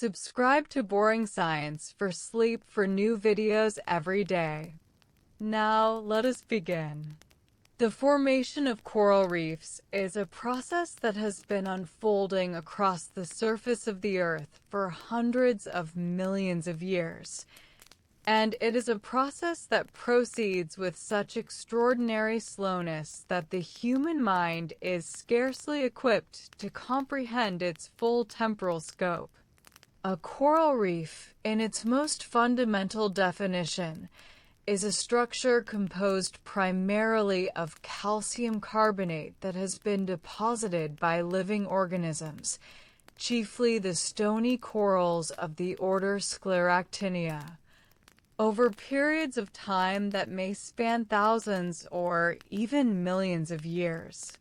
Subscribe to Boring Science for sleep for new videos every day. Now, let us begin. The formation of coral reefs is a process that has been unfolding across the surface of the Earth for hundreds of millions of years. And it is a process that proceeds with such extraordinary slowness that the human mind is scarcely equipped to comprehend its full temporal scope. A coral reef, in its most fundamental definition, is a structure composed primarily of calcium carbonate that has been deposited by living organisms, chiefly the stony corals of the order Scleractinia, over periods of time that may span thousands or even millions of years.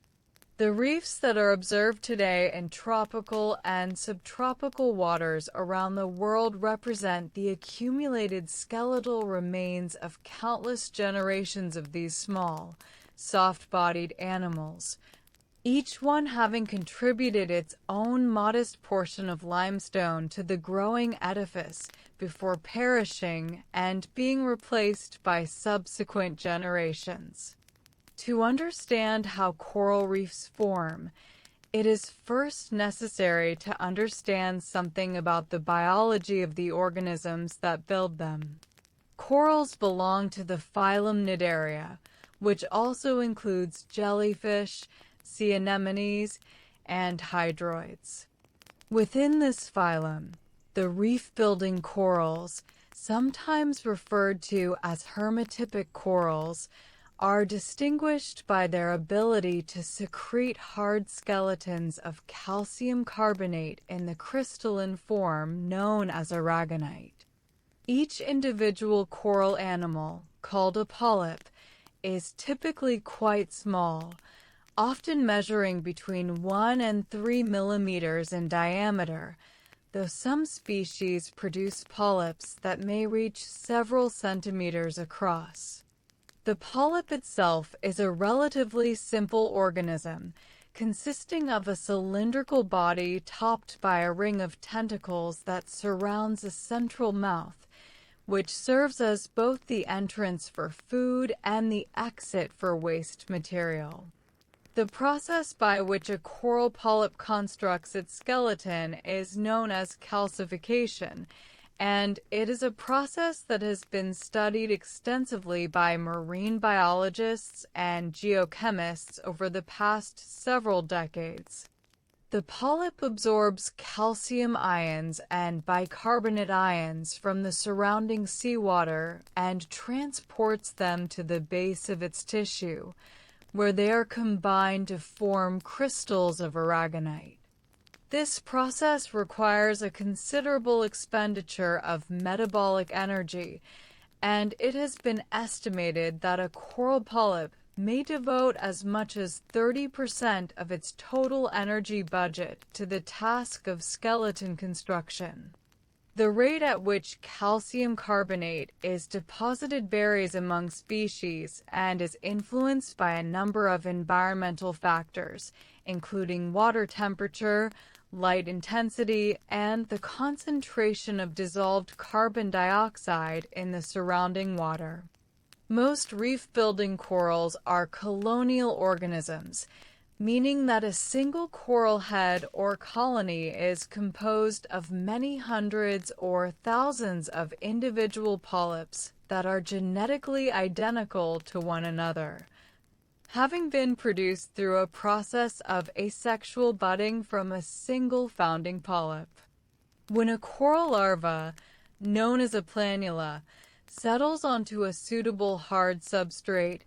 The reefs that are observed today in tropical and subtropical waters around the world represent the accumulated skeletal remains of countless generations of these small, soft-bodied animals, each one having contributed its own modest portion of limestone to the growing edifice before perishing and being replaced by subsequent generations. To understand how coral reefs form, it is first necessary to understand something about the biology of the organisms that build them. Corals belong to the phylum Cnidaria, which also includes jellyfish, sea anemones, and hydroids. Within this phylum, the reef-building corals, sometimes referred to as hermatypic corals, are distinguished by their ability to secrete hard skeletons of calcium carbonate in the crystalline form known as aragonite. Each individual coral animal, called a polyp, is typically quite small, often measuring between 1 and 3 millimeters in diameter, though some species produce polyps that may reach several centimeters across. The polyp itself is a relatively simple organism, consisting of a cylindrical body topped by a ring of tentacles that surrounds a central mouth, which serves as both the entrance for food and the exit for waste material. The process by which a coral polyp constructs its skeleton is known as calcification, and it is a process that has been studied extensively by marine biologists and geochemists over the past several decades. The polyp absorbs calcium ions and bicarbonate ions from the surrounding seawater and transports them to the base of its tissue, where they are combined to form crystals of aragonite. This process requires a considerable expenditure of metabolic energy, and it has been estimated that a coral polyp may devote as much as 30% of its total energy budget to the task of skeleton construction. The rate at which calcium carbonate is deposited varies among species and is influenced by a number of environmental factors, including water temperature, light intensity, and the concentration of dissolved carbon dioxide in the surrounding water. Most reef-building corals are colonial organisms, meaning that a single coral head or colony is composed of many hundreds or thousands of individual polyps that are genetically identical to one another, having been produced through a process of asexual budding from a single founding polyp. When a coral larva, known as a planula, settles onto a suitable hard substrate,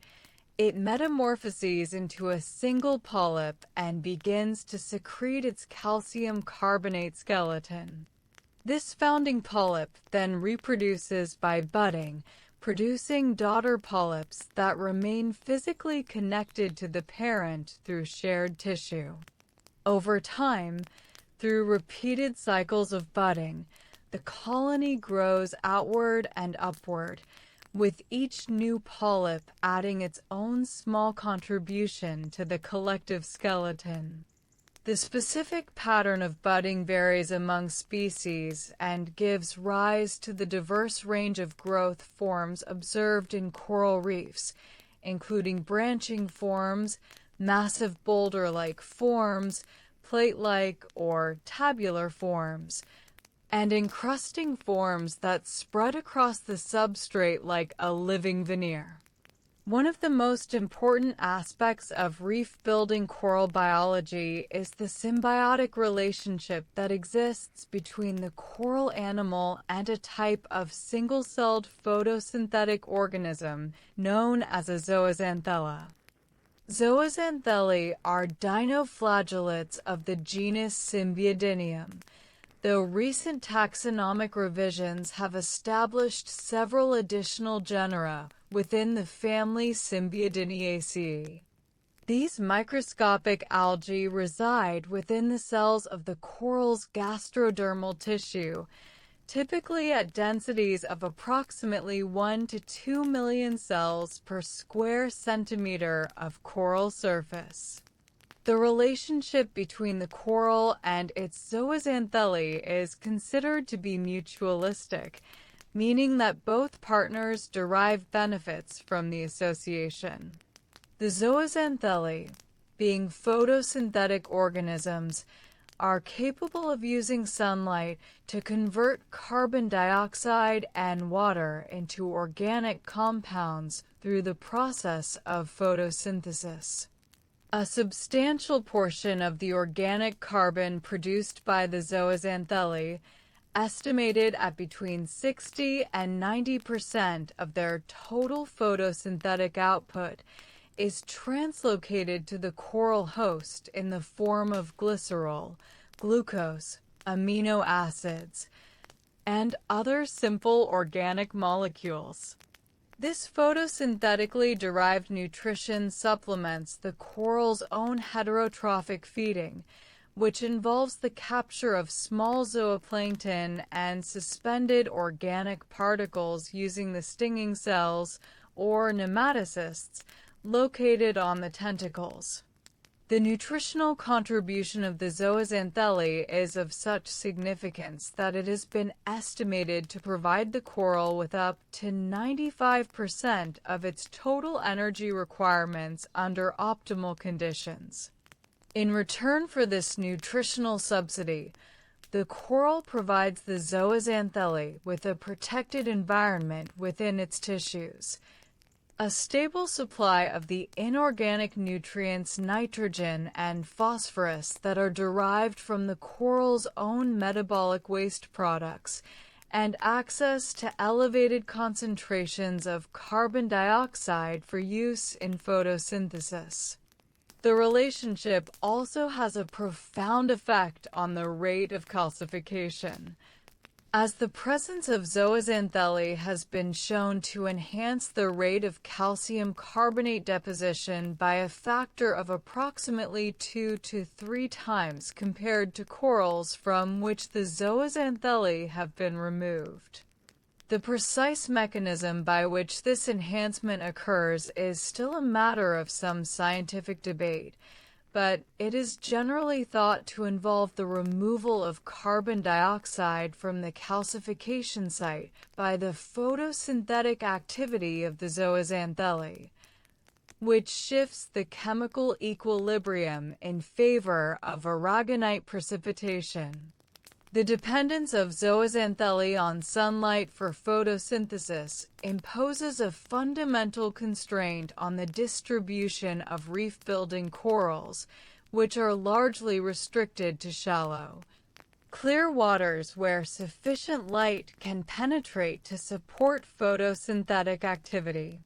it metamorphoses into a single polyp and begins to secrete its calcium carbonate skeleton. This founding polyp then reproduces by budding, producing daughter polyps that remain physically connected to the parent through shared tissue. Over time, through repeated cycles of budding, the colony grows outward and upward, with each new polyp adding its own small contribution to the collective skeleton. The specific pattern of budding varies among species and gives rise to the diverse range of growth forms observed in coral reefs, including branching forms, massive boulder-like forms, plate-like or tabular forms, and encrusting forms that spread across the substrate like a living veneer. One of the most important aspects of reef-building coral biology is the symbiotic relationship that exists between the coral animal and a type of single-celled photosynthetic organism known as a zooxanthella. Zooxanthellae are dinoflagellates of the genus Symbiodinium, though recent taxonomic revisions have established several additional genera within the family Symbiodiniaceae. These microscopic algae reside within the cells of the coral's gastrodermal tissue, typically at densities of approximately 1 to 2 million cells per square centimeter of coral surface. The relationship between the coral and its zooxanthellae is considered to be mutualistic, meaning that both partners derive benefits from the association. The zooxanthellae, being photosynthetic organisms, are capable of using sunlight to convert carbon dioxide and water into organic compounds through the process of photosynthesis. A substantial portion of the organic carbon produced by the zooxanthellae, estimated at between 60 and 90% of their total photosynthetic output, is translocated to the coral host in the form of glycerol, glucose, amino acids, and other simple organic molecules. This photosynthetically derived nutrition supplements the coral's own heterotrophic feeding, which involves the capture of small zooplankton and suspended organic particles using the stinging cells, or nematocysts, located on the tentacles. The nutritional contribution of the zooxanthellae is of such significance that it has been estimated to provide the coral with up to 95% of its total energy requirements under optimal conditions. In return for this nutritional subsidy, the coral provides the zooxanthellae with a protected environment within its tissues. A stable supply of the inorganic nutrients nitrogen and phosphorus that are derived from the coral's own metabolic waste products, and access to elevated concentrations of carbon dioxide for use in photosynthesis. The relationship also has a profound effect on the rate of calcification, as the presence of zooxanthellae has been shown to enhance the rate of calcium carbonate deposition by a factor of approximately 2 to 3 times compared to corals from which the zooxanthellae have been removed. The precise mechanism by which this enhancement occurs is still a matter of some scientific debate, but it is generally thought to involve the removal of carbon dioxide from the calcification site by the photosynthetic activity of the zooxanthellae, which shifts the chemical equilibrium in favor of aragonite precipitation. The dependence of zooxanthellae on sunlight for photosynthesis imposes a fundamental constraint on the distribution of reef-building corals, which are largely restricted to shallow, clear waters where sufficient light can penetrate to support photosynthetic activity.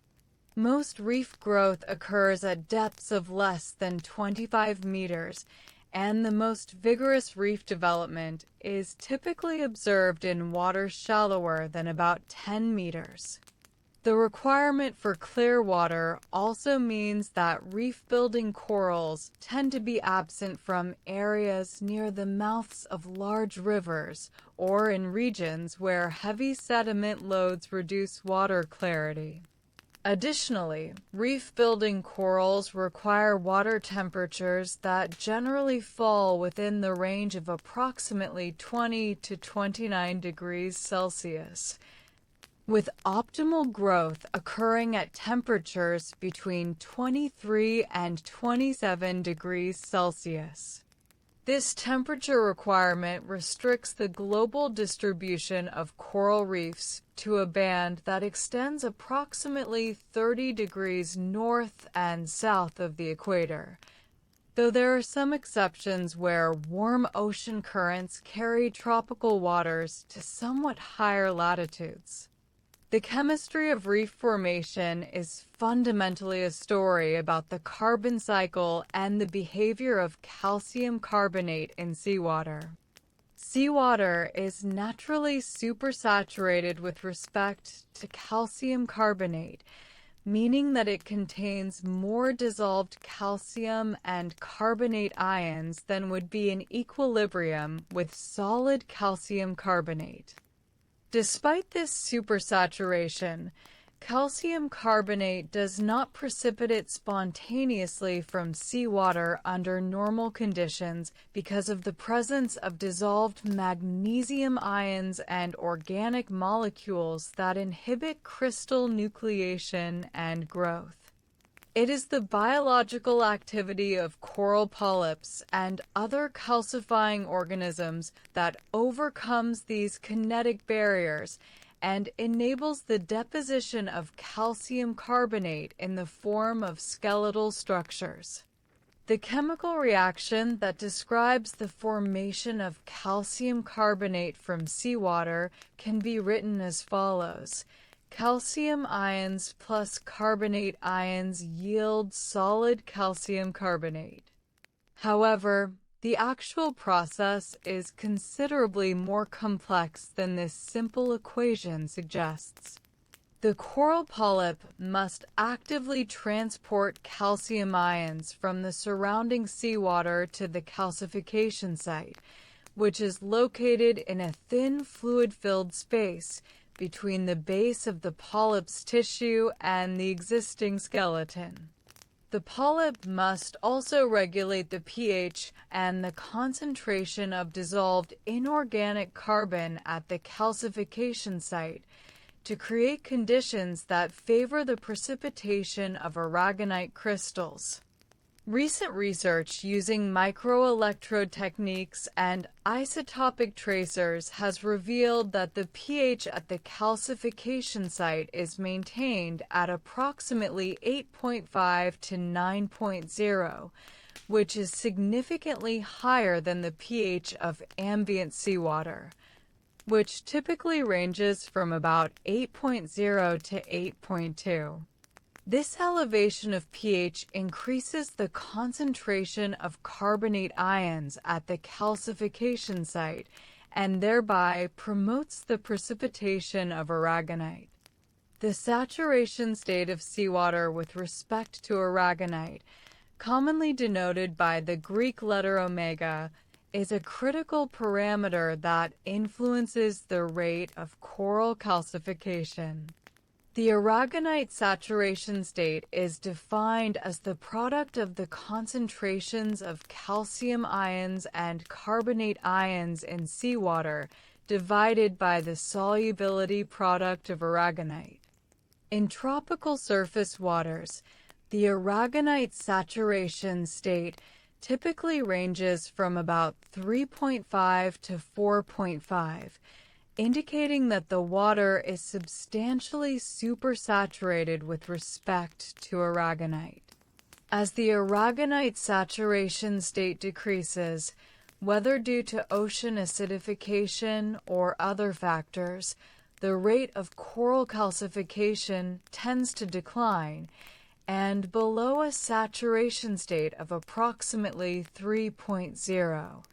Most reef growth occurs at depths of less than 25 meters, and the most vigorous reef development is typically observed in waters shallower than about 10 meters. The requirement for clear water also means that reef-building corals tend to be absent from areas near the mouths of large rivers or in regions where heavy sediment loads reduce water clarity. Additionally, reef-building corals require water temperatures that generally fall within the range of approximately 20 to 29 degrees Celsius, with optimal growth occurring at temperatures between 23 and 27 degrees Celsius. This temperature requirement restricts the global distribution of coral reefs to a band that extends approximately 30 degrees north and south of the equator, though there are some exceptions where warm ocean currents carry tropical waters to somewhat higher latitudes. The chemistry of reef formation is fundamentally a story about the carbon cycle and the behavior of calcium carbonate in seawater. Seawater is naturally supersaturated with respect to calcium carbonate, meaning that it contains more dissolved calcium and carbonate ions than would be in equilibrium with solid calcium carbonate. Despite this supersaturation, calcium carbonate does not precipitate spontaneously from seawater under normal conditions because of the presence of dissolved magnesium ions and organic molecules that inhibit crystal nucleation and growth. It is the biological activity of coral polyps and other calcifying organisms that overcomes these kinetic barriers and enables the deposition of calcium carbonate in the form of skeletal structures. The chemical reaction that describes the formation of calcium carbonate from seawater can be written as follows. Calcium ions plus carbonate ions yield solid calcium carbonate. However, the actual process is considerably more complex than this simple equation suggests. The coral polyp must actively transport calcium ions from the surrounding seawater to the calcification site, which is located in a thin fluid-filled space between the base of the polyp's tissue and the existing skeleton. The polyp must also regulate the pH and the concentration of dissolved inorganic carbon at the calcification site to create conditions that favor the precipitation of aragonite crystals. Recent research using microelectrode techniques and isotopic tracers has revealed that the pH at the calcification site is maintained at approximately 8.5 to 9.0, which is significantly higher than the pH of ambient seawater, which typically ranges from about 8.0 to 8.2. This elevation of pH increases the concentration of carbonate ions at the calcification site and thereby promotes the precipitation of aragonite. The saturation state of seawater with respect to aragonite, commonly denoted by the Greek letter omega, is a critical parameter that influences the rate of coral calcification. The aragonite saturation state is defined as the product of the concentrations of calcium ions and carbonate ions in seawater divided by the solubility product of aragonite. In tropical surface waters, the aragonite saturation state typically ranges from about 3.5 to 4.5, indicating that the water is substantially supersaturated with respect to aragonite. As the aragonite saturation state decreases, whether due to ocean acidification or other factors, the rate of coral calcification tends to decline, and below a saturation state of approximately 3.0.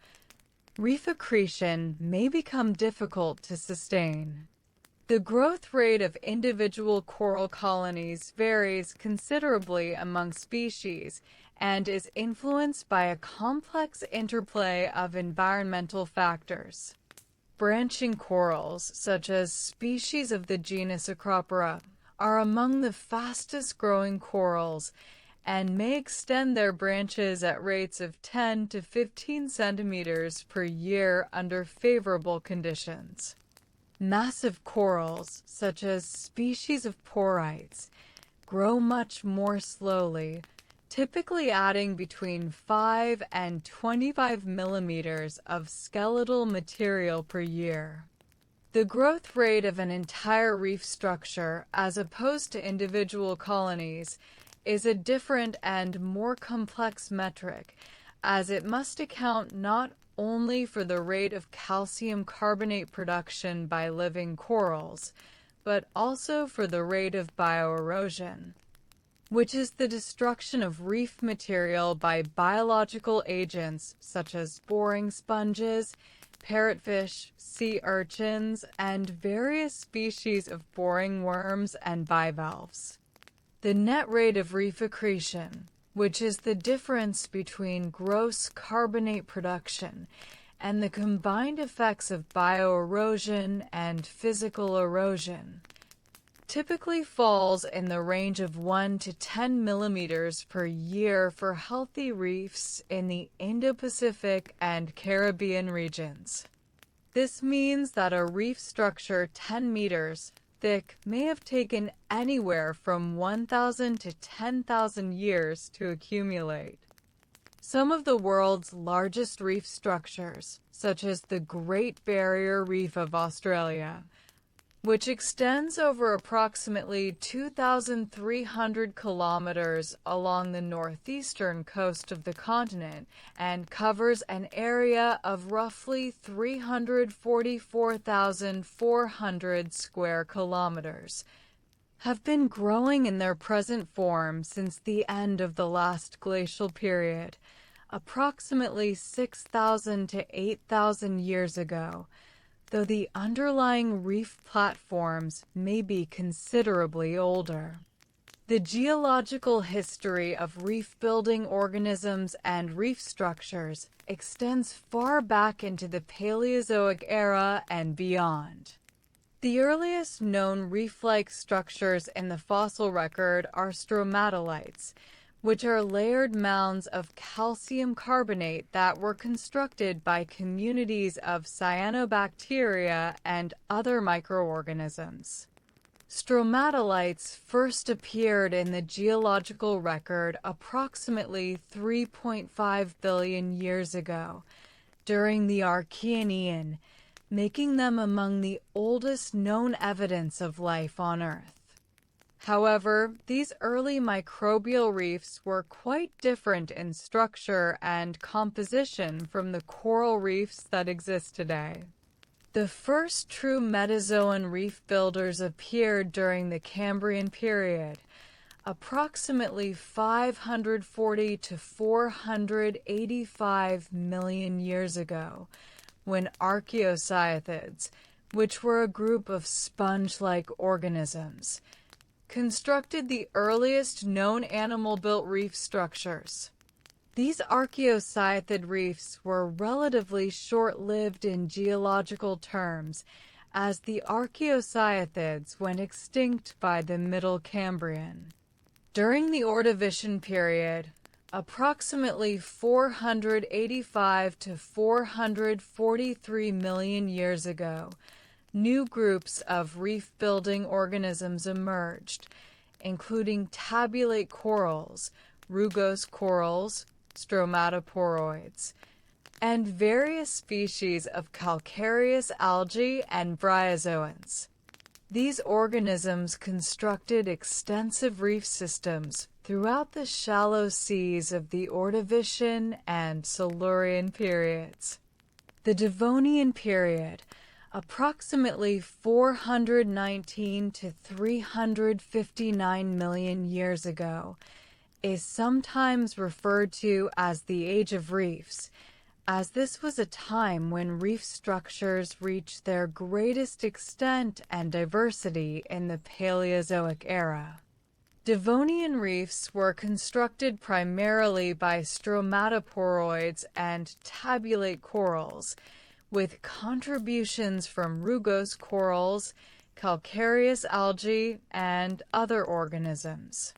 Reef accretion may become difficult to sustain. The growth rate of individual coral colonies varies considerably among species and is influenced by a complex interplay of environmental factors. Branching corals, such as species of the genus Acropora, are among the fastest growing corals and may extend their branches at rates of 10 to 15 centimeters per year under favorable conditions. Massive corals, such as species of porites, grow much more slowly, typically adding between 5 and 25 millimeters of skeletal material per year. The growth rate of an entire reef structure, as opposed to individual colonies, is a different and more complex metric, as it must account not only for the rate of calcium carbonate production by living corals, but also for the rate of bioerosion, which is the destruction of reef material by biological agents such as boring sponges, parrotfish, sea urchins, and various species of boring worms and bivalves. The net rate of reef accretion, which is the difference between gross carbonate production and the combined effects of bioerosion and physical erosion, typically falls in the range of 1 to 10 millimeters per year for healthy reefs in the Indo-Pacific and Caribbean regions. This means that a reef structure 10 meters thick may have taken anywhere from 1,000 to 10,000 years to accumulate. Some of the world's largest reef structures, such as the Great Barrier Reef of Australia, which extends over approximately 2,300 kilometers along the northeastern coast of the continent and covers an area of roughly 344,400 square kilometers, have been growing in their present form since the end of the last glacial period, approximately 6,000 to 8,000 years ago, though the underlying reef platforms may be considerably older. The geological history of reef-building organisms and reef structures extends far back into the Paleozoic era and beyond. The earliest known reef-like structures in the fossil record are stromatolites, which are layered mounds of calcium carbonate that were constructed by communities of cyanobacteria and other microorganisms. Stromatolites first appeared in the geological record approximately 3.5 billion years ago, during the Archean, making them among the oldest known evidence of life on Earth. However, these early microbial reefs were quite different in structure and composition from the coral reefs that exist today. The first true metazoan reef builders appeared during the Cambrian period, approximately 540 to 485 million years ago, when archaeocyathids, which were a group of sponge-like organisms, constructed the earliest known animal-built reef structures. These archaeocyatid reefs were relatively short-lived in geological terms, as the archaeocyathids went extinct by the Middle Cambrian. During the Ordovician period, approximately 485 to 443 million years ago, new groups of reef-building organisms emerged, including tabulate corals, rugose corals, stromatoporoids, and various species of calcareous algae and bryozoans. These organisms constructed extensive reef systems throughout the shallow seas of the Ordovician and Silurian periods. The Devonian period, approximately 419 to 359 million years ago, is sometimes referred to as the Age of Reefs, as this was a time when reef structures reached their greatest extent and diversity in the Paleozoic era. Devonian reefs were constructed primarily by stromatoporoids and tabulate corals, with contributions from rugose corals, calcareous algae, and other organisms.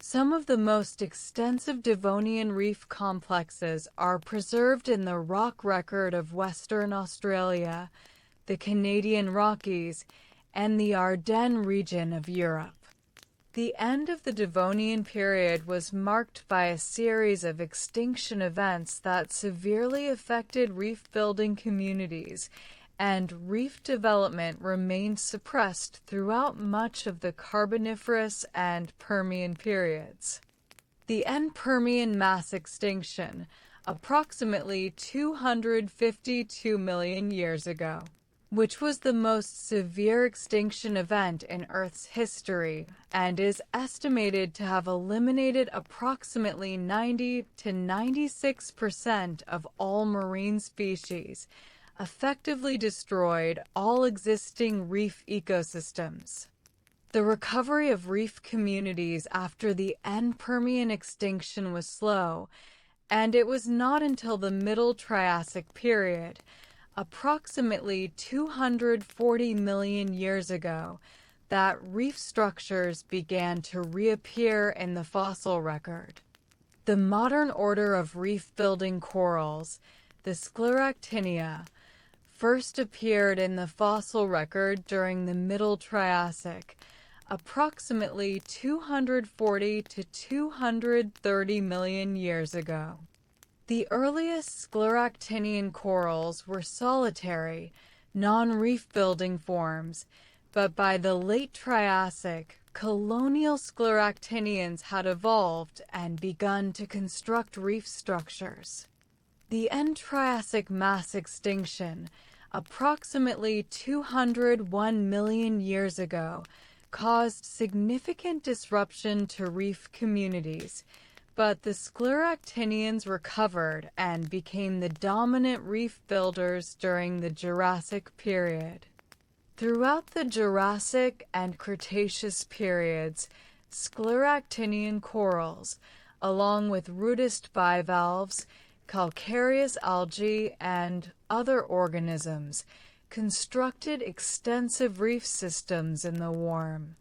Some of the most extensive Devonian reef complexes are preserved in the rock record of Western Australia, the Canadian Rockies, and the Ardennes region of Europe. The end of the Devonian period was marked by a series of extinction events that severely affected reef-building communities, and reef development remained suppressed throughout much of the Carboniferous and Permian periods. The end Permian mass extinction, approximately 252 million years ago, which was the most severe extinction event in Earth's history and is estimated to have eliminated approximately 90 to 96% of all marine species, effectively destroyed all existing reef ecosystems. The recovery of reef communities after the end Permian extinction was slow, and it was not until the Middle Triassic period, approximately 240 million years ago, that reef structures began to reappear in the fossil record. The modern order of reef-building corals, the Scleractinia, first appeared in the fossil record during the Middle Triassic, approximately 240 to 230 million years ago. The earliest Scleractinian corals were solitary, non-reef-building forms, but by the late Triassic, colonial Scleractinians had evolved and begun to construct reef structures. The end Triassic mass extinction, approximately 201 million years ago, caused significant disruption to reef communities, but the Scleractinians recovered and became the dominant reef builders during the Jurassic period. Throughout the Jurassic and Cretaceous periods, Scleractinian corals, along with rudist bivalves, calcareous algae, and other organisms, constructed extensive reef systems in the warm,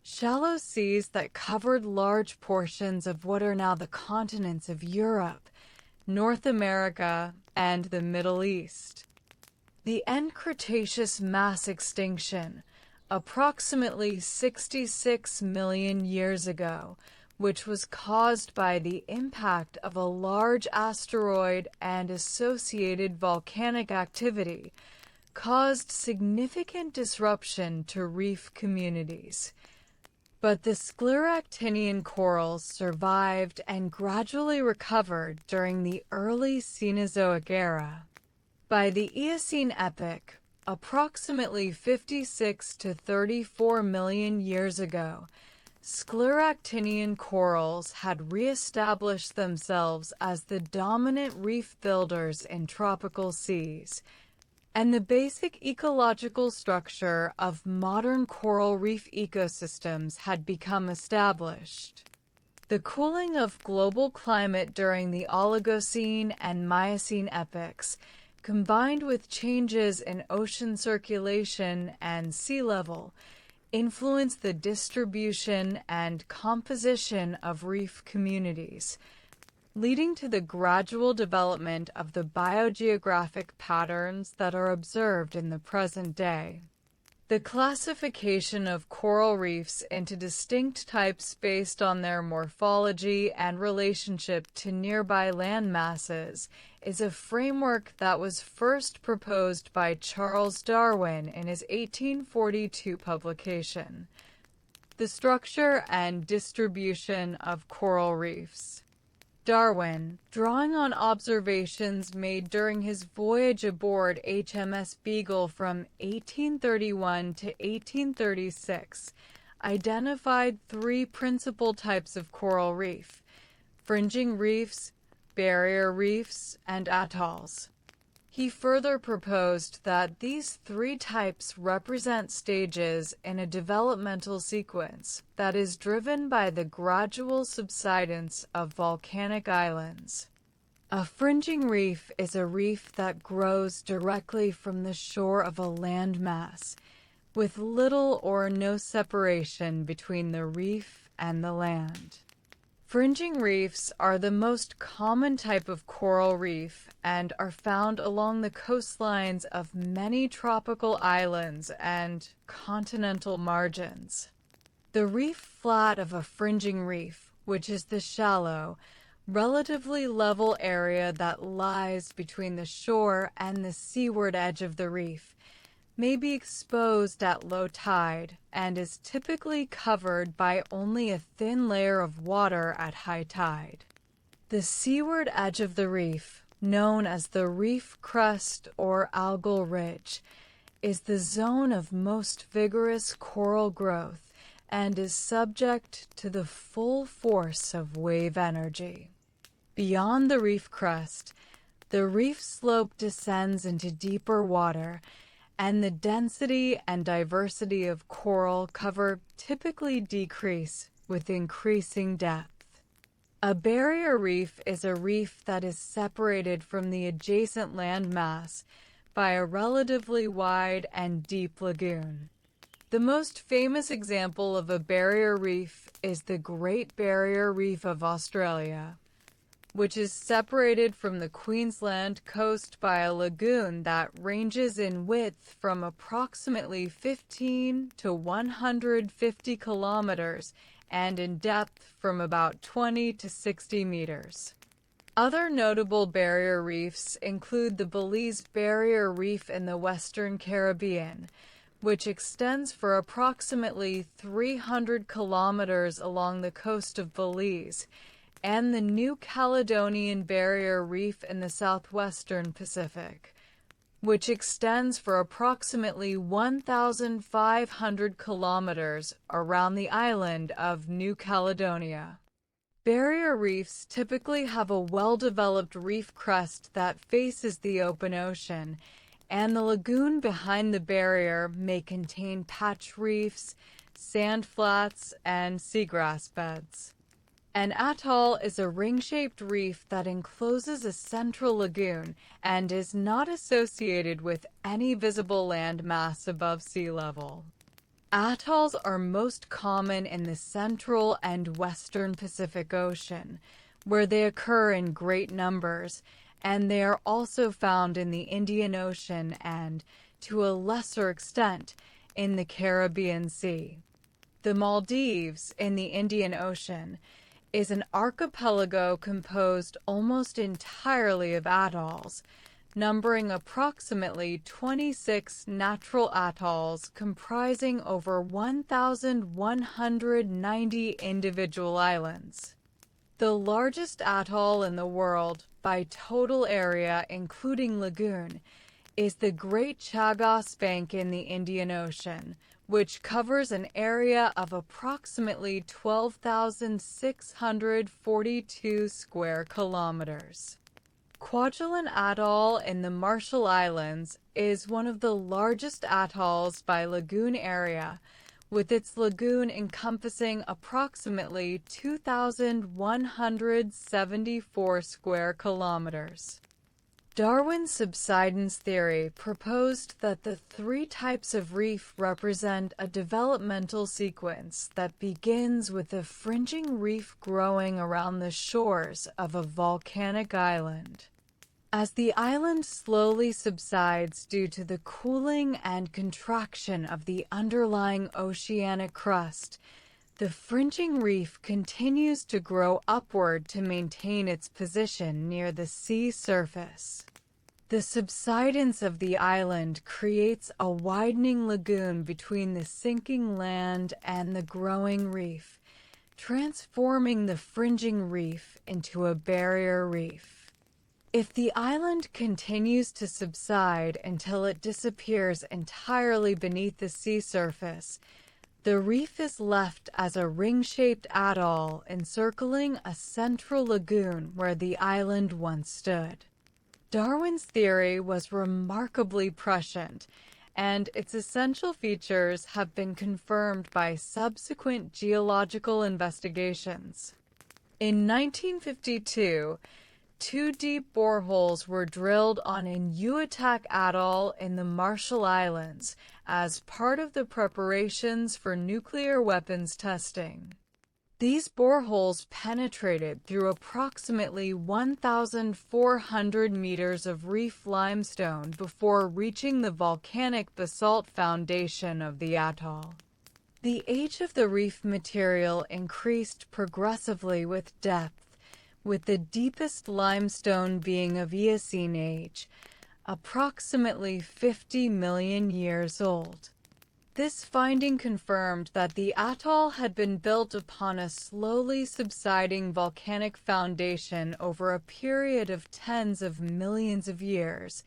shallow seas that covered large portions of what are now the continents of Europe, North America, and the Middle East. The end Cretaceous mass extinction, approximately 66 million years ago, which was caused by the impact of a large asteroid and associated volcanic activity, caused significant disruption to reef communities. But the Scleractinian corals survived and gradually recovered during the early Cenozoic era. By the Eocene epoch, approximately 56 to 34 million years ago, Scleractinian corals had re-established themselves as the dominant reef builders in tropical seas, and the basic ecological structure of modern coral reef ecosystems had become established. The cooling of global climate during the Oligocene and Miocene epochs, combined with changes in ocean circulation and sea level, influence the distribution and composition of reef communities, leading to the gradual development of the biogeographic patterns that are observed in the present day. The classification of coral reefs into distinct types based on their morphology and relationship to nearby land masses is a framework that was first proposed by Charles Darwin in his 1842 publication, The Structure and Distribution of Coral Reefs. Darwin, drawing on observations made during his voyage aboard HMS Beagle from 1831 to 1836, identified three principal types of coral reef: fringing reefs, barrier reefs, and atolls. He further proposed that these three types represent stages in a developmental sequence that is driven by the gradual subsidence of volcanic islands. A fringing reef is a reef that grows directly from the shore of a landmass, with little or no separation between the reef and the land. Fringing reefs are the most common type of coral reef and are found along the coastlines of many tropical islands and continental margins. The reef flat of a fringing reef, which is the shallow, relatively level area that lies between the shore and the seaward edge of the reef, may be exposed at low tide and is typically covered by only a thin layer of water at high tide. The seaward edge of the reef, known as the reef crest or algal ridge, is the zone of most vigorous coral growth and is subject to the full force of wave energy. Beyond the reef crest, the reef slope descends into deeper water, and the density and diversity of coral cover typically decrease with increasing depth. A barrier reef is a reef that is separated from the adjacent landmass by a relatively wide and deep lagoon. The most famous example of a barrier reef is the Great Barrier Reef of Australia, which is separated from the Queensland coast by a lagoon that ranges in width from approximately 15 to 150 kilometers and in depth from about 20 to 60 meters. Other notable barrier reefs include the Belize Barrier Reef in the Western Caribbean, which extends for approximately 300 kilometers along the coast of Belize, and the New Caledonian Barrier Reef in the southwestern Pacific, which extends for approximately 1,500 kilometers around the island of New Caledonia. Barrier reefs typically have a well-developed reef crest that faces the open ocean, and the lagoon behind the barrier may contain patch reefs, sand flats, and seagrass beds. An atoll is a ring-shaped reef that encloses a central lagoon and is not associated with any visible land mass above sea level. Atolls are most common in the central and western Pacific Ocean, where they occur in great numbers, and they are also found in the Indian Ocean and, to a lesser extent, in the Caribbean Sea. The Maldives, in the Indian Ocean, is an archipelago composed almost entirely of atolls, numbering approximately 26 natural atolls comprising over 1,190 individual islands. The largest atoll in the world, by total area including lagoon, is the Great Chagos Bank in the Indian Ocean, which covers an area of approximately 12,642 square kilometers. Kwajalein Atoll in the Marshall Islands is one of the largest atolls by lagoon area, with its lagoon encompassing approximately 2,174 square kilometers. Darwin's subsidence theory proposed that the three types of reef represent a developmental sequence that begins with a fringing reef growing around the shores of a volcanic island. As the island slowly subsides due to the cooling and contraction of the underlying oceanic crust, the fringing reef continues to grow upward to maintain its position near the sea surface. The subsidence of the island creates a widening lagoon between the sinking land and the growing reef, transforming the fringing reef into a barrier reef. If the island continues to subside until it disappears entirely beneath the sea surface, the reef is left as a ring-shaped atoll encircling a central lagoon where the island once stood. Darwin's theory was remarkably prescient, and its essential features have been confirmed by subsequent geological investigations. In 1952, two deep boreholes were drilled on Enuitak Atoll in the Marshall Islands, as part of the preparations for nuclear weapons testing. These boreholes penetrated through approximately 1,400 meters of reef limestone before reaching the volcanic basalt foundation of the atoll. The age of the reef material increased progressively with depth, with the deepest limestone being of Eocene age, approximately 50 million years old. This finding confirmed that the atoll had been built upon a slowly subsiding volcanic foundation over a period of tens of millions of years,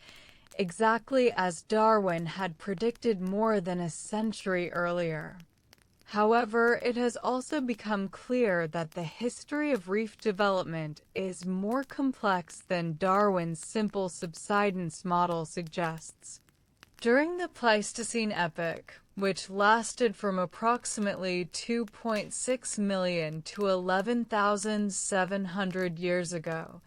exactly as Darwin had predicted more than a century earlier. However, it has also become clear that the history of reef development is more complex than Darwin's simple subsidence model suggests. During the Pleistocene epoch, which lasted from approximately 2.6 million to 11,700 years ago,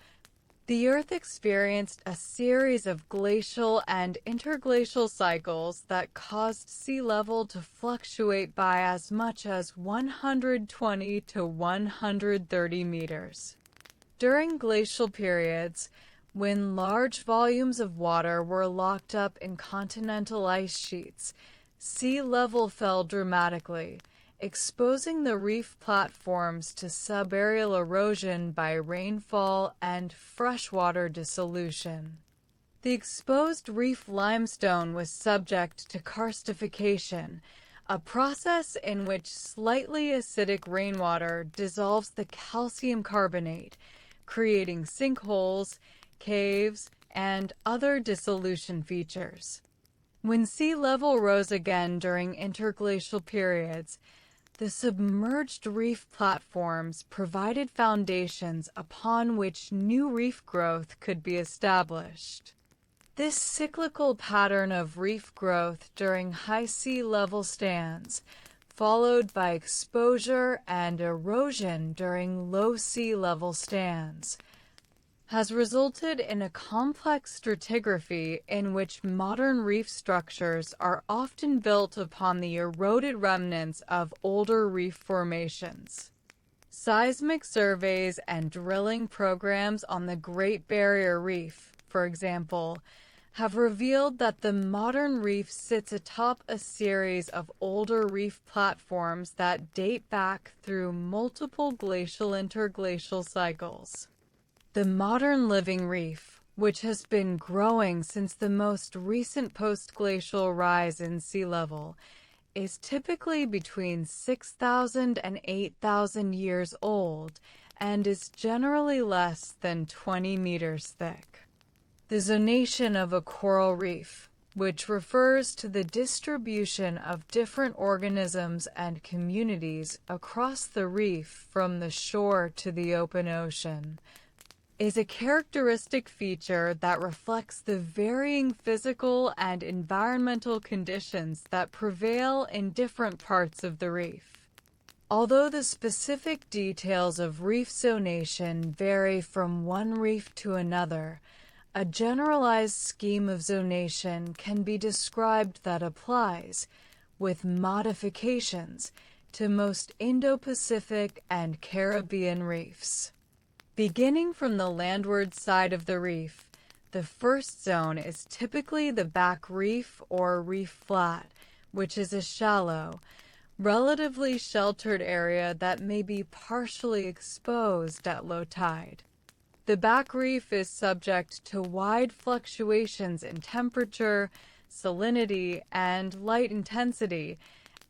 the Earth experienced a series of glacial and interglacial cycles that caused sea level to fluctuate by as much as 120 to 130 meters. During glacial periods, when large volumes of water were locked up in continental ice sheets, sea level fell dramatically, exposing the reef platforms to subaerial erosion by rainfall and freshwater dissolution. The exposed reef limestone was subject to karstification, a process in which slightly acidic rainwater dissolves the calcium carbonate, creating sinkholes, caves, and other dissolution features. When sea level rose again during interglacial periods, the submerged reef platforms provided foundations upon which new reef growth could be established. This cyclical pattern of reef growth during high sea level stands, followed by exposure and erosion during low sea level stands, has resulted in a complex stratigraphy in which modern reef structures are often built upon the eroded remnants of older reef formations. Seismic surveys and drilling programs on the Great Barrier Reef, for example, have revealed that the modern reef sits atop a series of older reef platforms that date back through multiple glacial interglacial cycles. The modern living reef, which has been growing since the most recent post-glacial rise in sea level, is typically between 6,000 and 8,000 years old and is generally less than 20 meters thick. The zonation of a coral reef, which refers to the distribution of different organisms and communities across the reef from the shore to the open ocean, is a characteristic feature that reflects the varying physical and environmental conditions that prevail in different parts of the reef. Although the specific details of reef zonation vary from one reef to another, a generalized scheme of zonation can be described that applies, with modifications, to most Indo-Pacific and Caribbean reefs. Beginning from the landward side of the reef, the first zone is typically the back reef or reef flat, which is a shallow, relatively sheltered area that may be partially exposed at low tide. The back reef is subject to wide fluctuations in temperature, salinity, and light intensity,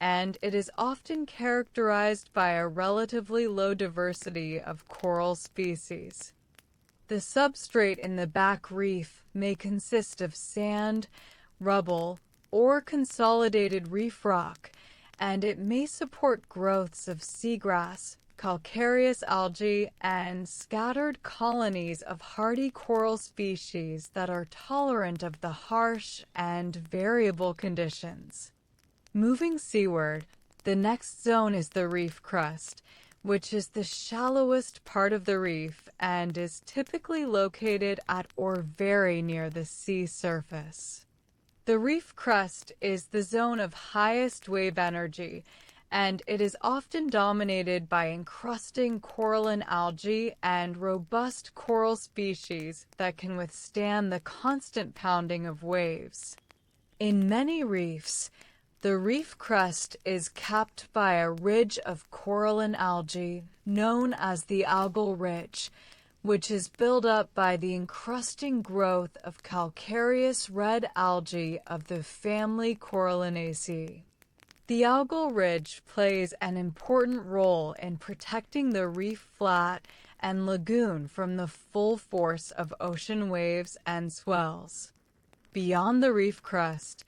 and it is often characterized by a relatively low diversity of coral species. The substrate in the back reef may consist of sand, rubble, or consolidated reef rock, and it may support growths of seagrass, calcareous algae, and scattered colonies of hardy coral species that are tolerant of the harsh and variable conditions. Moving seaward, the next zone is the reef crust, which is the shallowest part of the reef and is typically located at or very near the sea surface. The reef crust is the zone of highest wave energy, and it is often dominated by encrusting coralline algae and robust coral species that can withstand the constant pounding of waves. In many reefs, the reef crust is capped by a ridge of coralline algae known as the algal ridge, which is built up by the encrusting growth of calcareous red algae of the family Corallinaceae. The algal ridge plays an important role in protecting the reef flat and lagoon from the full force of ocean waves and swells. Beyond the reef crust,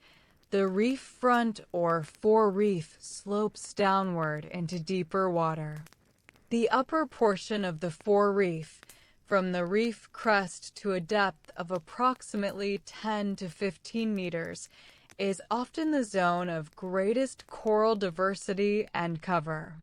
the reef front or forereef slopes downward into deeper water. The upper portion of the forereef, from the reef crust to a depth of approximately 10 to 15 meters, is often the zone of greatest coral diversity and cover.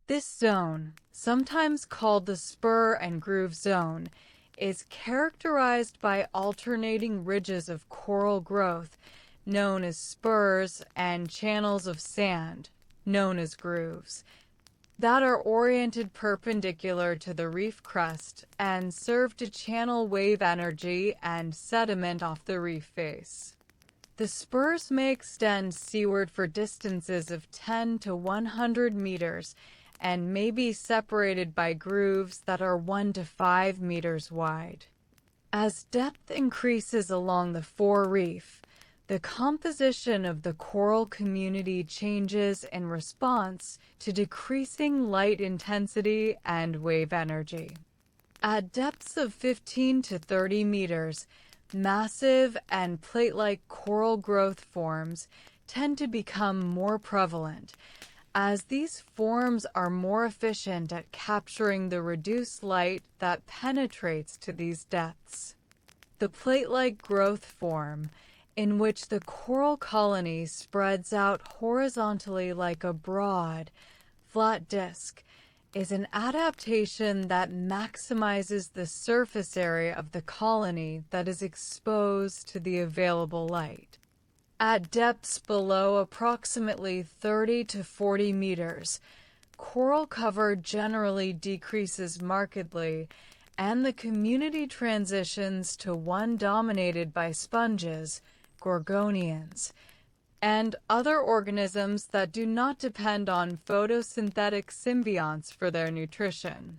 This zone, sometimes called the spur and groove zone, is characterized by alternating ridges of coral growth, known as spurs, and channels of sand, known as grooves, that are oriented perpendicular to the reef crust and serve to channel wave energy and sediment off the reef face. The spurs may extend seaward for distances of 10 to 100 meters and may be separated by grooves that are 1 to 5 meters wide. As depth increases along the forereef, the composition of the coral community changes in response to decreasing light intensity and wave energy. At depths of 15 to 30 meters, massive and plate-like coral growth forms tend to become more prevalent, as these forms are more efficient at capturing the reduced light that penetrates to these depths. The plate-like growth form, in which the coral colony spreads out horizontally like a broad, flat disc, is an adaptation that maximizes the surface area of the colony that is exposed to the available light. At depths below approximately 30 to 40 meters, coral cover generally decreases markedly, and the community transitions to one dominated by sponges, gorgonians, and other organisms that do not depend on photosynthetic symbionts for their nutrition.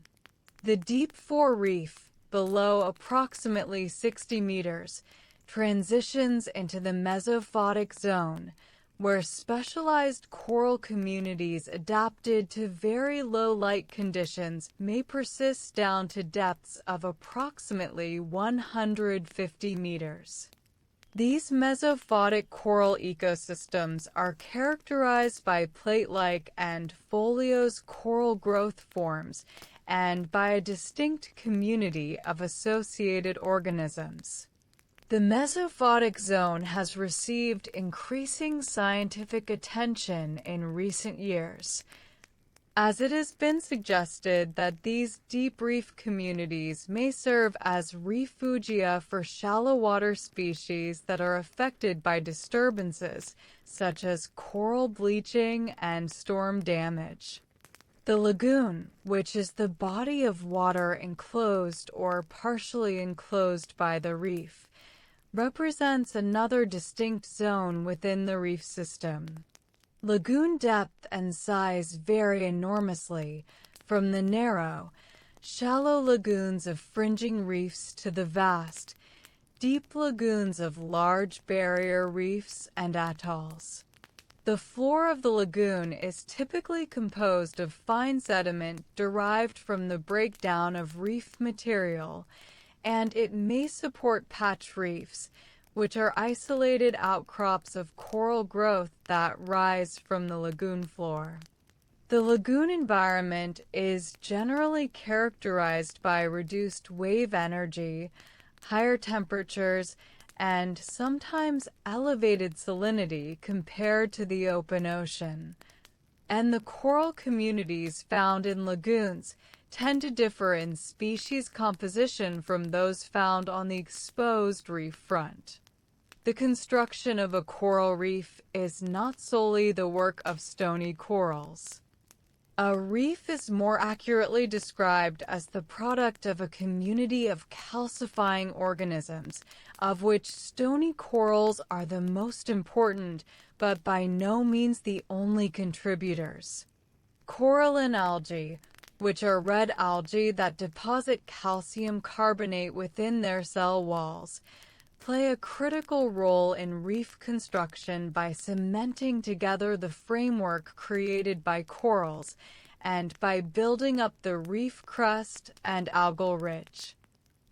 The deep forereef, below approximately 60 meters, transitions into the mesophotic zone, where specialized coral communities adapted to very low light conditions may persist down to depths of approximately 150 meters. These mesophotic coral ecosystems are characterized by plate-like and foliose coral growth forms and by a distinct community of associated organisms. The mesophotic zone has received increasing scientific attention in recent years, as it has been suggested that these deep reef communities may serve as refugia for shallow water species that are affected by disturbances such as coral bleaching and storm damage. The lagoon, which is the body of water enclosed or partially enclosed by the reef, represents another distinct zone within the reef system. Lagoon depth and size vary enormously, from the narrow, shallow lagoons of fringing reefs to the vast, deep lagoons of large barrier reefs and atolls. The floor of the lagoon is typically composed of fine sediment derived from the breakdown of reef material, and it may support patch reefs, which are isolated outcrops of coral growth that rise from the lagoon floor. The lagoon environment is generally characterized by reduced wave energy, higher temperatures, and sometimes elevated salinity compared to the open ocean. And the coral communities found in lagoons tend to differ in species composition from those found on the exposed reef front. The construction of a coral reef is not solely the work of stony corals. A reef is more accurately described as the product of a community of calcifying organisms, of which stony corals are the most important, but by no means the only contributors. Coralline algae, which are red algae that deposit calcium carbonate within their cell walls, play a critical role in reef construction by cementing together the framework created by corals and by building up the reef crust and algal ridge.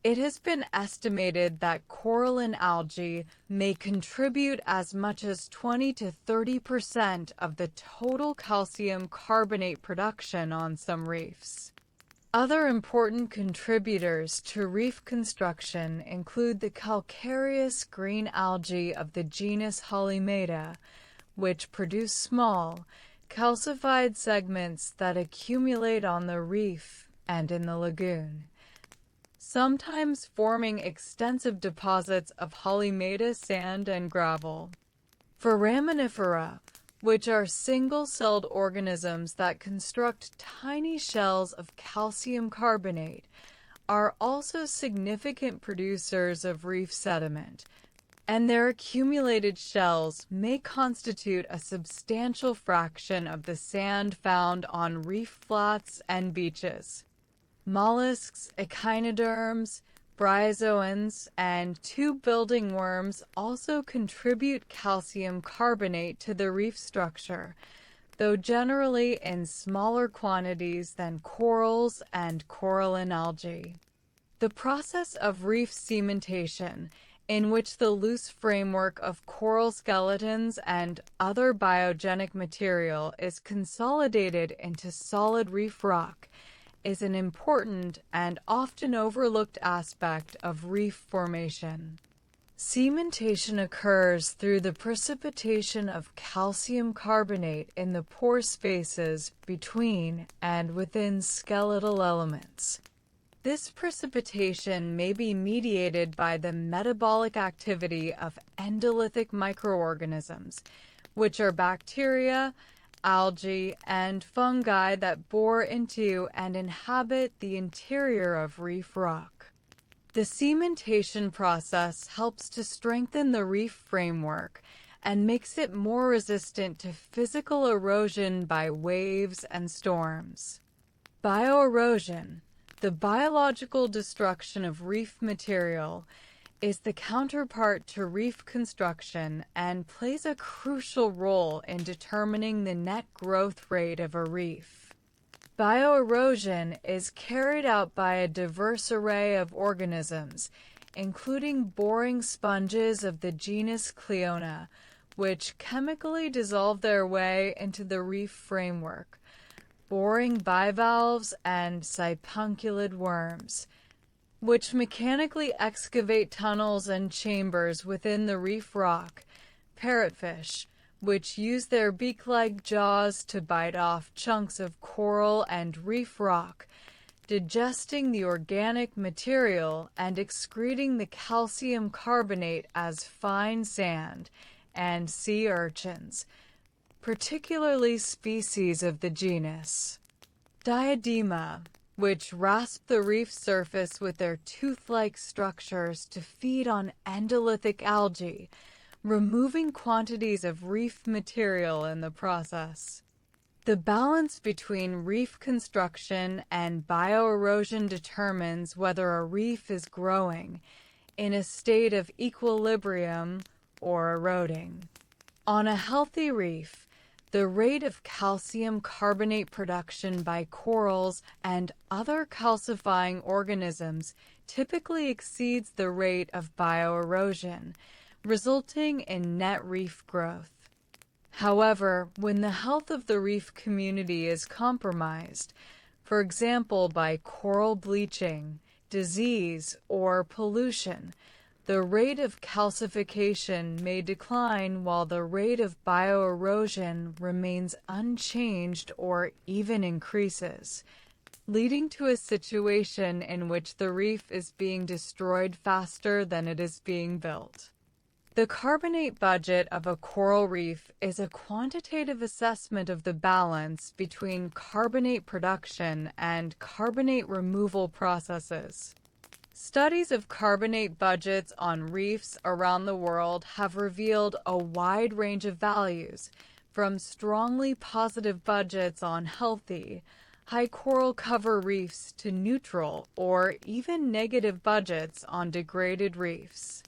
It has been estimated that coralline algae may contribute as much as 20 to 30% of the total calcium carbonate production on some reefs. Other important contributors to reef construction include the calcareous green algae of the genus Holymeta, which produce small, calcified segments that accumulate on the reef and in the lagoon, sometimes forming extensive deposits of Holymeta sand and gravel. Foraminifera, which are single-celled organisms that construct tiny shells of calcium carbonate, are also significant producers of reef sediment, and their accumulated shells may constitute a substantial fraction of the sand found on reef flats and beaches. Mollusks, echinoderms, bryozoans, and tube-building worms also contribute calcium carbonate to the reef structure, though generally in smaller quantities than corals and coralline algae. The process of reef cementation, in which the loose framework of coral skeletons and other biogenic material is consolidated into solid reef rock, is an important and often overlooked aspect of reef formation. Cementation occurs through the precipitation of calcium carbonate in the pore spaces between and within skeletal elements. This precipitation may be mediated by the metabolic activity of endolithic microorganisms, which are bacteria, algae, and fungi that bore into and inhabit the interior of reef rock. The cementation process helps to strengthen the reef framework and makes it more resistant to physical erosion by waves and storms. Bioerosion, the biological destruction of reef material, is the counterpart to reef construction and plays a crucial role in determining the net growth rate of a reef. Bioerosion is carried out by a diverse array of organisms, including boring sponges of the genus Cleona, which chemically dissolve their way into the reef framework, boring bivalves and sipunculid worms, which mechanically excavate tunnels and chambers within the reef rock, parrotfish, which use their beak-like jaws to bite off chunks of coral and reef rock, digesting the organic material and excreting the calcium carbonate as fine sand, and sea urchins, particularly species of the genus Diadema, which rasp the reef surface with their tooth-like structures to feed on endolithic algae, removing quantities of reef material in the process. The balance between reef construction and bioerosion determines whether a reef is growing, in a state of equilibrium, or eroding. On a healthy reef, the rate of calcium carbonate production by corals and other calcifying organisms typically exceeds the rate of bioerosion, resulting in net reef growth. However, when the health of the reef community is compromised, for example by coral bleaching, disease, or pollution, the rate of calcification may decline while the rate of bioerosion remains unchanged or even increases, leading to a situation in which the reef is being destroyed faster than it is being built. The carbonate budget of a coral reef is a quantitative assessment of the balance between carbonate production and carbonate removal processes. Studies of carbonate budgets on reefs around the world have revealed a wide range of values, from strongly positive budgets on healthy, high coral cover reefs to neutral or even negative budgets on degraded reefs.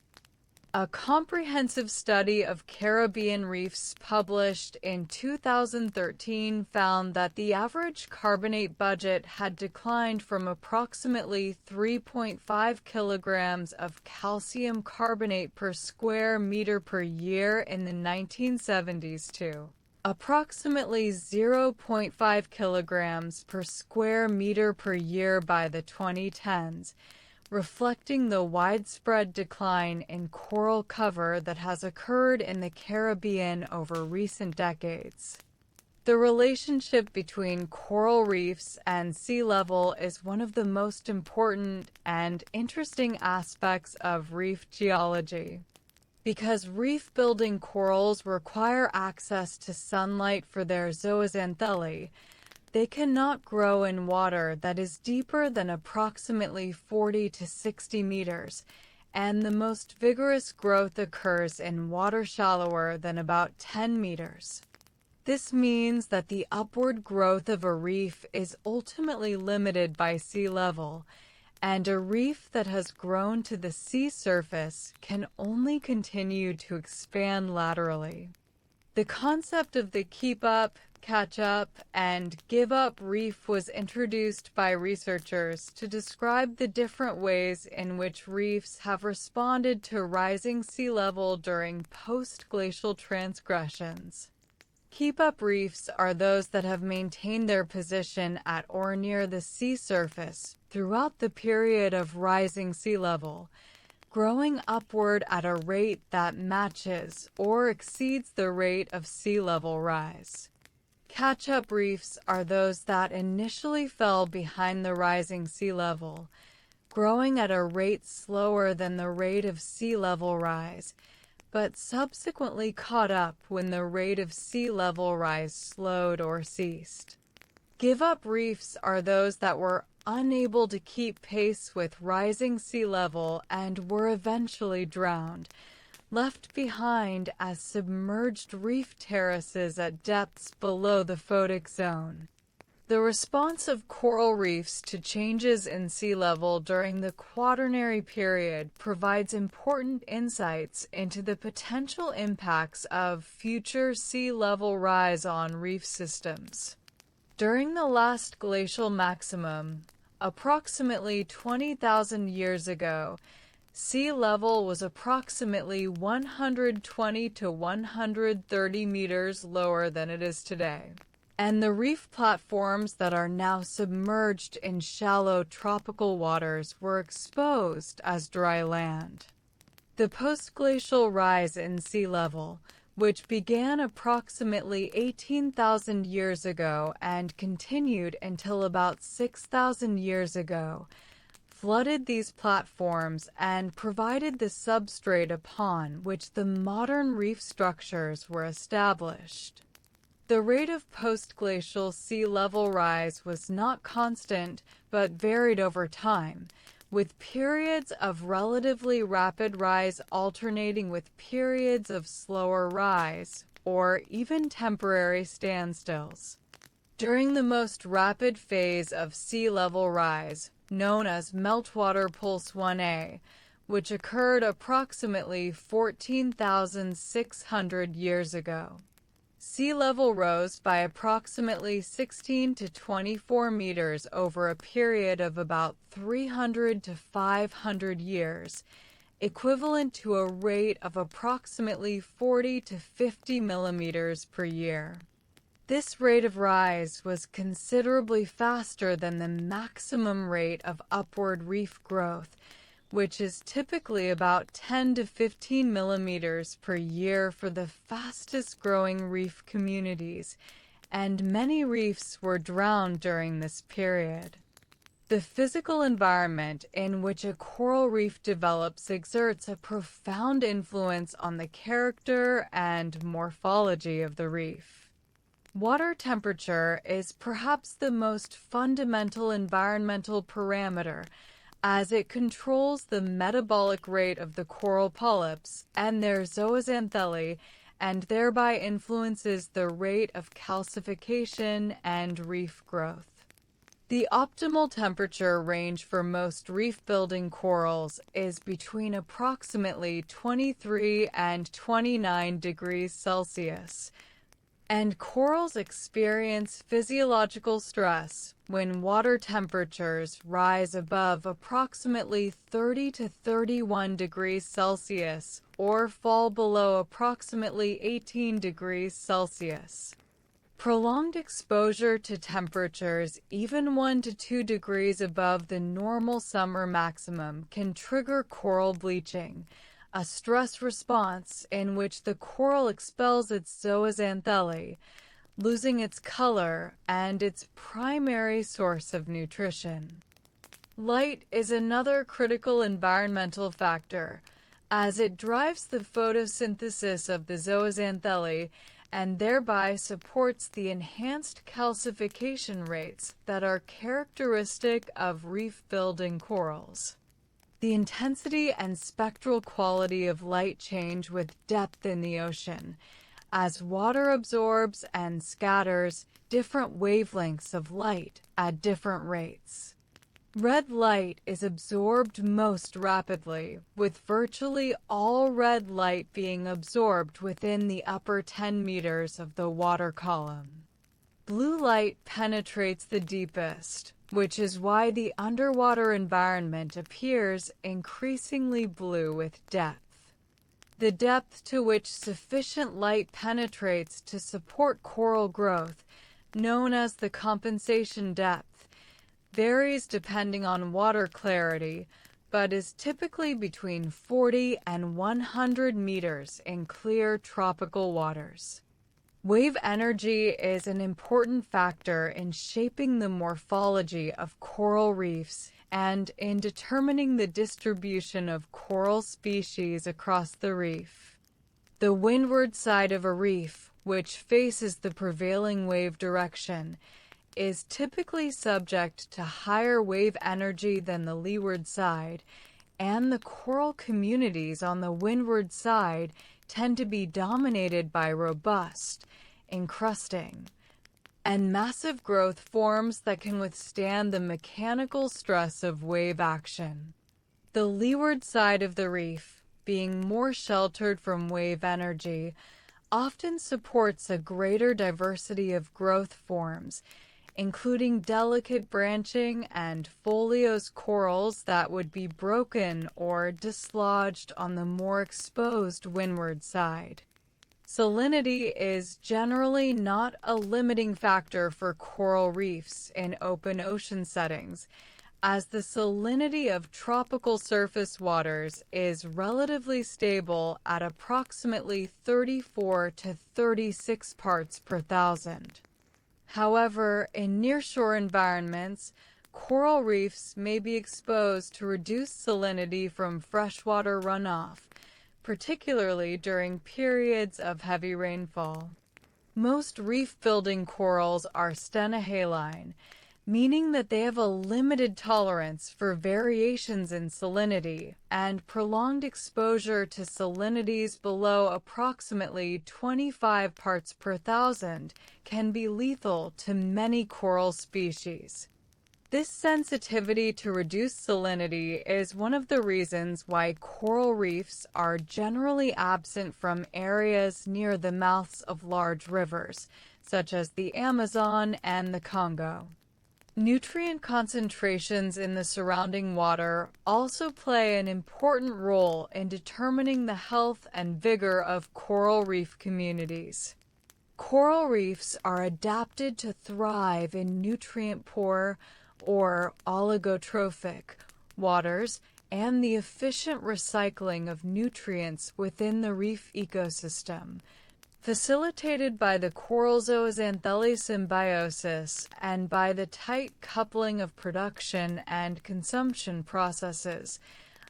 A comprehensive study of Caribbean reefs published in 2013 found that the average carbonate budget had declined from approximately 3.5 kilograms of calcium carbonate per square meter per year in the 1970s to approximately 0.5 kilograms per square meter per year by the 2010s, reflecting the widespread decline in coral cover that has occurred in the Caribbean over recent decades. The relationship between coral reefs and sea level is one of the most important and interesting aspects of reef geology. Because reef-building corals require access to sunlight for their zooxanthellae, they cannot grow in water that is deeper than approximately 40 to 60 meters, and the most vigorous growth occurs in water shallower than about 10 meters. This means that the upward growth of a reef is ultimately limited by sea level, and a reef that has grown to the sea surface can only continue to expand laterally. The concept of the keep up, catch up, and give up reef was introduced by researchers to describe the different ways in which reefs have responded to rising sea level during post-glacial transgressions. Keep up reefs are those that have maintained their position at or near the sea surface throughout the period of rising sea level, growing upward at a rate that matches or exceeds the rate of sea level rise. Catch-up reefs are those that initially fell behind the rising sea level, growing at a rate slower than the rate of sea level rise, but subsequently caught up when the rate of sea level rise slowed or ceased. Give-up reefs are those that were unable to keep pace with rising sea level and were eventually drowned, left behind as submerged reef terraces at depths below the photic zone. The response of coral reefs to changes in sea level during the Quaternary period provides important insights into the potential impacts of future sea level rise on reef systems. During the last glacial maximum, approximately 20,000 years ago, sea level was approximately 120 to 130 meters lower than it is today, and the reef platforms that are now submerged in shallow tropical waters were exposed as dry land. The postglacial rise in sea level, which began approximately 18,000 years ago and continued until about 6,000 years ago, flooded these platforms and provided the substrate upon which the modern reef structures were established. The rate of postglacial sea level rise was not constant but varied over time, with periods of relatively rapid rise alternating with periods of slower rise, or even temporary standstills. During the most rapid phase of sea level rise, known as Meltwater Pulse 1A, which occurred approximately 14,600 years ago, sea level rose by approximately 16 to 24 meters over a period of about 300 to 500 years, equivalent to a rate of approximately 40 to 50 millimeters per year. This rate of rise was considerably faster than the maximum rate of upward reef growth, which is typically about 10 to 15 millimeters per year for the fastest growing reef communities, and many reefs were drowned during this period. The physical environment in which a coral reef develops exerts a profound influence on the character and morphology of the reef. Water temperature is perhaps the most fundamental environmental parameter, as it controls the metabolic rate of the coral polyps and their zooxanthellae, and thereby influences the rate of calcification and reef growth. The optimal temperature range for most reef-building corals is between approximately 23 and 29 degrees Celsius, and corals experience physiological stress when water temperatures rise above approximately 30 to 31 degrees Celsius or fall below approximately 18 degrees Celsius. Prolonged exposure to temperatures even 1 to 2 degrees above the normal summer maximum can trigger coral bleaching, a stress response in which the coral expels its zooxanthellae, losing its color and its primary source of nutrition. Light is another critical environmental factor, as it drives the photosynthesis of the zooxanthellae and thereby supports the enhanced calcification rates that are characteristic of reef-building corals. The intensity and spectral quality of light change with depth in the ocean, as water absorbs and scatters different wavelengths of light at different rates. Red light is absorbed most rapidly, with virtually all red light being absorbed within the upper 10 meters of the water column. Blue light penetrates the deepest, which is why the underwater environment appears increasingly blue with depth. The depth to which sufficient light penetrates to support coral growth, known as the compensation depth, varies depending on water clarity, but is typically between 40 and 100 meters in clear tropical waters. Wave energy is an important factor in shaping the morphology of coral reefs and in determining the distribution of coral species across the reef. The windward side of a reef, which faces the prevailing wave direction, is typically subject to higher wave energy than the leeward side, and the coral communities on the windward side tend to be dominated by robust, encrusting, and massive growth forms that can withstand the mechanical stress of wave action. The leeward side of the reef, being more sheltered from wave energy, often supports a greater diversity of growth forms, including delicate branching and foliose corals that would be broken or dislodged on the more exposed windward side. Salinity is generally not a limiting factor for coral reefs in open ocean settings, as the salinity of tropical surface waters is relatively stable at approximately 34 to 36 parts per thousand. However, in nearshore environments, coral reefs may be exposed to reduced salinity from freshwater runoff, particularly during periods of heavy rainfall. Most reef-building corals are stenohaline, meaning that they have a limited tolerance for variations in salinity, and prolonged exposure to salinities below approximately 25 parts per thousand can be lethal to many coral species. This sensitivity to reduced salinity is one of the reasons why coral reefs are generally absent from areas near the mouths of large rivers, such as the Amazon and the Congo. Nutrient concentrations in the surrounding water also play an important role in determining the health and vigor of coral reef communities. Coral reefs are adapted to thrive in nutrient-poor or oligotrophic waters and the efficient recycling of nutrients within the reef ecosystem, facilitated by the coral zooxanthellae symbiosis and by the tight coupling of production and consumption processes,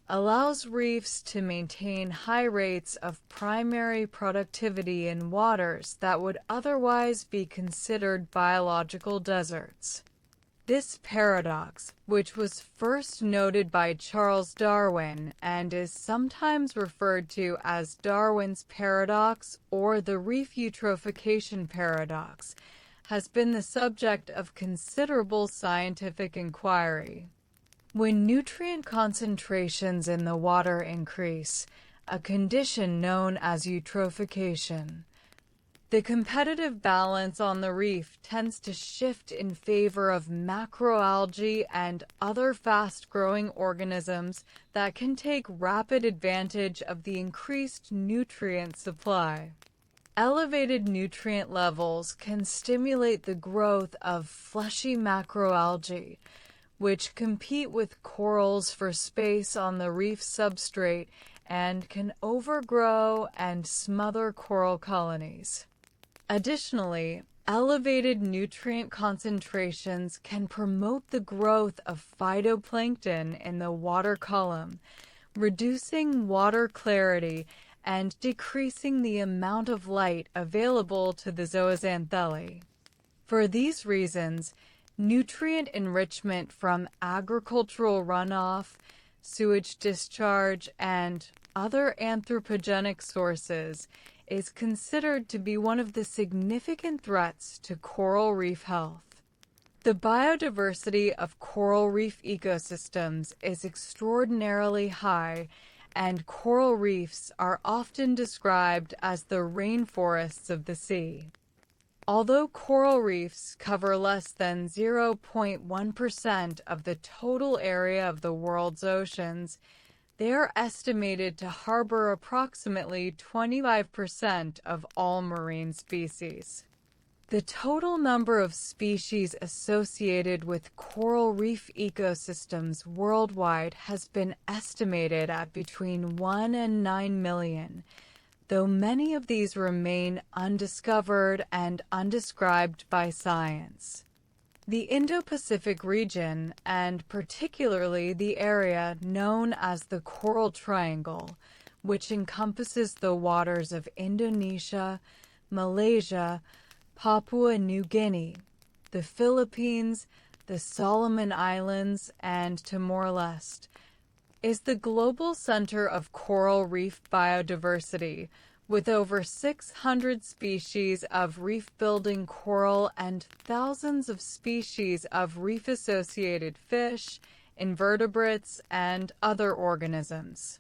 allows reefs to maintain high rates of primary productivity in waters that would otherwise be considered biological deserts. This paradox, which was first noted by Charles Darwin and is sometimes referred to as Darwin's paradox or the reef eutrophication paradox, has been the subject of considerable scientific inquiry. When nutrient concentrations in the water increase, a condition known as eutrophication, the competitive balance on the reef tends to shift in favor of macroalgae and other fast-growing organisms that can take rapid advantage of the increased nutrient supply. Elevated nutrient levels can stimulate the growth of fleshy macroalgae, which compete with corals for space on the reef substrate and can overgrow and smother coral colonies. Additionally, elevated nutrient concentrations can promote the growth of phytoplankton in the water column, reducing water clarity and decreasing the amount of light available to the zooxanthellae. For these reasons, nutrient enrichment from agricultural runoff, sewage discharge, and other anthropogenic sources is considered to be one of the significant threats to coral reef health. The biodiversity of coral reef ecosystems is extraordinarily high, and coral reefs are often described as the rainforests of the sea. Although coral reefs cover less than 0.1% of the total area of the world's oceans, they are estimated to harbor approximately 25% of all marine species. The total number of species associated with coral reef ecosystems worldwide has been estimated at between 1 and 9 million, though many of these remain undiscovered and undescribed by science. The Indo-Pacific region, and particularly the area known as the Coral Triangle, which encompasses the waters of Indonesia, Malaysia, Papua New Guinea, the Philippines, the Solomon Islands, and Timor-Leste, is the global center of coral reef biodiversity, with over 600 species of reef-building coral and thousands of species of reef-associated fish, invertebrates, and other organisms.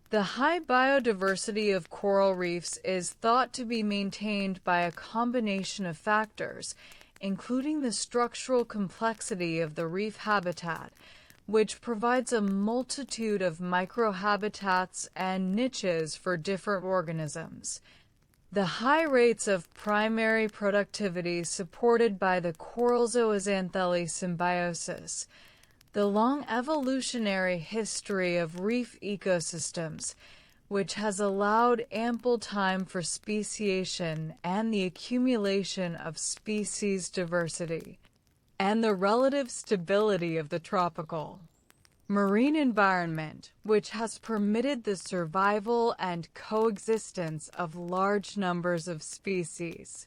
The high biodiversity of coral reefs is thought to be maintained by a combination of factors, including the structural complexity of the reef habitat, which provides a multitude of microhabitats and niches for different organisms. The high rates of primary productivity supported by the coral zooxanthellae symbiosis, the long evolutionary history of reef ecosystems, which has allowed ample time for speciation and the accumulation of species diversity, and the relative stability of the tropical marine environment, which has permitted the survival and coexistence of large numbers of species.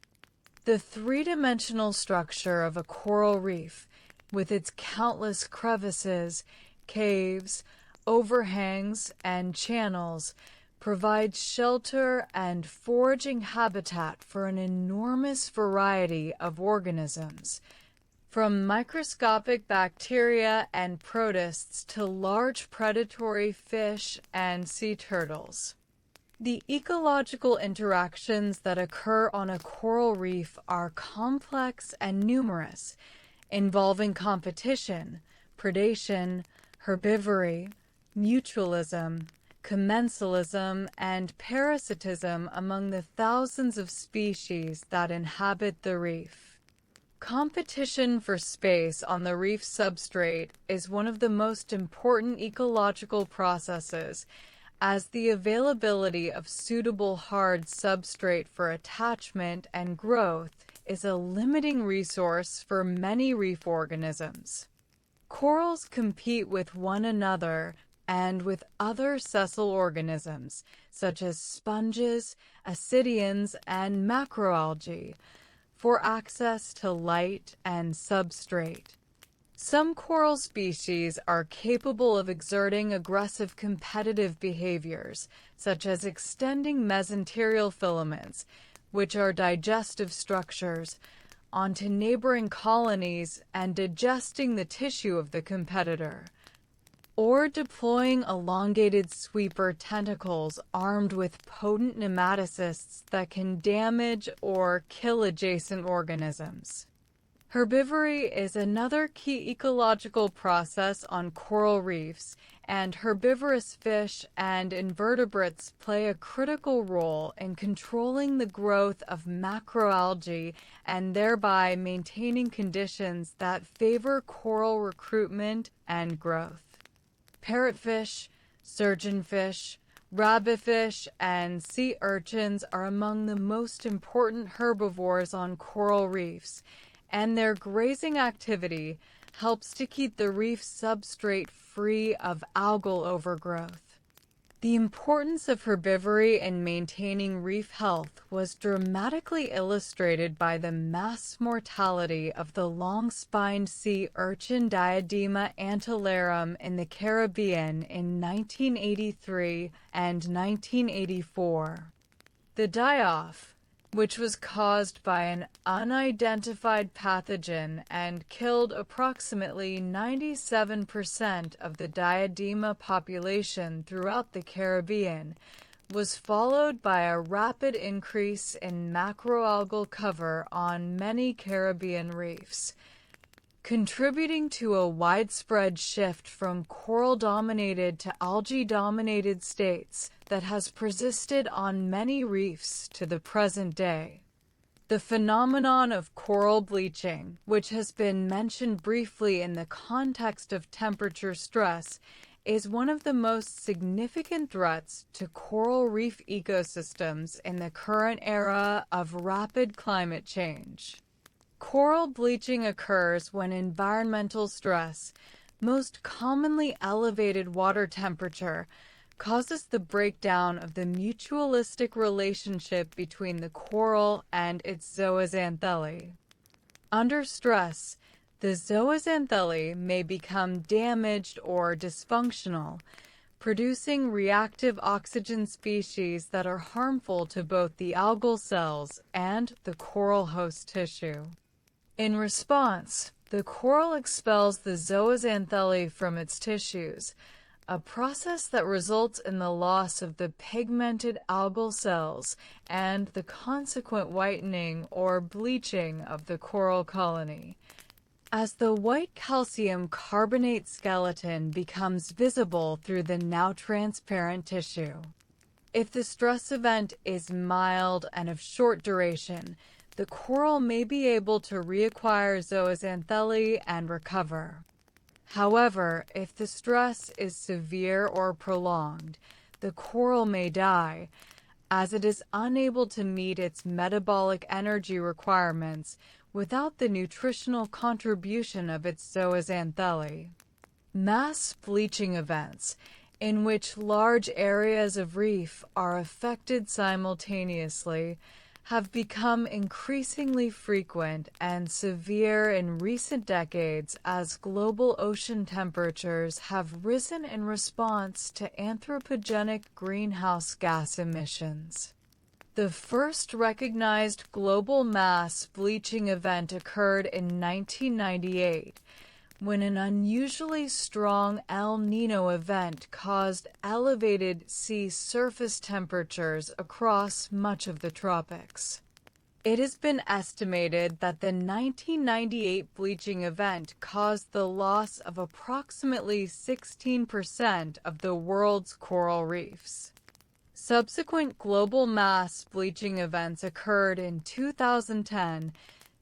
The three-dimensional structure of a coral reef, with its countless crevices, caves, overhangs, and channels, provides shelter and foraging habitat for an enormous variety of organisms, from microscopic bacteria and protists to large predatory fish and sea turtles. The ecological interactions that occur on a coral reef are complex and numerous, involving competition, predation, herbivory, mutualism, commensalism, and parasitism among the thousands of species that inhabit the reef. Competition for space on the reef substrate is one of the most important ecological processes, as the availability of suitable hard substrate for attachment and growth is a limiting resource for many reef organisms. Corals compete with one another and with other sessile organisms, such as sponges, ascidians, and macroalgae, for access to light and substrate. Some coral species are capable of exerting aggressive competitive behaviors, such as extending mesenterial filaments, which are digestive structures, onto neighboring colonies and digesting the tissue of the competitor, or deploying elongated sweeper tentacles armed with potent nematocysts that can damage or kill adjacent organisms. Herbivory is another key ecological process on coral reefs, and herbivorous fish and invertebrates play a critical role in controlling the growth of macroalgae and thereby maintaining conditions that favor coral recruitment and growth. Parrotfish, surgeonfish, rabbitfish, and sea urchins are among the most important herbivores on coral reefs, and their grazing activity helps to keep the reef substrate free of algal overgrowth. The importance of herbivory in maintaining reef health was dramatically illustrated by the mass mortality of the long-spined sea urchin Diadema antillarum in the Caribbean in 1983 and 1984. The die-off, which was caused by an unidentified pathogen and killed approximately 97% of the Diadema population throughout the Caribbean, was followed by a rapid increase in macroalgal cover on many Caribbean reefs, contributing to a widespread shift from coral-dominated to algae-dominated states that has persisted on many reefs to the present day. The phenomenon of coral bleaching, which has been mentioned briefly in the context of temperature stress, is one of the most significant threats to coral reef ecosystems in the current era of rapid climate change. Coral bleaching occurs when environmental stress, most commonly elevated water temperature, causes the breakdown of the mutualistic relationship between the coral and its zooxanthellae. Under stress, the zooxanthellae may become damaged or dysfunctional, producing reactive oxygen species that are harmful to both the algal cells and the coral host tissue. In response, the coral expels the zooxanthellae from its tissues, a process that results in the loss of the pigmented algal cells and the consequent whitening or bleaching of the coral colony. As the white calcium carbonate skeleton becomes visible through the now transparent tissue. If the stress event is mild and of short duration, the coral may be able to reacquire zooxanthellae and recover. However, if the stress is severe or prolonged, the coral may die, as it is unable to meet its metabolic energy requirements without the nutritional contribution of its zooxanthellae. Mass bleaching events, in which large areas of reef are affected simultaneously, have become increasingly frequent and severe in recent decades as global ocean temperatures have risen in response to anthropogenic greenhouse gas emissions. The first recognized global mass bleaching event occurred in 1998, when an unusually strong El Niño event caused elevated sea surface temperatures across much of the tropics. It has been estimated that the 1998 bleaching event caused the loss of approximately 16% of the world's coral reefs. Subsequent global mass bleaching events occurred in 2010,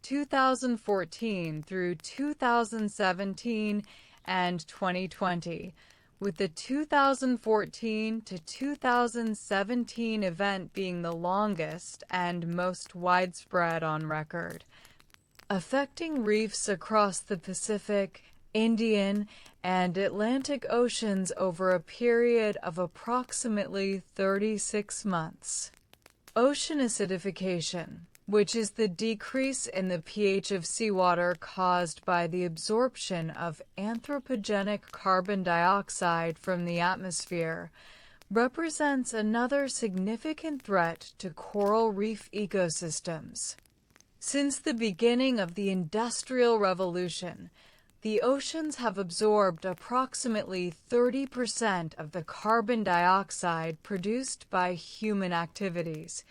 2014 through 2017, and 2020, with the 2014 to 2017 event being the longest and most widespread on record, affecting reefs across the Pacific, Indian, and Atlantic Oceans over a period of approximately 36 months. Ocean acidification, which is the decrease in the pH of seawater caused by the absorption of anthropogenic carbon dioxide from the atmosphere, represents another significant threat to coral reef ecosystems. Since the beginning of the Industrial Revolution, the oceans have absorbed approximately 30% of the carbon dioxide produced by human activities,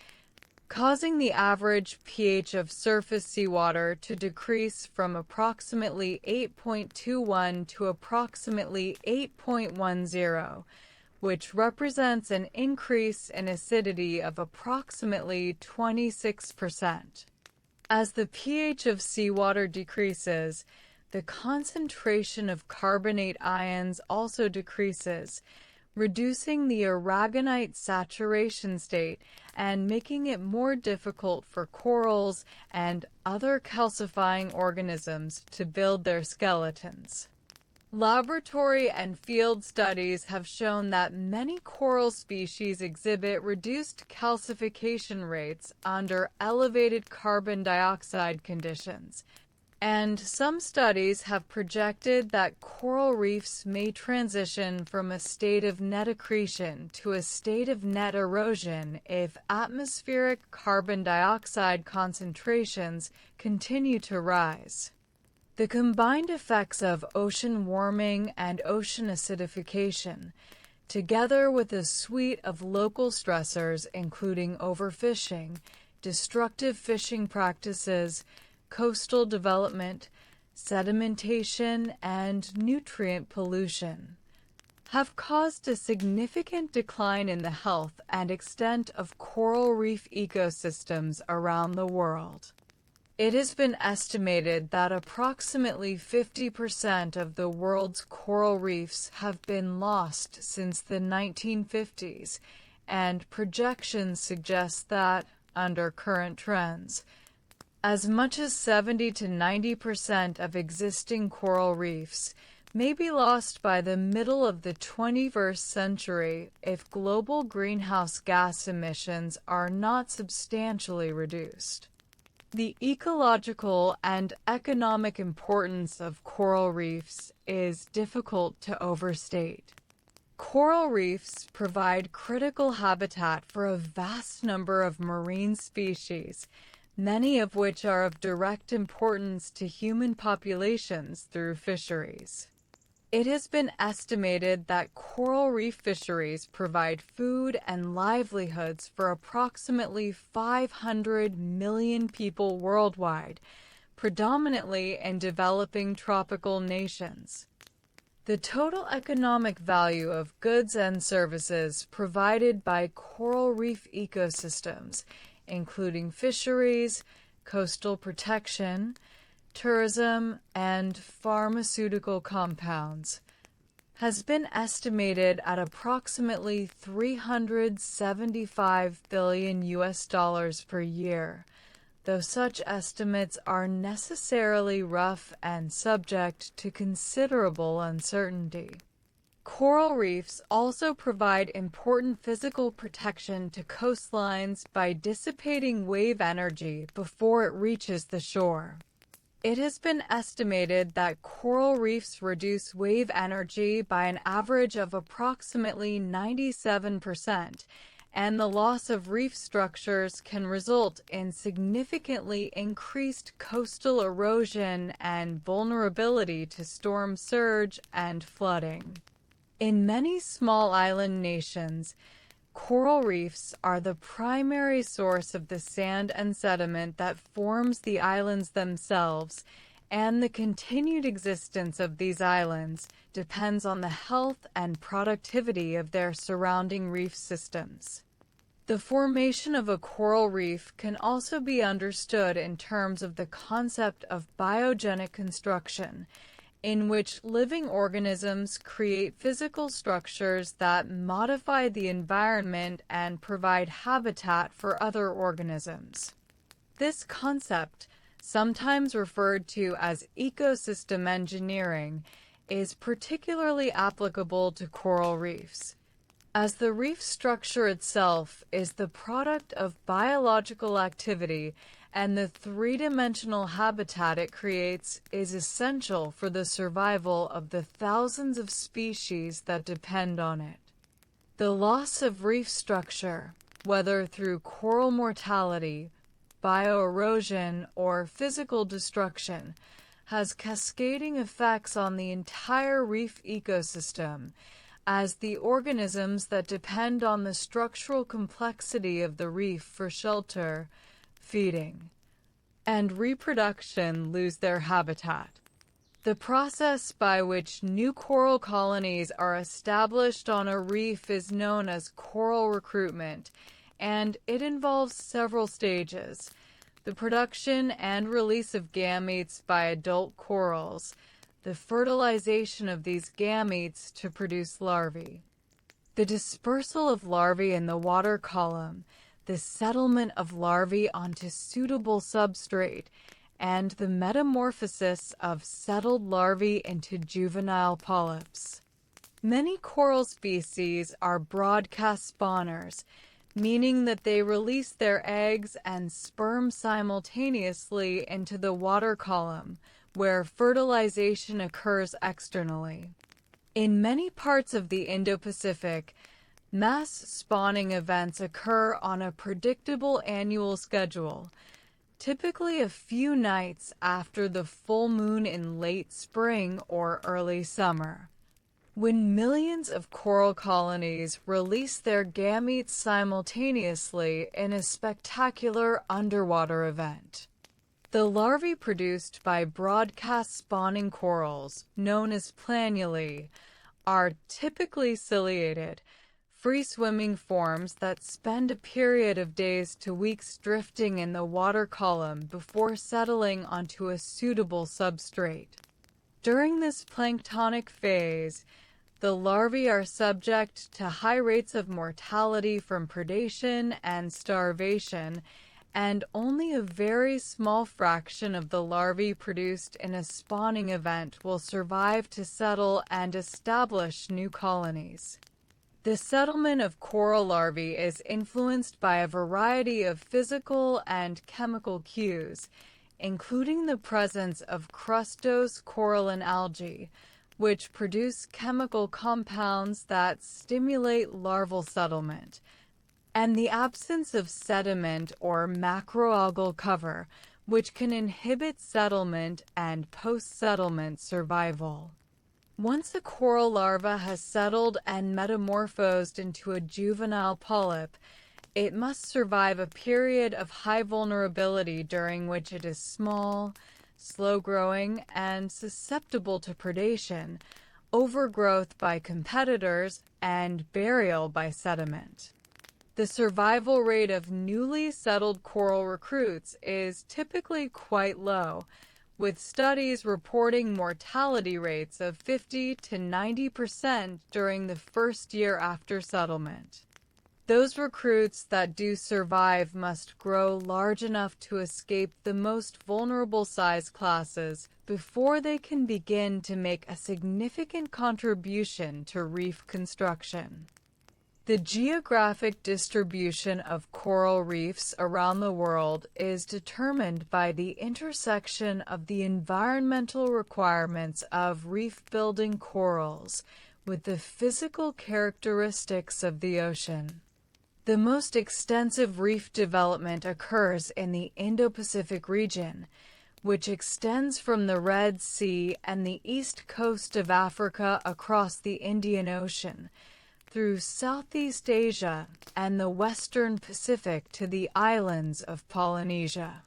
causing the average pH of surface seawater to decrease from approximately 8.21 to approximately 8.10, which represents an increase in acidity of approximately 26%. As the pH of seawater decreases, the concentration of carbonate ions also decreases, reducing the aragonite saturation state and making it more difficult for corals and other calcifying organisms to build their skeletons. Laboratory and field studies have shown that many coral species exhibit reduced calcification rates under elevated carbon dioxide conditions, and some studies have projected that coral reefs may transition from a state of net accretion to a state of net erosion if atmospheric carbon dioxide concentrations continue to rise. The combined effects of ocean warming and ocean acidification, together with a suite of local stressors including overfishing, destructive fishing practices, coastal development, sedimentation, and nutrient pollution, have caused a significant decline in the health and extent of coral reef ecosystems around the world. It has been estimated that approximately 50% of the world's coral reefs have been lost since the 1950s, and projections suggest that, under current trends, as much as 70 to 90% of existing coral reefs may be lost by the middle of the 21st century if global greenhouse gas emissions are not substantially reduced. The ecological and economic importance of coral reefs is difficult to overstate. Coral reefs provide critical habitat for a vast number of marine species, many of which are of direct importance to human populations through fisheries. It has been estimated that coral reef fisheries provide food and livelihoods for approximately 500 million people worldwide, predominantly in developing tropical nations. The total economic value of goods and services provided by coral reef ecosystems, including fisheries, coastal protection, tourism, and pharmaceutical compounds, has been estimated at approximately $375 billion per year, though such estimates are necessarily rough and subject to considerable uncertainty. Coral reefs also provide important physical protection to coastlines by dissipating wave energy before it reaches the shore. It has been estimated that coral reefs reduce wave energy by an average of approximately 97%, and the loss of reef structures can result in significantly increased coastal erosion and vulnerability to storm surge and flooding. In many small island nations, coral reefs are the primary source of the sand and sediment that forms the islands themselves, and the continued existence of these islands depends on the health and productivity of their surrounding reef systems. The formation of a coral reef can also be understood in terms of the concept of biogenic construction, in which living organisms create physical structures that modify the environment and provide habitat for other organisms. This concept, sometimes referred to as ecosystem engineering, is particularly applicable to coral reefs, as the reef structure itself is the product of biological activity, and the three-dimensional habitat it creates is essential for the survival of the thousands of species that depend on it. The loss of reef structure, whether through coral mortality, bioerosion, or physical destruction, has cascading effects on the entire reef ecosystem, as the organisms that depend on the structural complexity of the reef for shelter, feeding, and reproduction lose their habitat. The process by which new coral colonies are established on a reef is known as coral recruitment, and it involves several stages: the production and release of gametes by adult corals, the fertilization of these gametes to produce larvae, the dispersal of larvae in the water column, the settlement of larvae onto suitable substrate, and the metamorphosis of settled larvae into juvenile polyps. Many coral species are broadcast spawners, meaning that they release their eggs and sperm simultaneously into the water column, where fertilization occurs externally. In many parts of the Indo-Pacific, mass spawning events occur on a predictable annual schedule, typically a few nights after the full moon in late spring or early summer, when millions of coral colonies release their gametes simultaneously in a spectacular underwater event. The larvae produced by broadcast spawning corals, known as planulae, are typically ciliated, free-swimming forms that spend a period of days to weeks drifting in the water column before settling onto a suitable substrate. During this planktonic phase, the larvae are subject to high rates of mortality from predation and starvation, and only a very small fraction of the larvae produced in a spawning event will survive to settle and establish new colonies. The settlement of coral larvae is influenced by a variety of physical and chemical cues, including the presence of crustose coralline algae, which produce chemical compounds that stimulate larval settlement, and the absence of sediment or macroalgal cover, which can inhibit settlement and post-settlement survival. Once a coral larva has settled and metamorphosed into a juvenile polyp, it must survive a period of high vulnerability during which it is small, slow-growing, and susceptible to predation, overgrowth by competitors, and burial by sediment. The survival rate of newly settled coral recruits is typically quite low, with studies reporting mortality rates of 50 to 90% during the first year after settlement. Those recruits that do survive must grow large enough to escape the most vulnerable size classes before they can begin to make a significant contribution to reef construction. The geographic distribution of coral reefs around the world is determined by the intersection of the environmental requirements of reef-building corals with the physical characteristics of the ocean. The most extensive reef development occurs in the Indo-Pacific region, which extends from the Red Sea and the east coast of Africa across the Indian Ocean, through Southeast Asia and the Western Pacific to the islands of Polynesia.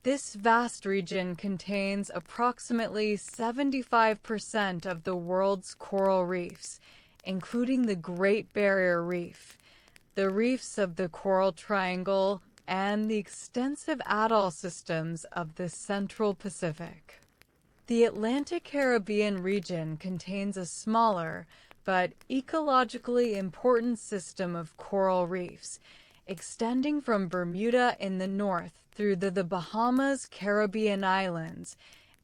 This vast region contains approximately 75% of the world's coral reefs, including the Great Barrier Reef, the reefs of the Coral Triangle, and the extensive atoll systems of the Central Pacific. The Atlantic-Caribbean region contains a smaller, but ecologically important system of coral reefs, extending from Bermuda in the north through the Bahamas, Caribbean islands,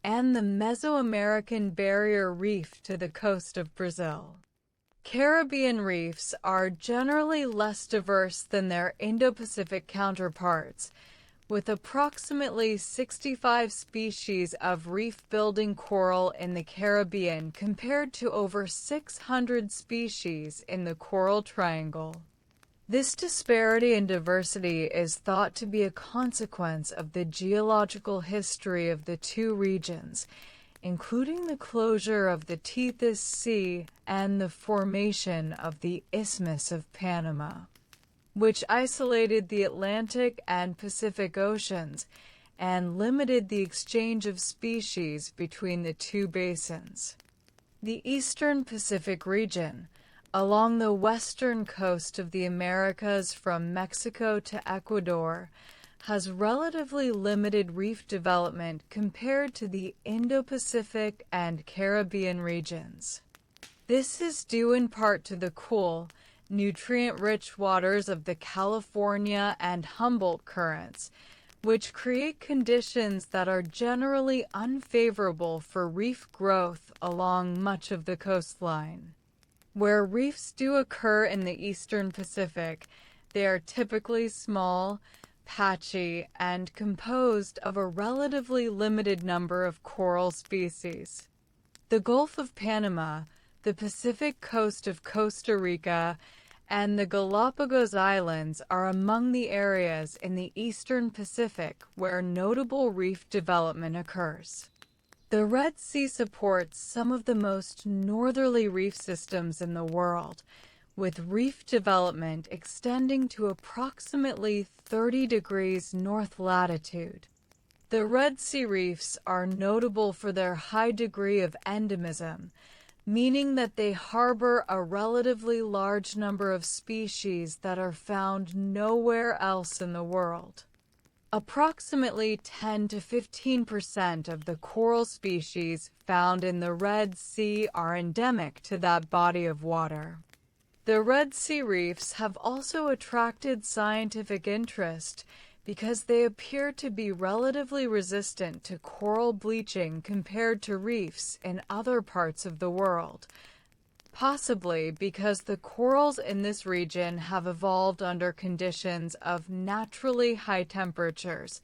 and the Mesoamerican Barrier Reef to the coast of Brazil. Caribbean reefs are generally less diverse than their Indo-Pacific counterparts, with approximately 65 species of reef-building coral in the Caribbean compared to over 600 species in the Coral Triangle. This disparity in diversity is thought to be a consequence of the geological history of the two regions, including the closure of the Tethys Sea and the formation of the Isthmus of Panama, which isolated the Atlantic and Pacific Oceans and limited the exchange of species between the two basins. The Eastern Pacific region, along the western coast of the Americas from Mexico to Ecuador, has relatively limited reef development compared to the Indo-Pacific and Caribbean regions. This is due in part to the cool, nutrient-rich waters of the California and Humboldt currents, which create conditions that are generally unfavorable for reef growth along much of the coastline. Where reefs do occur in the Eastern Pacific, they are typically small, patchy, and composed of a relatively limited number of coral species. The Gulf of Panama, the Pacific coast of Costa Rica, and the Galapagos Islands are among the areas in the Eastern Pacific where notable reef development occurs. The Red Sea supports some of the most northerly reef systems in the world, with reef development extending to approximately 30 degrees north latitude. The Red Sea reefs are notable for their high degree of endemism, meaning that they harbor a relatively large number of species that are found nowhere else in the world. Approximately 10 to 15% of the coral species found in the Red Sea are endemic to that body of water. The Red Sea reefs have also attracted scientific interest because they appear to be relatively resistant to coral bleaching compared to reefs in other parts of the world, possibly because the corals in this region have evolved under conditions of naturally high temperatures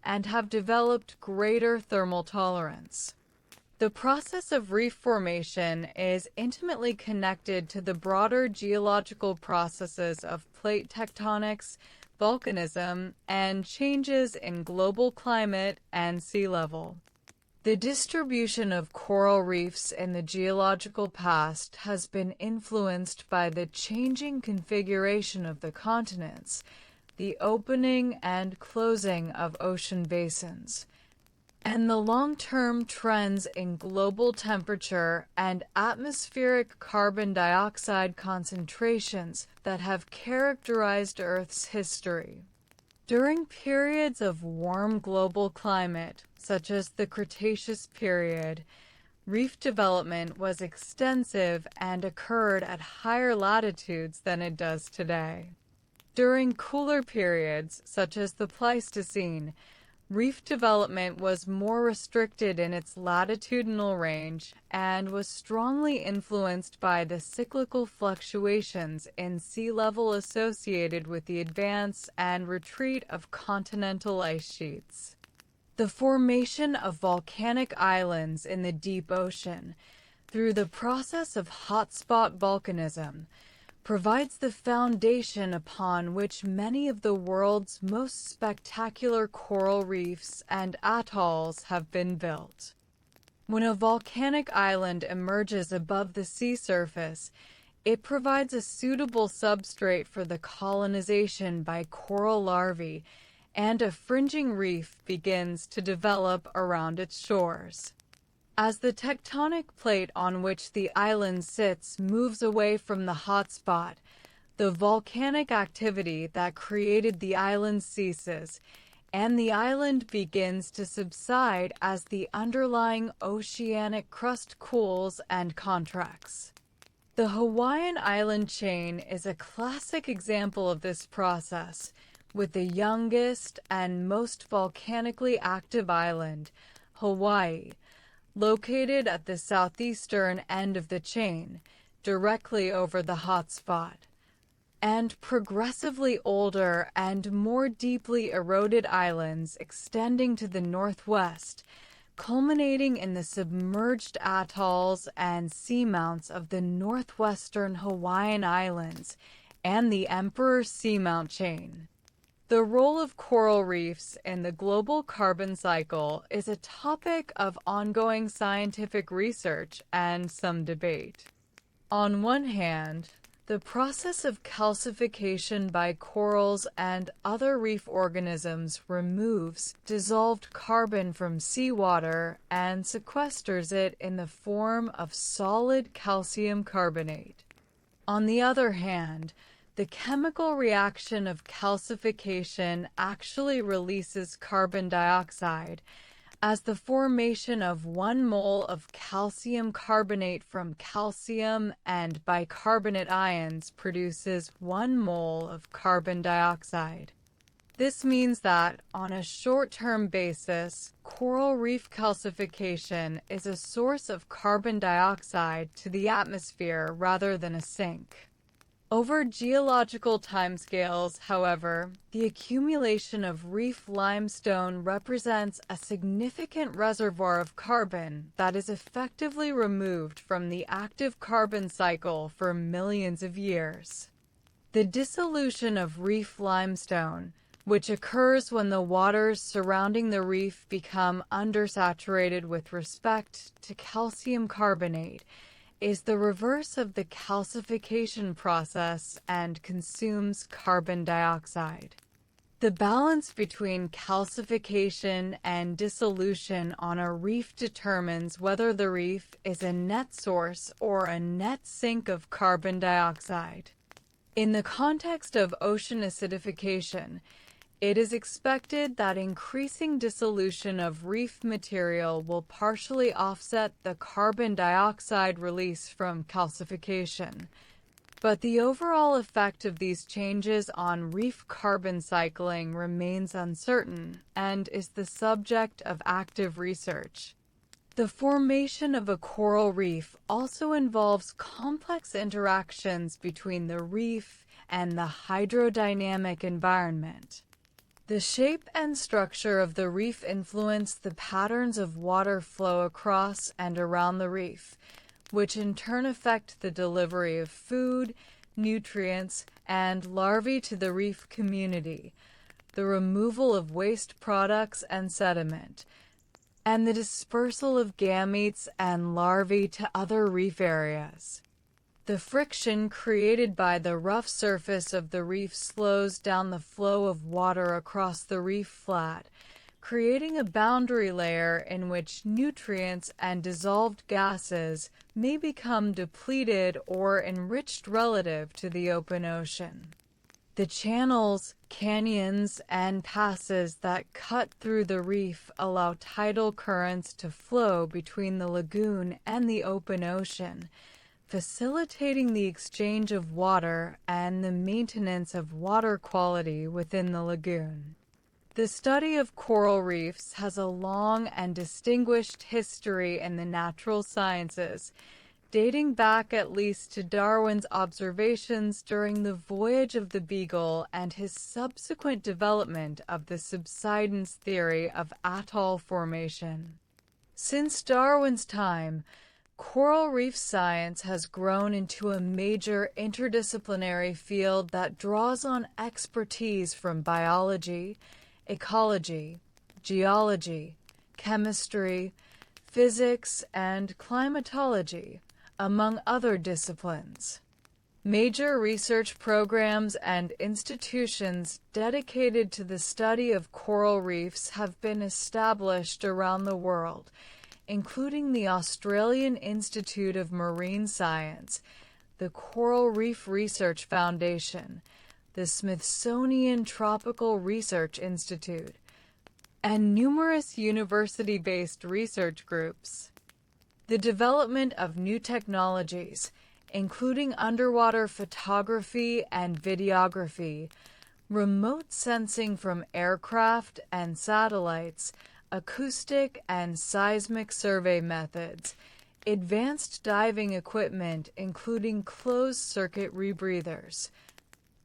and have developed greater thermal tolerance. The process of reef formation is intimately connected to the broader geological processes of plate tectonics, volcanism, and changes in global climate and sea level. The distribution of coral reefs in the geological past has been influenced by the changing configuration of the continents, the opening and closing of ocean basins, and the long-term trends in global temperature and atmospheric carbon dioxide concentrations that have characterized Earth's history. During periods of warm global climate, such as the Cretaceous period, reef development was extensive and occurred at higher latitudes than it does today. During cooler periods, such as the Pleistocene, reef development was more restricted in its latitudinal range and was strongly influenced by the cyclical fluctuations in sea level associated with the advance and retreat of continental ice sheets. The formation of volcanic islands in the deep ocean, through the process of hotspot volcanism, provides the foundation upon which many of the world's most spectacular coral reefs and atolls have been built. When a volcanic island emerges above the sea surface, it provides a suitable substrate for the colonization by coral larvae, and a fringing reef begins to develop around its shores. As the tectonic plate on which the island sits moves away from the hotspot, the volcanic activity that created the island ceases, and the island begins to subside as the underlying oceanic crust cools and contracts. The Hawaiian island chain is a classic example of this process, with the youngest and most volcanically active island, Hawaii, located at the southeastern end of the chain, directly over the hotspot, and progressively older and more deeply eroded islands extending to the northwest, culminating in the submerged atolls and seamounts of the northwestern Hawaiian Islands and the Emperor Seamount chain. The role of coral reefs in the global carbon cycle is a topic of ongoing scientific research and some debate. On one hand, the process of calcification by corals and other reef organisms removes dissolved carbon from seawater and sequesters it in the form of solid calcium carbonate. On the other hand, the chemical reaction of calcification actually releases carbon dioxide, as the formation of 1 mole of calcium carbonate from calcium and bicarbonate ions produces 1 mole of carbon dioxide. This means that, on a short-term basis, coral reef calcification is a source of carbon dioxide to the atmosphere rather than a sink. Over geological timescales, however, the accumulation of reef limestone represents a significant reservoir of carbon that is effectively removed from the active carbon cycle for millions of years. The dissolution of reef limestone, which occurs when the waters surrounding the reef become undersaturated with respect to calcium carbonate, is the reverse of the calcification process and consumes carbon dioxide. The balance between calcification and dissolution on a reef determines whether the reef is a net source or a net sink of carbon dioxide. In the context of ocean acidification, it is expected that increasing dissolution of reef material will partially offset the carbon dioxide release from calcification. But the overall effect of these changes on reef carbon cycling remains uncertain and is the subject of active research. The formation of a coral reef also involves complex interactions between the reef and the hydrodynamic environment. The shape and structure of the reef influence the patterns of water flow across and around the reef, which in turn affect the delivery of food, nutrients, and larvae to the reef community, the removal of waste products and sediment, and the dispersal of gametes and larvae to other reef areas. The friction created by the rough surface of the reef slows down the flow of water across the reef flat, creating a boundary layer in which nutrients and dissolved gases may become depleted or enriched relative to the open ocean. The channels, canyons, and passes that cut through the reef allow tidal currents to flow between the lagoon and the open ocean, facilitating the exchange of water and the maintenance of water quality within the lagoon. The study of coral reefs has a long and distinguished history in the natural sciences, dating back at least to Darwin's observations during the voyage of the Beagle and his subsequent development of the subsidence theory of atoll formation. Since Darwin's time, coral reef science has grown into a major interdisciplinary field that draws on expertise from biology, ecology, geology, chemistry, physics, and climatology, among other disciplines. Major research programs and institutions dedicated to the study of coral reefs have been established around the world, including the Australian Institute of Marine Science, the Coral Reef Research Foundation, the Smithsonian Tropical Research Institute, and numerous university-based research groups. The development of new technologies, including underwater photography and videography, remote sensing from aircraft and satellites, acoustic and seismic survey methods, advanced diving equipment including closed-circuit rebreathers,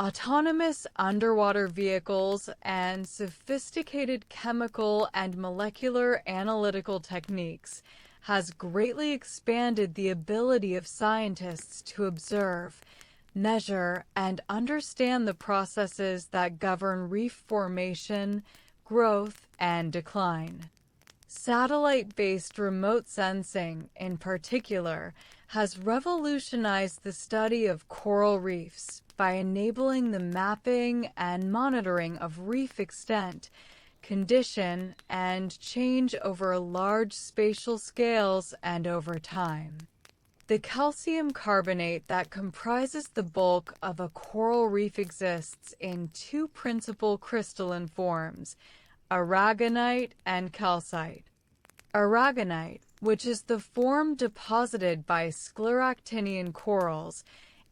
autonomous underwater vehicles, and sophisticated chemical and molecular analytical techniques has greatly expanded the ability of scientists to observe, measure, and understand the processes that govern reef formation, growth, and decline. Satellite-based remote sensing, in particular, has revolutionized the study of coral reefs by enabling the mapping and monitoring of reef extent, condition, and change over large spatial scales and over time. The calcium carbonate that comprises the bulk of a coral reef exists in two principal crystalline forms, aragonite and calcite. Aragonite, which is the form deposited by scleractinian corals,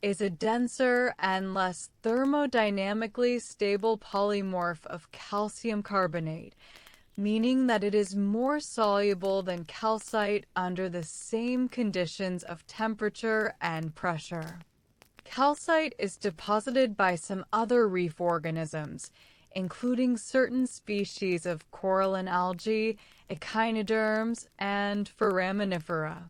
is a denser and less thermodynamically stable polymorph of calcium carbonate, meaning that it is more soluble than calcite under the same conditions of temperature and pressure. Calcite is deposited by some other reef organisms, including certain species of coralline algae, echinoderms, and foraminifera.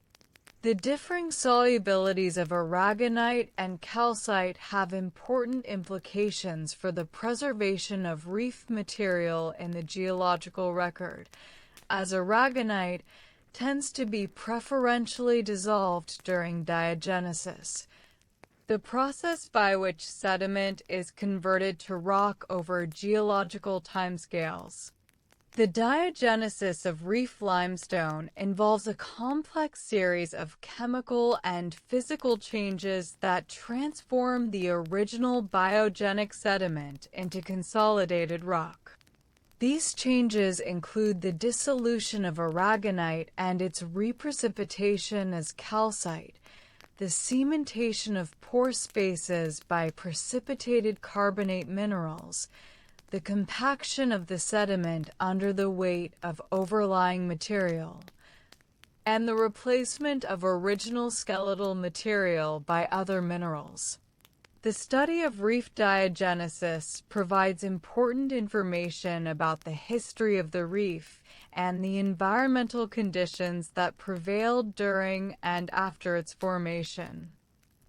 The differing solubilities of aragonite and calcite have important implications for the preservation of reef material in the geological record, as aragonite tends to be preferentially dissolved during diagenesis, the process by which sediment is converted to rock over geological timescales. The diagenesis of reef limestone involves a complex series of chemical and physical changes that transform the original biogenic sediment into consolidated rock. These changes include the dissolution of aragonite and its reprecipitation as calcite, the cementation of pore spaces by precipitated carbonate minerals, the compaction of the sediment under the weight of overlying material, and the replacement of original skeletal material by other minerals. The study of reef diagenesis provides important information about the history of the reef and the environmental conditions that prevailed during and after its formation.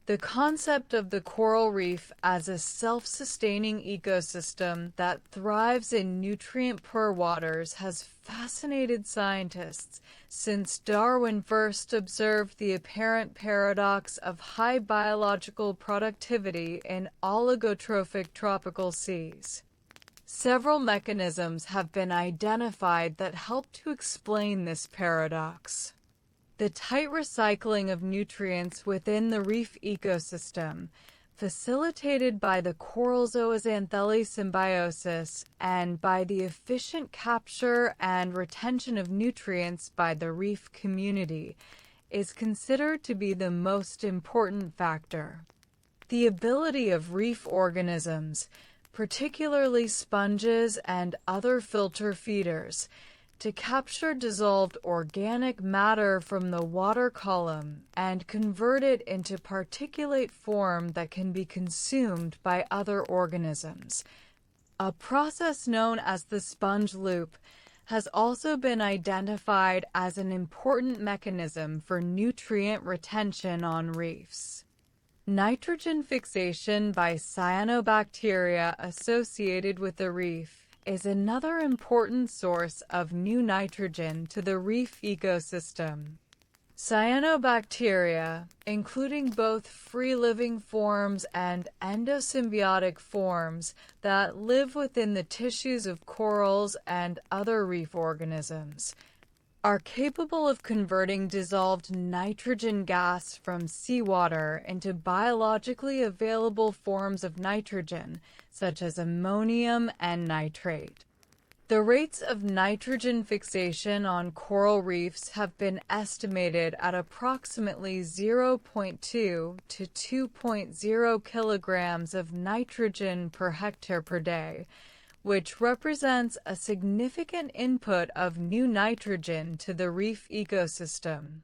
The concept of the coral reef as a self-sustaining ecosystem that thrives in nutrient-poor waters has fascinated scientists since Darwin first observed the apparent paradox of high biological productivity in oligotrophic tropical seas. Several mechanisms have been identified that help to explain this paradox. The tight recycling of nutrients within the reef ecosystem, facilitated by the coral zooxanthellae symbiosis and by the efficient capture and retention of nutrients by the reef community, is considered to be the most important factor. The ability of reef organisms, particularly sponges and other filter feeders, to capture dissolved organic matter from the water column and convert it into particulate form that can be consumed by other organisms. A process known as the sponge loop has also been identified as an important mechanism for nutrient retention on reefs. Nitrogen fixation by cyanobacteria associated with the reef is another important source of new nitrogen to the reef ecosystem. Cyanobacteria, including both free-living forms and endosymbiotic forms that live within the tissues of corals and other reef organisms, are capable of converting dissolved nitrogen gas from seawater into biologically available forms of nitrogen, such as ammonium and nitrate. The rates of nitrogen fixation on coral reefs have been estimated at approximately 0.2 to 2.0 kilograms of nitrogen per hectare per day, which represents a significant input of new nitrogen to the reef ecosystem.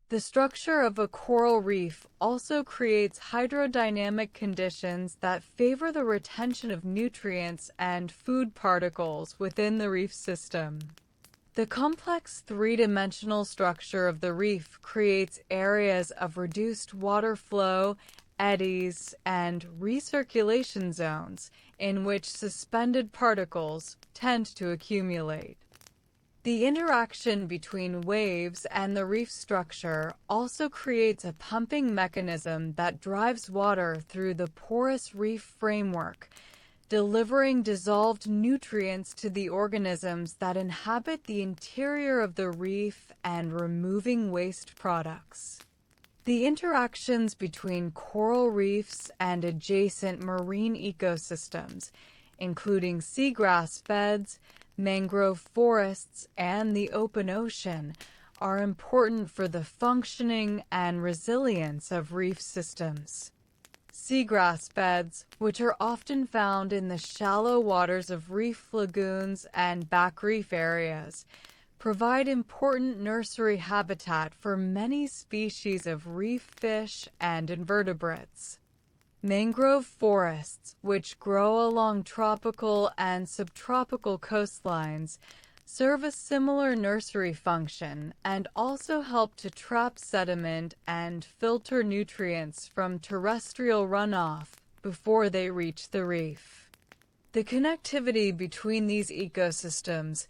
The structure of a coral reef also creates hydrodynamic conditions that favor the retention of nutrients and food particles within the reef system. The complex three-dimensional structure of the reef creates areas of reduced water flow, eddies, and recirculation zones in which suspended particles tend to accumulate. The interaction between waves and the reef structure also creates a pumping mechanism that drives water through the porous reef framework, delivering dissolved nutrients to the organisms that inhabit the interior of the reef and removing waste products. The interactions between coral reefs and adjacent marine ecosystems, including seagrass beds, mangrove forests, and the open ocean, are important for the functioning and resilience of reef systems. Seagrass beds, which are often found in the shallow waters of reef lagoons and back reef areas, provide important nursery habitat for many species of reef fish and invertebrates. Mangrove forests, which grow along tropical and subtropical coastlines, serve a similar nursery function and also help to trap sediment and filter nutrients from terrestrial runoff before they reach the reef. The connectivity between these ecosystems,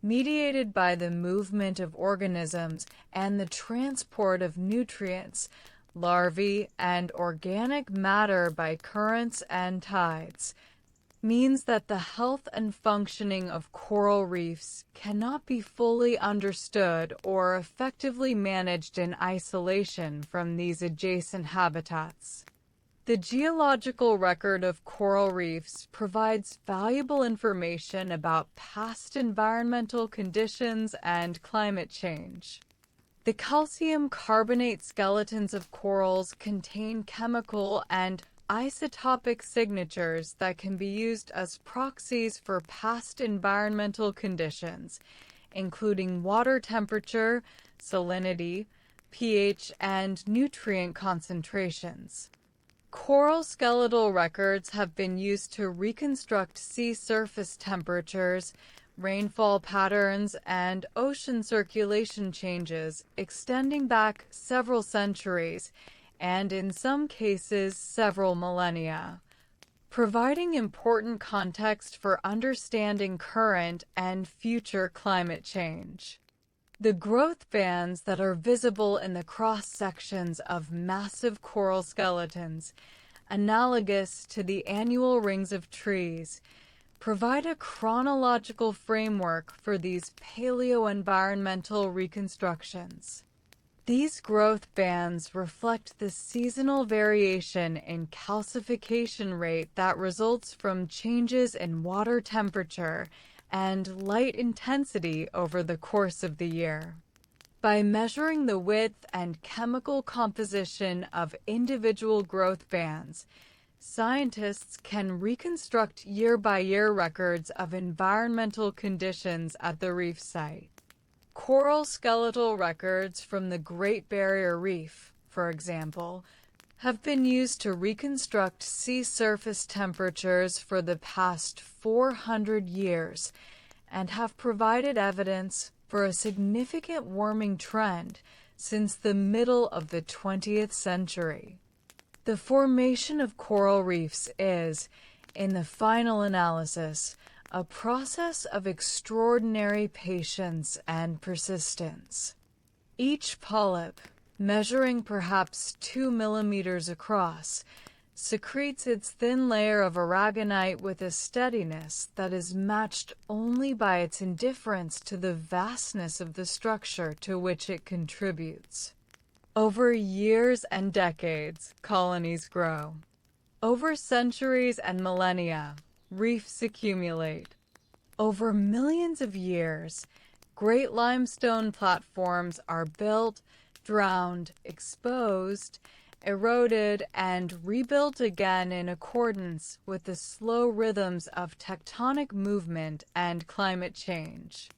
mediated by the movement of organisms and the transport of nutrients, larvae, and organic matter by currents and tides, means that the health and functioning of coral reefs cannot be fully understood or effectively managed in isolation from these adjacent habitats. The geological record of coral reefs provides valuable information about past environmental conditions and climate change. The calcium carbonate skeletons of corals contain chemical and isotopic signatures that can be used as proxies for past environmental conditions, including water temperature, salinity, pH, and nutrient concentrations. Coral skeletal records have been used to reconstruct sea surface temperatures, rainfall patterns, and ocean circulation changes extending back several centuries and, in some cases, several millennia, providing important context for understanding current and future climate change. The growth bands that are visible in the cross-sections of massive coral skeletons, analogous to the annual rings of trees, provide a chronological framework for these paleo-environmental reconstructions. These growth bands reflect the seasonal variation in calcification rate that results from changes in water temperature and light intensity over the course of the year. By measuring the width and chemical composition of individual growth bands, scientists can reconstruct year-by-year records of environmental conditions at the reef site. Coral skeletal records from the Great Barrier Reef, for example, have been used to reconstruct sea surface temperatures for the past 400 years and have provided evidence for a significant warming trend since the middle of the 20th century. The formation of coral reefs is, in the final analysis, a process of extraordinary patience and persistence. Each polyp, measuring perhaps 2 millimeters across, secretes its thin layer of aragonite with a steadiness that is matched only by its indifference to the vastness of the structure to which it contributes. Over years and decades, colonies grow. Over centuries and millennia, reefs accumulate. Over millions of years, great limestone platforms are built, drowned, exposed, eroded, and rebuilt again in accordance with the slow rhythms of tectonic movement and climate change.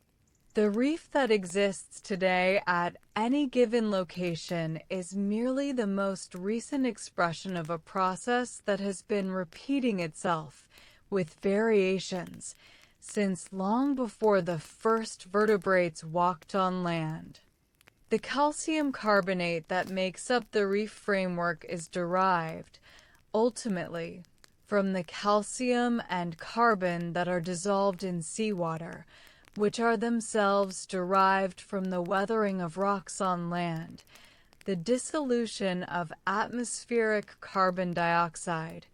The reef that exists today at any given location is merely the most recent expression of a process that has been repeating itself, with variations, since long before the first vertebrates walked on land. The calcium carbonate that makes up the reef framework is derived, ultimately, from the calcium and carbon that are dissolved in seawater, which are themselves derived from the weathering of rocks on land, the dissolution of atmospheric carbon dioxide,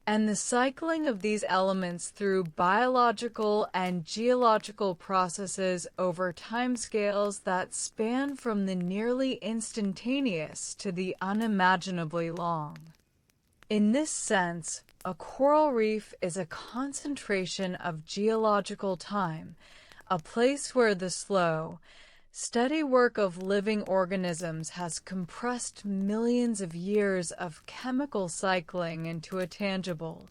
and the cycling of these elements through biological and geological processes over timescales that span from the nearly instantaneous to the unimaginably long. In this sense, a coral reef is a concentration of geological time, a place where the slow, steady work of living organisms has compressed millions of years of chemical cycling into a tangible,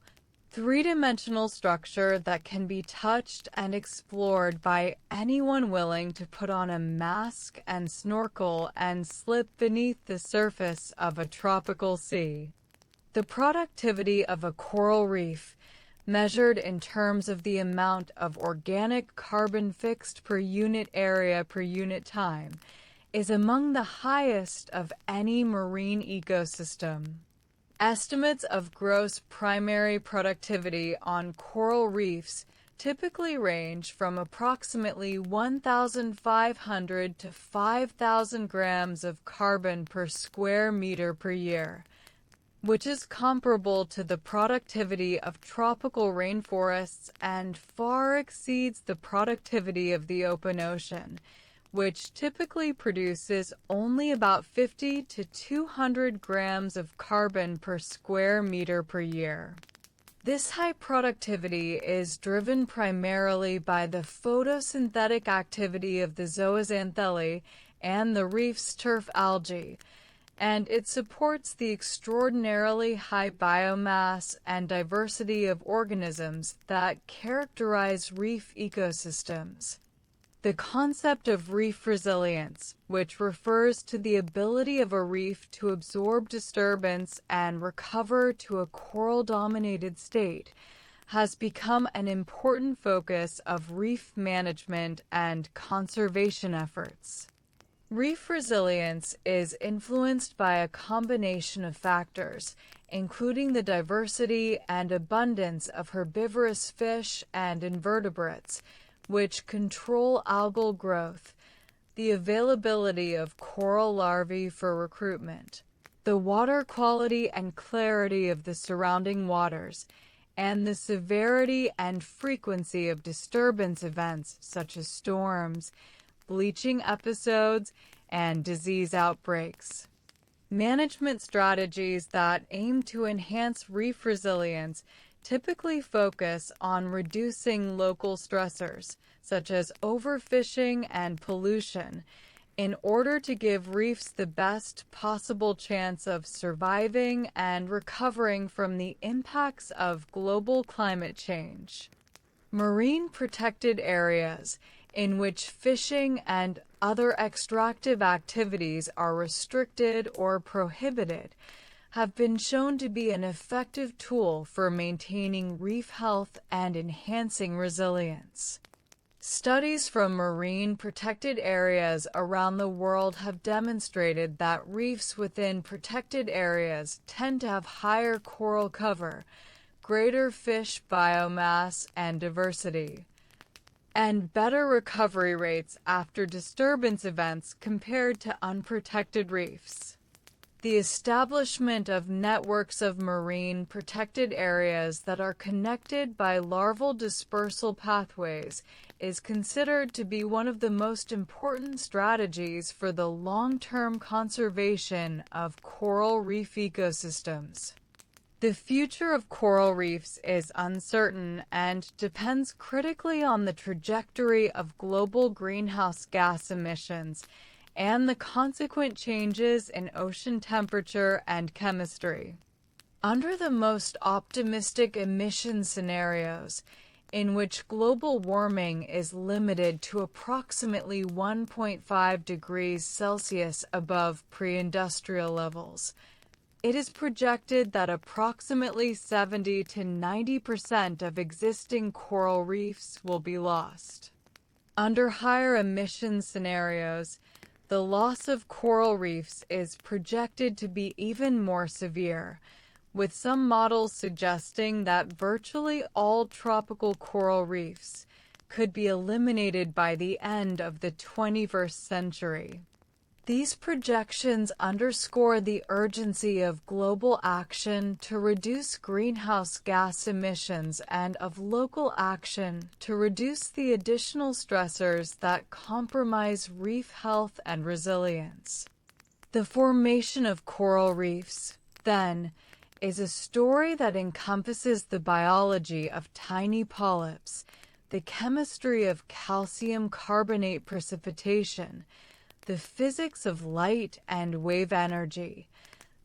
three-dimensional structure that can be touched and explored by anyone willing to put on a mask and snorkel and slip beneath the surface of a tropical sea. The productivity of a coral reef, measured in terms of the amount of organic carbon fixed per unit area per unit time, is among the highest of any marine ecosystem. Estimates of gross primary productivity on coral reefs typically range from approximately 1,500 to 5,000 grams of carbon per square meter per year, which is comparable to the productivity of tropical rainforests and far exceeds the productivity of the open ocean, which typically produces only about 50 to 200 grams of carbon per square meter per year. This high productivity is driven primarily by the photosynthetic activity of the zooxanthellae and the reef's turf algae, and it supports the extraordinarily high biomass and diversity of organisms that characterize reef ecosystems. The concept of reef resilience, which refers to the ability of a reef to absorb disturbance and recover to a coral-dominated state, has become an important focus of reef management and conservation efforts. Reef resilience is influenced by a combination of factors, including the diversity and abundance of herbivorous fish and invertebrates, which control algal growth, the availability of coral larvae for recruitment, the water quality and clarity of the surrounding waters, and the severity and frequency of disturbance events such as storms, bleaching episodes, and disease outbreaks. Management strategies that aim to enhance reef resilience typically focus on reducing local stressors, such as overfishing and pollution, in order to give reefs the best possible chance of surviving and recovering from the impacts of global climate change. Marine protected areas, in which fishing and other extractive activities are restricted or prohibited, have been shown to be an effective tool for maintaining reef health and enhancing resilience. Studies from marine protected areas around the world have demonstrated that reefs within protected areas tend to have higher coral cover, greater fish biomass and diversity, and better recovery rates after disturbance events compared to unprotected reefs. The establishment of networks of marine protected areas that are connected by larval dispersal pathways is considered to be one of the most important strategies for the long-term conservation of coral reef ecosystems. The future of coral reefs is uncertain and depends critically on the trajectory of global greenhouse gas emissions and the consequent changes in ocean temperature and chemistry. Under the most optimistic emission scenarios, in which global warming is limited to approximately 1.5 degrees Celsius above pre-industrial levels, it is projected that approximately 70 to 90% of existing coral reefs will be lost. Under higher emission scenarios, the loss of coral reefs is projected to be even more severe, with some models suggesting that virtually all tropical coral reefs could be eliminated by the end of the 21st century. These projections underscore the urgency of global action to reduce greenhouse gas emissions and of local action to reduce the additional stressors that compromise reef health and resilience. The formation of coral reefs, then, is a story that encompasses the biology of tiny polyps, the chemistry of calcium carbonate precipitation, the physics of light and wave energy,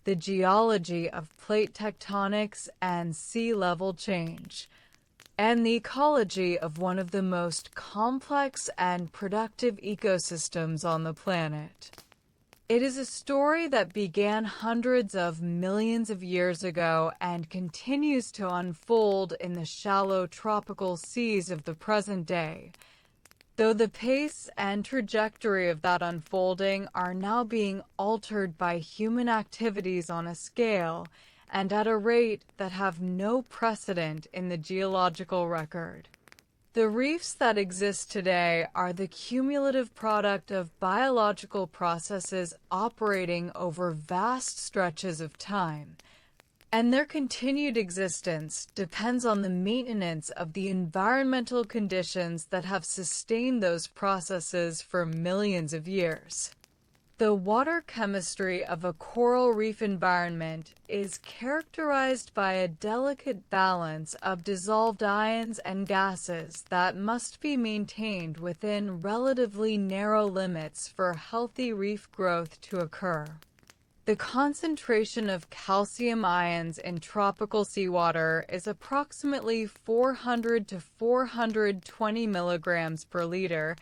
the geology of plate tectonics and sea level change, and the ecology of one of the most complex and productive ecosystems on the planet. It is a story that began hundreds of millions of years ago and continues to unfold in the shallow tropical seas of the present day, though the pace and trajectory of that unfolding are now being altered by human activities on a scale and at a rate that have no precedent in the geological record. The reefs that exist today are the cumulative product of biological processes operating over vast stretches of time, and their continued existence depends on the maintenance of the environmental conditions that have sustained those processes for millions of years. The water chemistry of a coral reef environment is characterized by a delicate balance of dissolved ions and gases that must be maintained within relatively narrow limits for healthy reef growth to occur. The concentration of calcium ions in tropical seawater is approximately 400 to 420 milligrams per liter,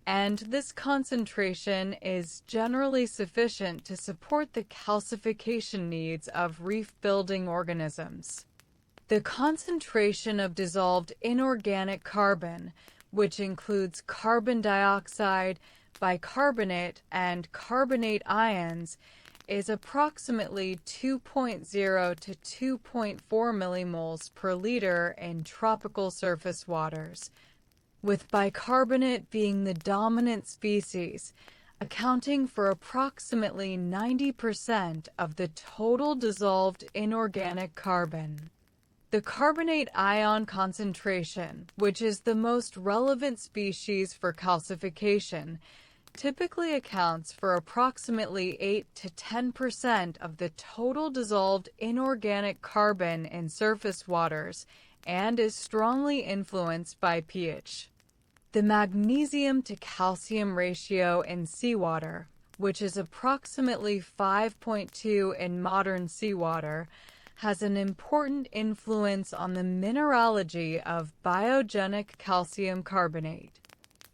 and this concentration is generally sufficient to support the calcification needs of reef-building organisms. The concentration of dissolved inorganic carbon, which includes carbon dioxide, bicarbonate, and carbonate ions, is approximately 2.0 to 2.4 millimoles per liter in tropical surface waters, with bicarbonate being the dominant species, accounting for approximately 90% of the total dissolved inorganic carbon. The carbonate ion concentration, which is the most relevant species for calcification, typically accounts for approximately 8 to 10% of the total dissolved inorganic carbon in surface waters and is strongly influenced by pH. The magnesium to calcium ratio in seawater, which is approximately 5.2 in modern seawater, has an important influence on the mineralogy of biogenic calcium carbonate.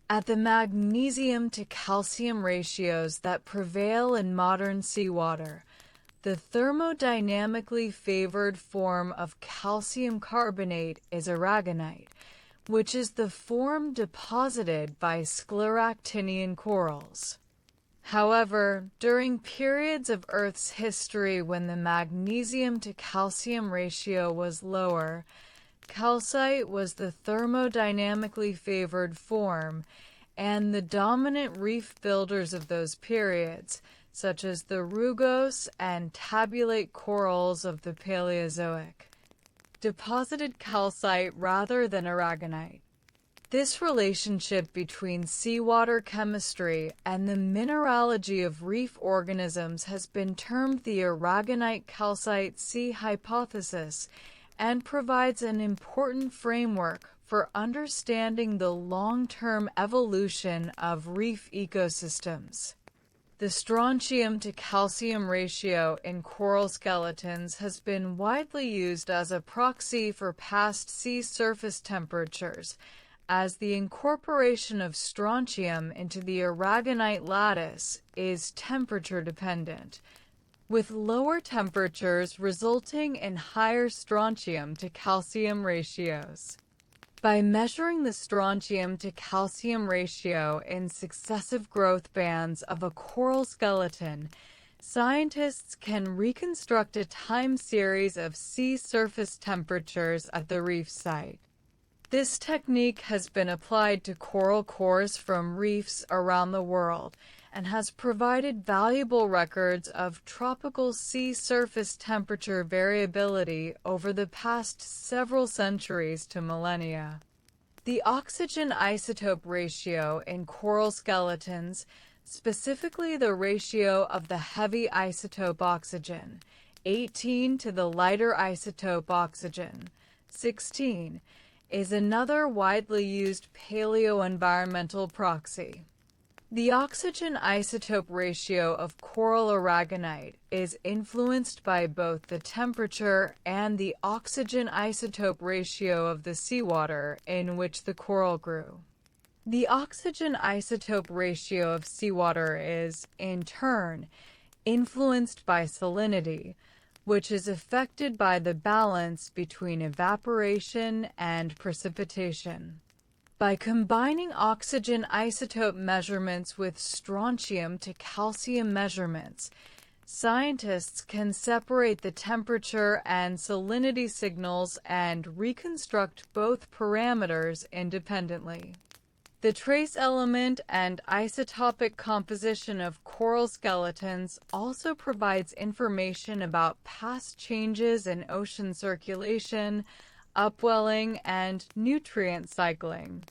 At the magnesium to calcium ratios that prevail in modern seawater, the thermodynamically favored form of calcium carbonate is aragonite, which is the form deposited by scleractinian corals. However, during periods of Earth's history when the magnesium to calcium ratio was lower, calcite was the thermodynamically favored form, and the dominant reef builders of those periods, such as the rugose and tabulate corals of the Paleozoic, deposited calcite rather than aragonite. This relationship between seawater chemistry and the mineralogy of reef organisms has been termed the aragonite-calcite sea hypothesis and provides an important framework for understanding the long-term evolution of reef ecosystems. The strontium to calcium ratio in coral skeletons has been widely used as a proxy for past sea surface temperatures, as the incorporation of strontium into the aragonite lattice is temperature-dependent, with lower temperatures resulting in higher strontium to calcium ratios. By measuring the strontium to calcium ratio in successive growth bands of a coral skeleton, scientists can reconstruct a time series of sea surface temperatures at the reef site. This technique has been applied to coral cores from reefs around the world and has provided valuable records of tropical sea surface temperature variability over the past several centuries to millennia. The oxygen isotope ratio in coral skeletons, specifically the ratio of the heavy isotope oxygen, 18, to the lighter isotope oxygen, 16, is another widely used paleoenvironmental proxy. The oxygen isotope ratio of coral aragonite is influenced by both the temperature and the oxygen isotope ratio of the seawater in which the coral grew. The oxygen isotope ratio of seawater is, in turn, influenced by salinity, which is affected by the balance between evaporation and precipitation. By combining oxygen isotope measurements with strontium to calcium measurements, scientists can separate the temperature and salinity signals and reconstruct both parameters independently. The trace element and isotopic composition of coral skeletons also provides information about past changes in ocean circulation, upwelling, and nutrient cycling.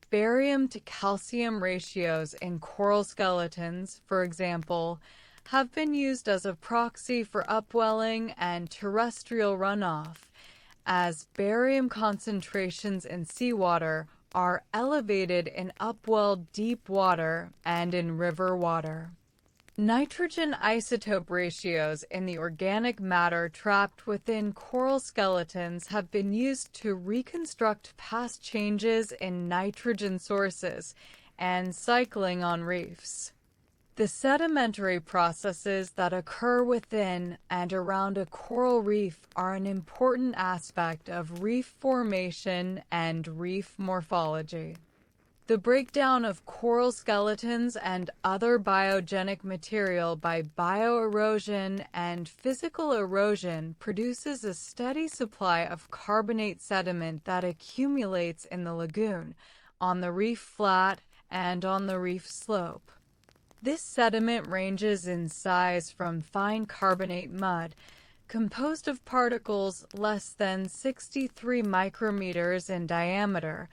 Barium to calcium ratios in coral skeletons, for example, have been used as a proxy for upwelling and terrestrial runoff, as barium concentrations in seawater are elevated in upwelled deep water and in river water. Nitrogen isotope ratios in the organic matter trapped within coral skeletons have been used to reconstruct past changes in nitrogen sources and cycling on reefs. The sedimentary processes that occur within and around a coral reef are an important aspect of reef formation and reef morphology. The breakdown of coral skeletons and other biogenic material by bioerosion and physical erosion produces a steady supply of carbonate sediment that accumulates in the lagoon, on the reef flat, and on the reef slope. This sediment ranges in size from fine carbonate mud, composed of particles less than 63 micrometers in diameter,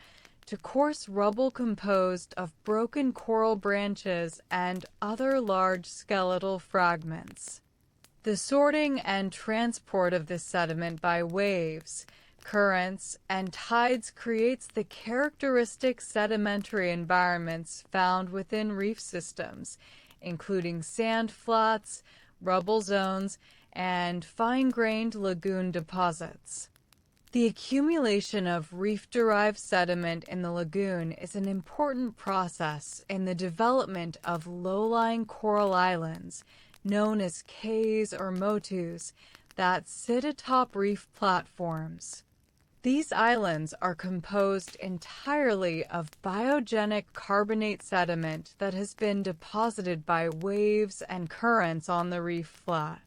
to coarse rubble composed of broken coral branches and other large skeletal fragments. The sorting and transport of this sediment by waves, currents, and tides creates the characteristic sedimentary environments found within reef systems, including sand flats, rubble zones, and fine-grained lagoon deposits. The accumulation of reef-derived sediment in the lagoon is an important process in the development of low-lying coral islands, known as cays or motus, that sit atop reef platforms. These islands are composed entirely of biogenic carbonate sediment that has been deposited by waves and currents on the reef flat.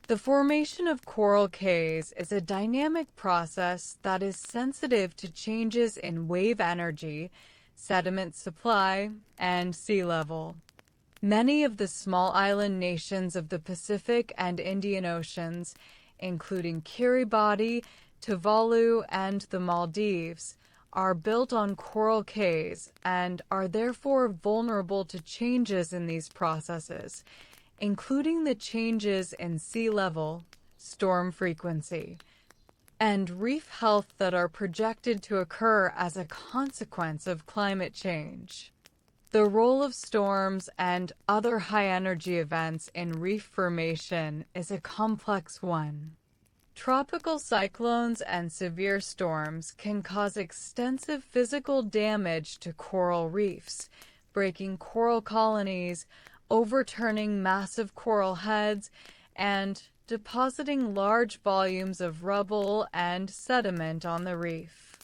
The formation of coral cays is a dynamic process that is sensitive to changes in wave energy, sediment supply, and sea level. Many of the small island nations of the Pacific and Indian Oceans, including Kiribati, Tuvalu, and the Maldives, are built on coral cays and are therefore vulnerable to changes in these processes, including the changes in sea level, storm frequency, and reef health that are projected to occur as a consequence of climate change. The role of storms and other high-energy events in reef formation is a complex one. Tropical cyclones and severe storms can cause extensive physical damage to coral reefs, breaking coral colonies, overturning massive coral heads, and depositing large volumes of rubble and sediment on the reef.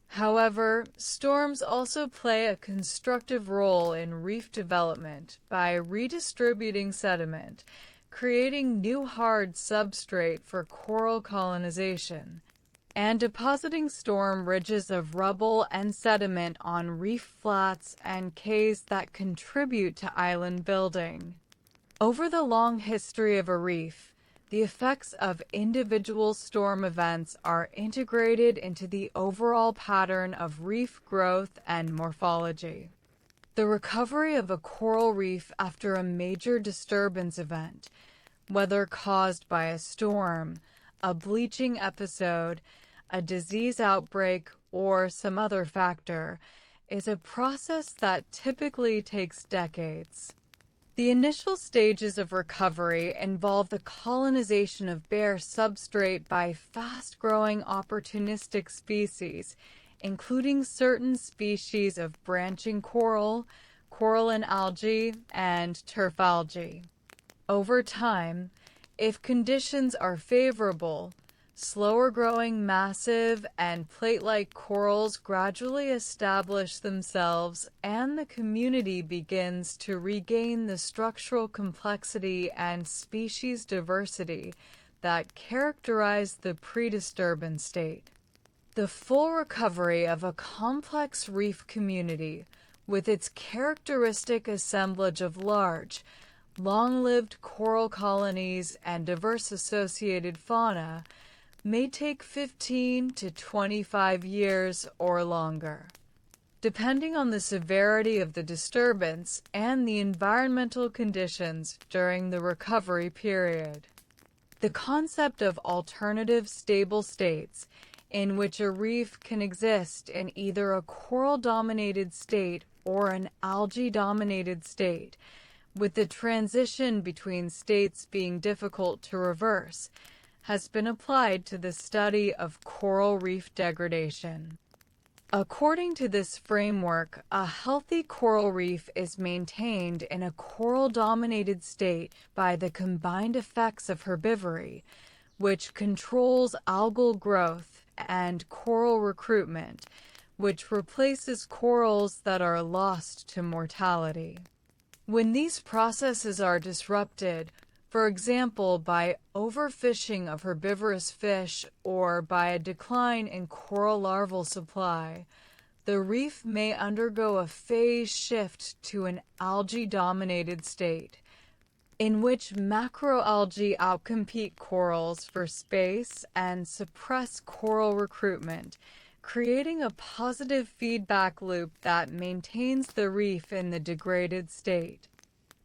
However, storms also play a constructive role in reef development by redistributing sediment, creating new hard substrate for coral colonization, and depositing storm ridges of rubble and sediment on reef flats and cays that contribute to island building. Over the long history of a reef, the effects of individual storm events are integrated into the overall pattern of reef growth and morphology. The recovery of a coral reef after a major disturbance event, whether caused by a storm, a bleaching episode, a disease outbreak, or some other factor, is a process that typically takes decades. The initial stages of recovery involve the colonization of bare substrate by fast-growing opportunistic species, including certain species of branching coral, coralline algae, and turf algae. Over time, if conditions are favorable, slower-growing massive and plate-like corals gradually establish themselves, and the community begins to regain the structural complexity and species diversity that characterize the pre-disturbance state. The full recovery of a complex reef community, with its characteristic assemblage of large, long-lived coral colonies and diverse associated fauna, may take 15 to 25 years or longer, depending on the severity of the disturbance and the environmental conditions during the recovery period. The concept of alternative stable states, in which a reef can exist in either a coral-dominated state or an algae-dominated state, with the transition between states being difficult to reverse, has been applied to the study of coral reef degradation. According to this framework, a healthy coral reef is maintained in a coral-dominated state by the combined effects of herbivory, which controls algal growth, and coral recruitment, which replaces corals that are lost to mortality. When these processes are disrupted, for example, by overfishing of herbivorous fish or by a decline in coral larval supply, the reef may undergo a phase shift to an algae-dominated state, in which macroalgae outcompete corals for space and suppress coral recruitment, creating a positive feedback loop that maintains the reef in the degraded state.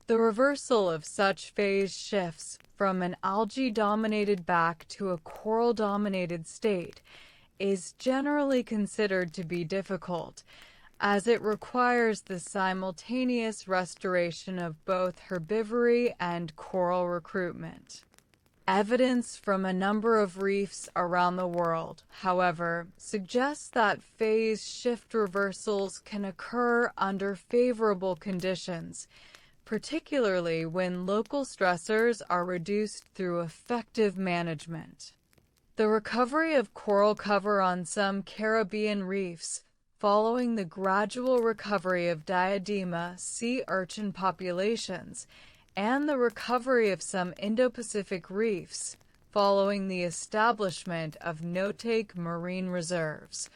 The reversal of such phase shifts from an algae-dominated back to a coral-dominated state is generally considered to be difficult, as it requires the simultaneous restoration of both herbivory and coral recruitment. Evidence from a number of reefs around the world, however, suggests that phase shift reversals can occur under favorable conditions, particularly when local stressors are reduced through effective management. The recovery of coral cover on some Caribbean reefs, following the gradual recovery of diadema sea urchin populations, and the recovery of some Indo-Pacific reefs, following the establishment of no-take marine reserves,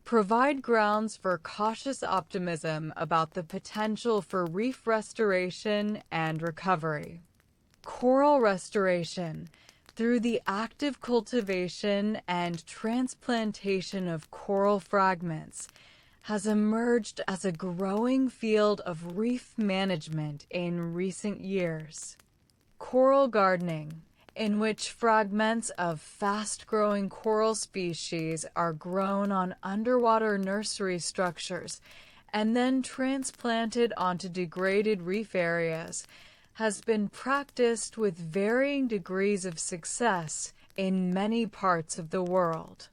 provide grounds for cautious optimism about the potential for reef restoration and recovery. Coral restoration, through the active cultivation and transplantation of coral fragments, has emerged as a growing field of reef management in recent years. Coral gardening, in which fragments of fast-growing coral species are grown on underwater nursery structures and then transplanted onto degraded reef areas, has been practiced with varying degrees of success in many parts of the world.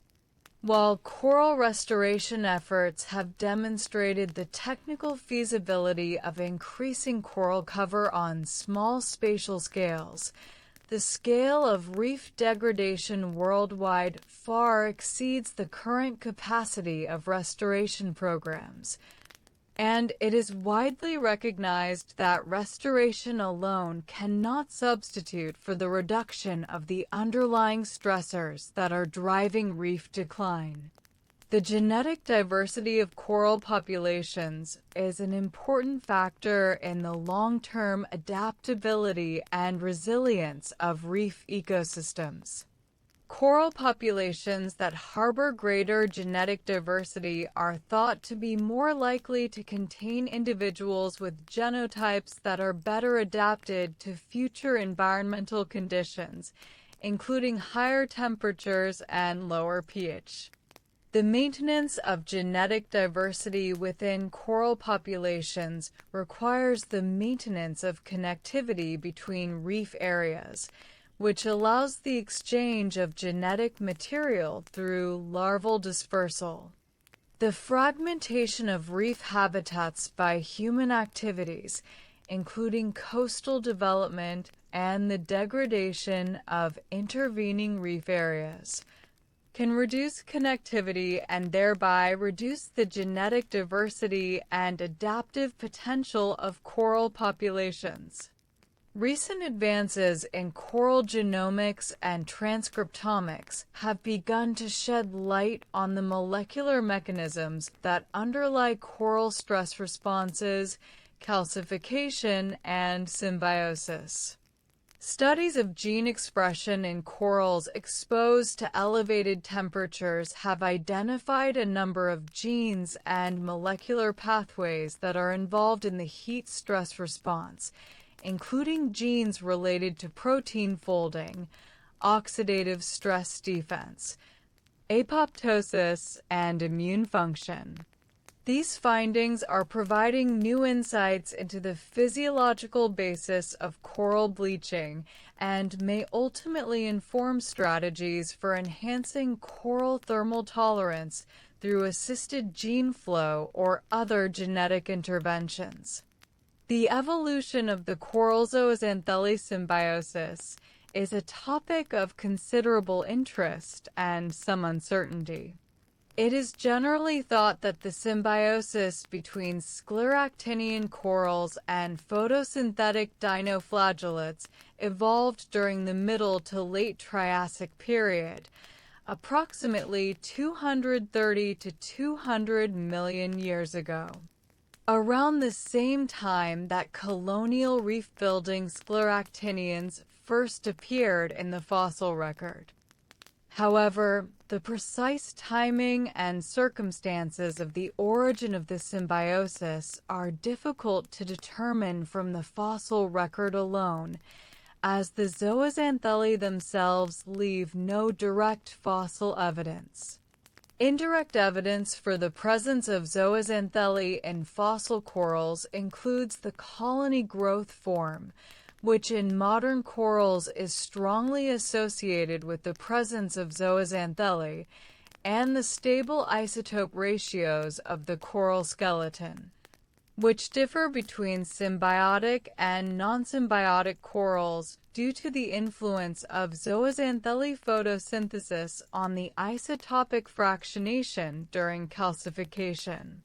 While coral restoration efforts have demonstrated the technical feasibility of increasing coral cover on small spatial scales, the scale of reef degradation worldwide far exceeds the current capacity of restoration programs, and it is widely recognized that restoration alone cannot substitute for the reduction of the underlying stressors that are driving reef decline. The genetic diversity of coral populations is an important factor in the long-term adaptability and resilience of reef ecosystems. Coral populations that harbor greater genetic diversity are thought to be more likely to contain individuals with genotypes that are better adapted to future environmental conditions, including higher temperatures and lower pH. The maintenance of genetic diversity within coral populations requires the maintenance of connectivity between reef areas, which allows the exchange of genetic material through larval dispersal. The fragmentation of reef habitats by human activities, including coastal development and the degradation of intervening reef areas, can reduce connectivity and thereby reduce the genetic diversity and adaptive potential of coral populations. Recent advances in coral genomics and transcriptomics have begun to shed light on the molecular mechanisms that underlie coral stress responses, calcification, and symbiosis. Studies of gene expression in corals exposed to elevated temperatures have identified a number of genes and molecular pathways that are involved in the heat stress response, including genes related to protein folding, oxidative stress defense, apoptosis, and immune function. These findings are providing new insights into the physiological basis of coral bleaching and may ultimately inform strategies for enhancing coral thermal tolerance through assisted gene flow or other genetic interventions. The evolution of the coral zooxanthellae symbiosis is a topic of considerable interest and some uncertainty. It is generally thought that the symbiosis between scleractinian corals and photosynthetic dinoflagellates evolved during the Middle to Late Triassic period, approximately 230 to 200 million years ago. Around the same time that colonial reef-building scleractinians first appeared in the fossil record. However, the precise timing and circumstances of the origin of the symbiosis are difficult to determine from the fossil record alone, as the zooxanthellae themselves leave no direct fossil evidence. Indirect evidence for the presence of zooxanthellae in fossil corals includes the colony growth form, which in modern corals is strongly associated with the presence of zooxanthellae, and the stable isotope ratios of the coral skeleton, which differ between symbiotic and non-symbiotic corals due to the influence of zooxanthellae photosynthesis on the isotopic fractionation during calcification.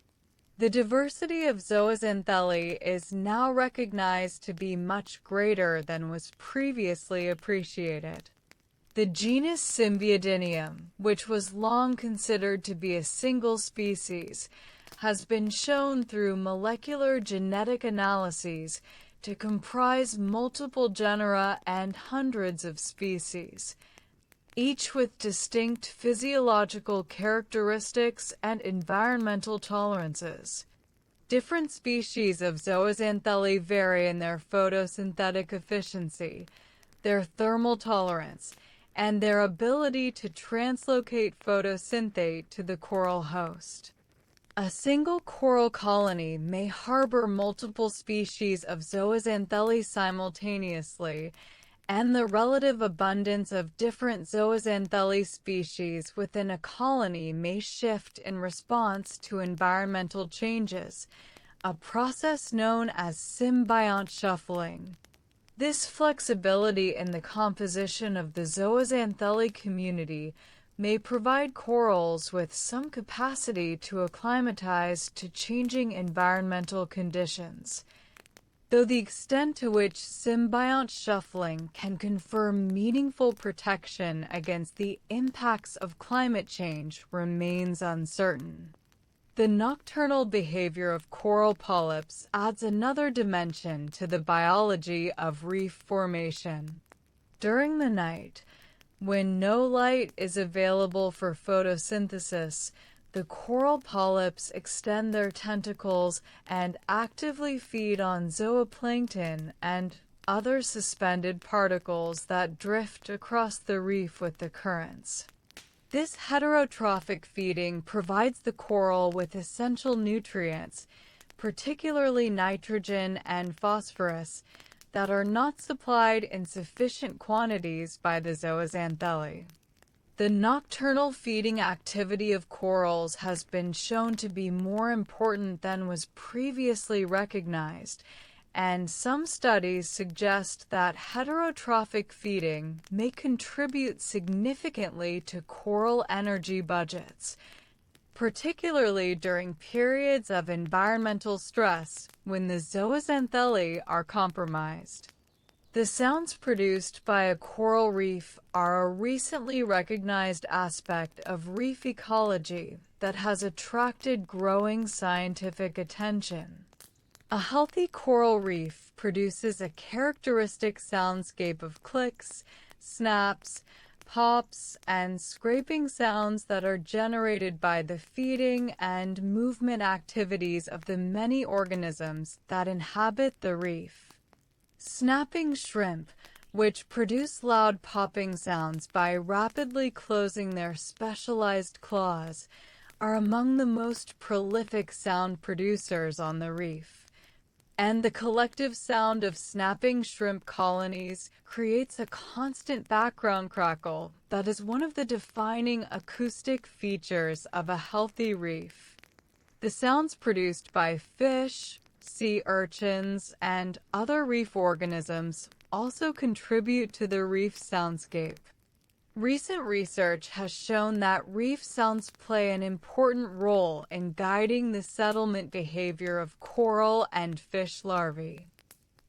The diversity of zooxanthellae is now recognized to be much greater than was previously appreciated. The genus Symbiodinium, which was long considered to be a single species, has been shown through molecular genetic analyses to comprise multiple genera and hundreds of species, each with distinct physiological characteristics and environmental tolerances. Different species of zooxanthellae vary in their photosynthetic efficiency, their thermal tolerance, and their ability to translocate photosynthate to the coral host. A single coral colony may harbor multiple species of zooxanthellae simultaneously, and the relative abundance of different zooxanthellae species within a colony may shift in response to environmental changes, a process known as symbiont shuffling. This flexibility in the composition of the zooxanthellae community may provide corals with some capacity to acclimatize to changing environmental conditions, though the extent to which symbiont shuffling can confer meaningful protection against the impacts of climate change remains uncertain. The nocturnal behavior of coral polyps adds another dimension to the biology of reef formation. During the night, when no light is available for photosynthesis, the coral polyps extend their tentacles and actively feed on zooplankton and other suspended particles that drift across the reef with the currents. This heterotrophic feeding provides the coral with essential nutrients, particularly nitrogen and phosphorus, that are not supplied in sufficient quantities by the zooxanthellae. The nocturnal feeding activity of corals has been shown to be more important than was previously recognized, and some studies suggest that heterotrophic feeding may contribute significantly to coral energy budgets, particularly during periods of environmental stress when the zooxanthellae are compromised. The sounds produced by a coral reef are a recently recognized aspect of reef ecology that has attracted growing scientific attention. A healthy coral reef produces a characteristic soundscape of clicks, snaps, pops, and scraping sounds that are generated by the feeding and movement activities of the many organisms that inhabit the reef. Snapping shrimp, which produce loud popping sounds by rapidly closing their specialized claws, are among the most prolific sound producers on the reef. And the collective sound of snapping shrimp colonies creates a constant background crackle that is one of the defining acoustic features of a healthy reef. The sounds produced by fish, sea urchins, and other reef organisms also contribute to the reef soundscape. Recent research has shown that reef sounds play an important role in guiding the settlement behavior of coral and fish larvae.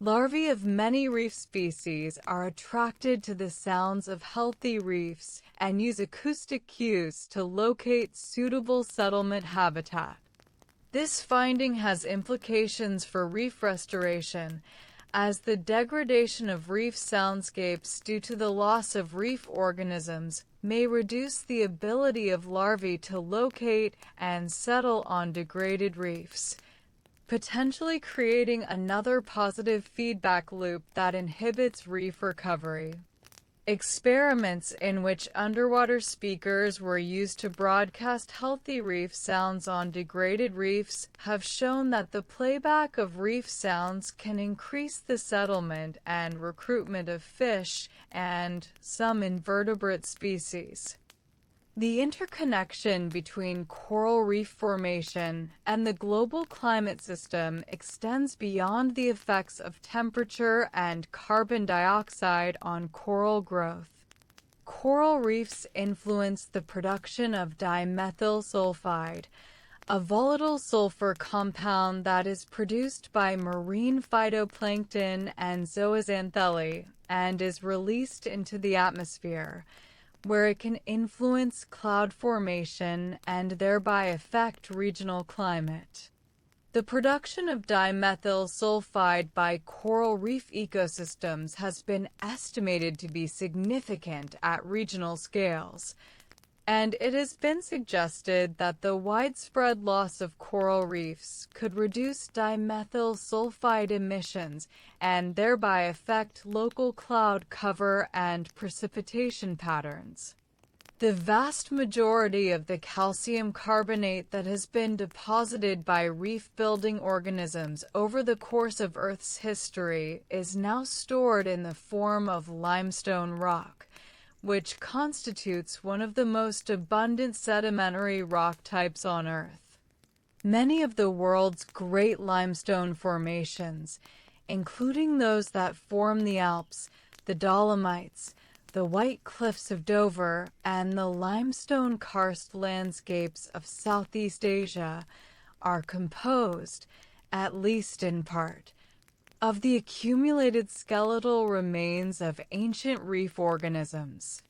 Larvae of many reef species are attracted to the sounds of healthy reefs and use acoustic cues to locate suitable settlement habitat. This finding has implications for reef restoration, as the degradation of reef soundscapes due to the loss of reef organisms may reduce the ability of larvae to locate and settle on degraded reefs, potentially creating another positive feedback loop that inhibits reef recovery. Experiments in which underwater speakers were used to broadcast healthy reef sounds on degraded reefs have shown that the playback of reef sounds can increase the settlement and recruitment of fish and some invertebrate species. The interconnection between coral reef formation and the global climate system extends beyond the effects of temperature and carbon dioxide on coral growth. Coral reefs influence the production of dimethyl sulfide, a volatile sulfur compound that is produced by marine phytoplankton and zooxanthellae and is released into the atmosphere, where it can influence cloud formation and thereby affect regional climate. The production of dimethyl sulfide by coral reef ecosystems has been estimated to be significant at regional scales, and it has been suggested that the widespread loss of coral reefs could reduce dimethyl sulfide emissions and thereby affect local cloud cover and precipitation patterns. The vast majority of the calcium carbonate that has been deposited by reef-building organisms over the course of Earth's history is now stored in the form of limestone rock, which constitutes one of the most abundant sedimentary rock types on Earth. Many of the world's great limestone formations, including those that form the Alps, the Dolomites, the White Cliffs of Dover, and the limestone karst landscapes of Southeast Asia, are composed, at least in part, of the accumulated skeletal remains of ancient reef organisms.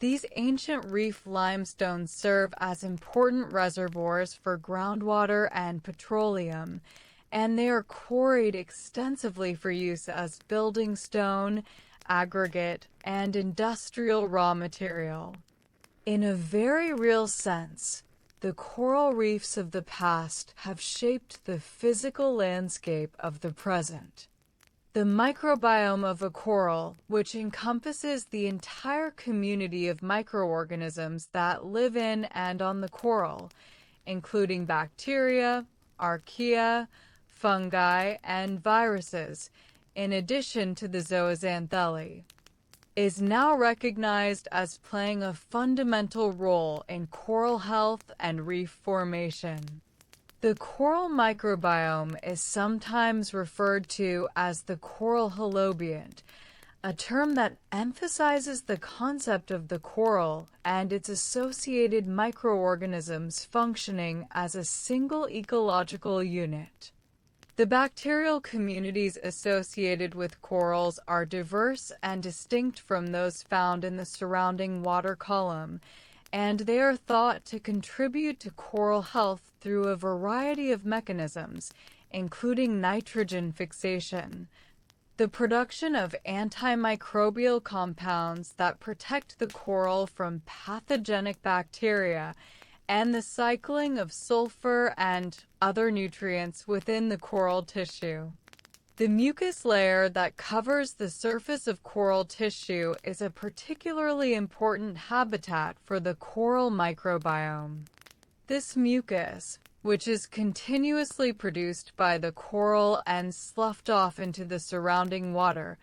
These ancient reef limestones serve as important reservoirs for groundwater and petroleum, and they are quarried extensively for use as building stone, aggregate, and industrial raw material. In a very real sense, the coral reefs of the past have shaped the physical landscape of the present. The microbiome of a coral, which encompasses the entire community of microorganisms that live in and on the coral, including bacteria, archaea, fungi, and viruses, in addition to the zooxanthellae, is now recognized as playing a fundamental role in coral health and reef formation. The coral microbiome is sometimes referred to as the coral holobiont, a term that emphasizes the concept of the coral and its associated microorganisms functioning as a single ecological unit. The bacterial communities associated with corals are diverse and distinct from those found in the surrounding water column, and they are thought to contribute to coral health through a variety of mechanisms, including nitrogen fixation, the production of antimicrobial compounds that protect the coral from pathogenic bacteria, and the cycling of sulfur and other nutrients within the coral tissue. The mucus layer that covers the surface of coral tissue is a particularly important habitat for the coral microbiome. This mucus, which is continuously produced by the coral and sloughed off into the surrounding water,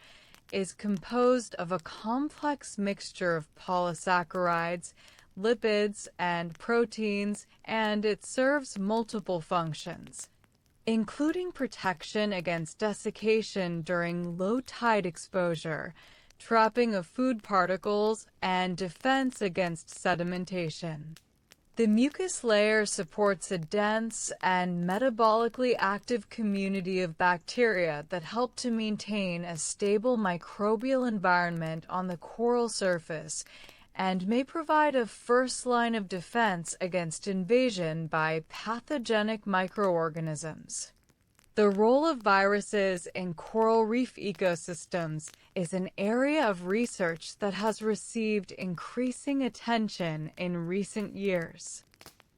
is composed of a complex mixture of polysaccharides, lipids, and proteins, and it serves multiple functions, including protection against desiccation during low tide exposure, trapping of food particles, and defense against sedimentation. The mucus layer supports a dense and metabolically active community of bacteria that help to maintain a stable microbial environment on the coral surface and may provide a first line of defense against invasion by pathogenic microorganisms. The role of viruses in coral reef ecosystems is an area of research that has received increasing attention in recent years.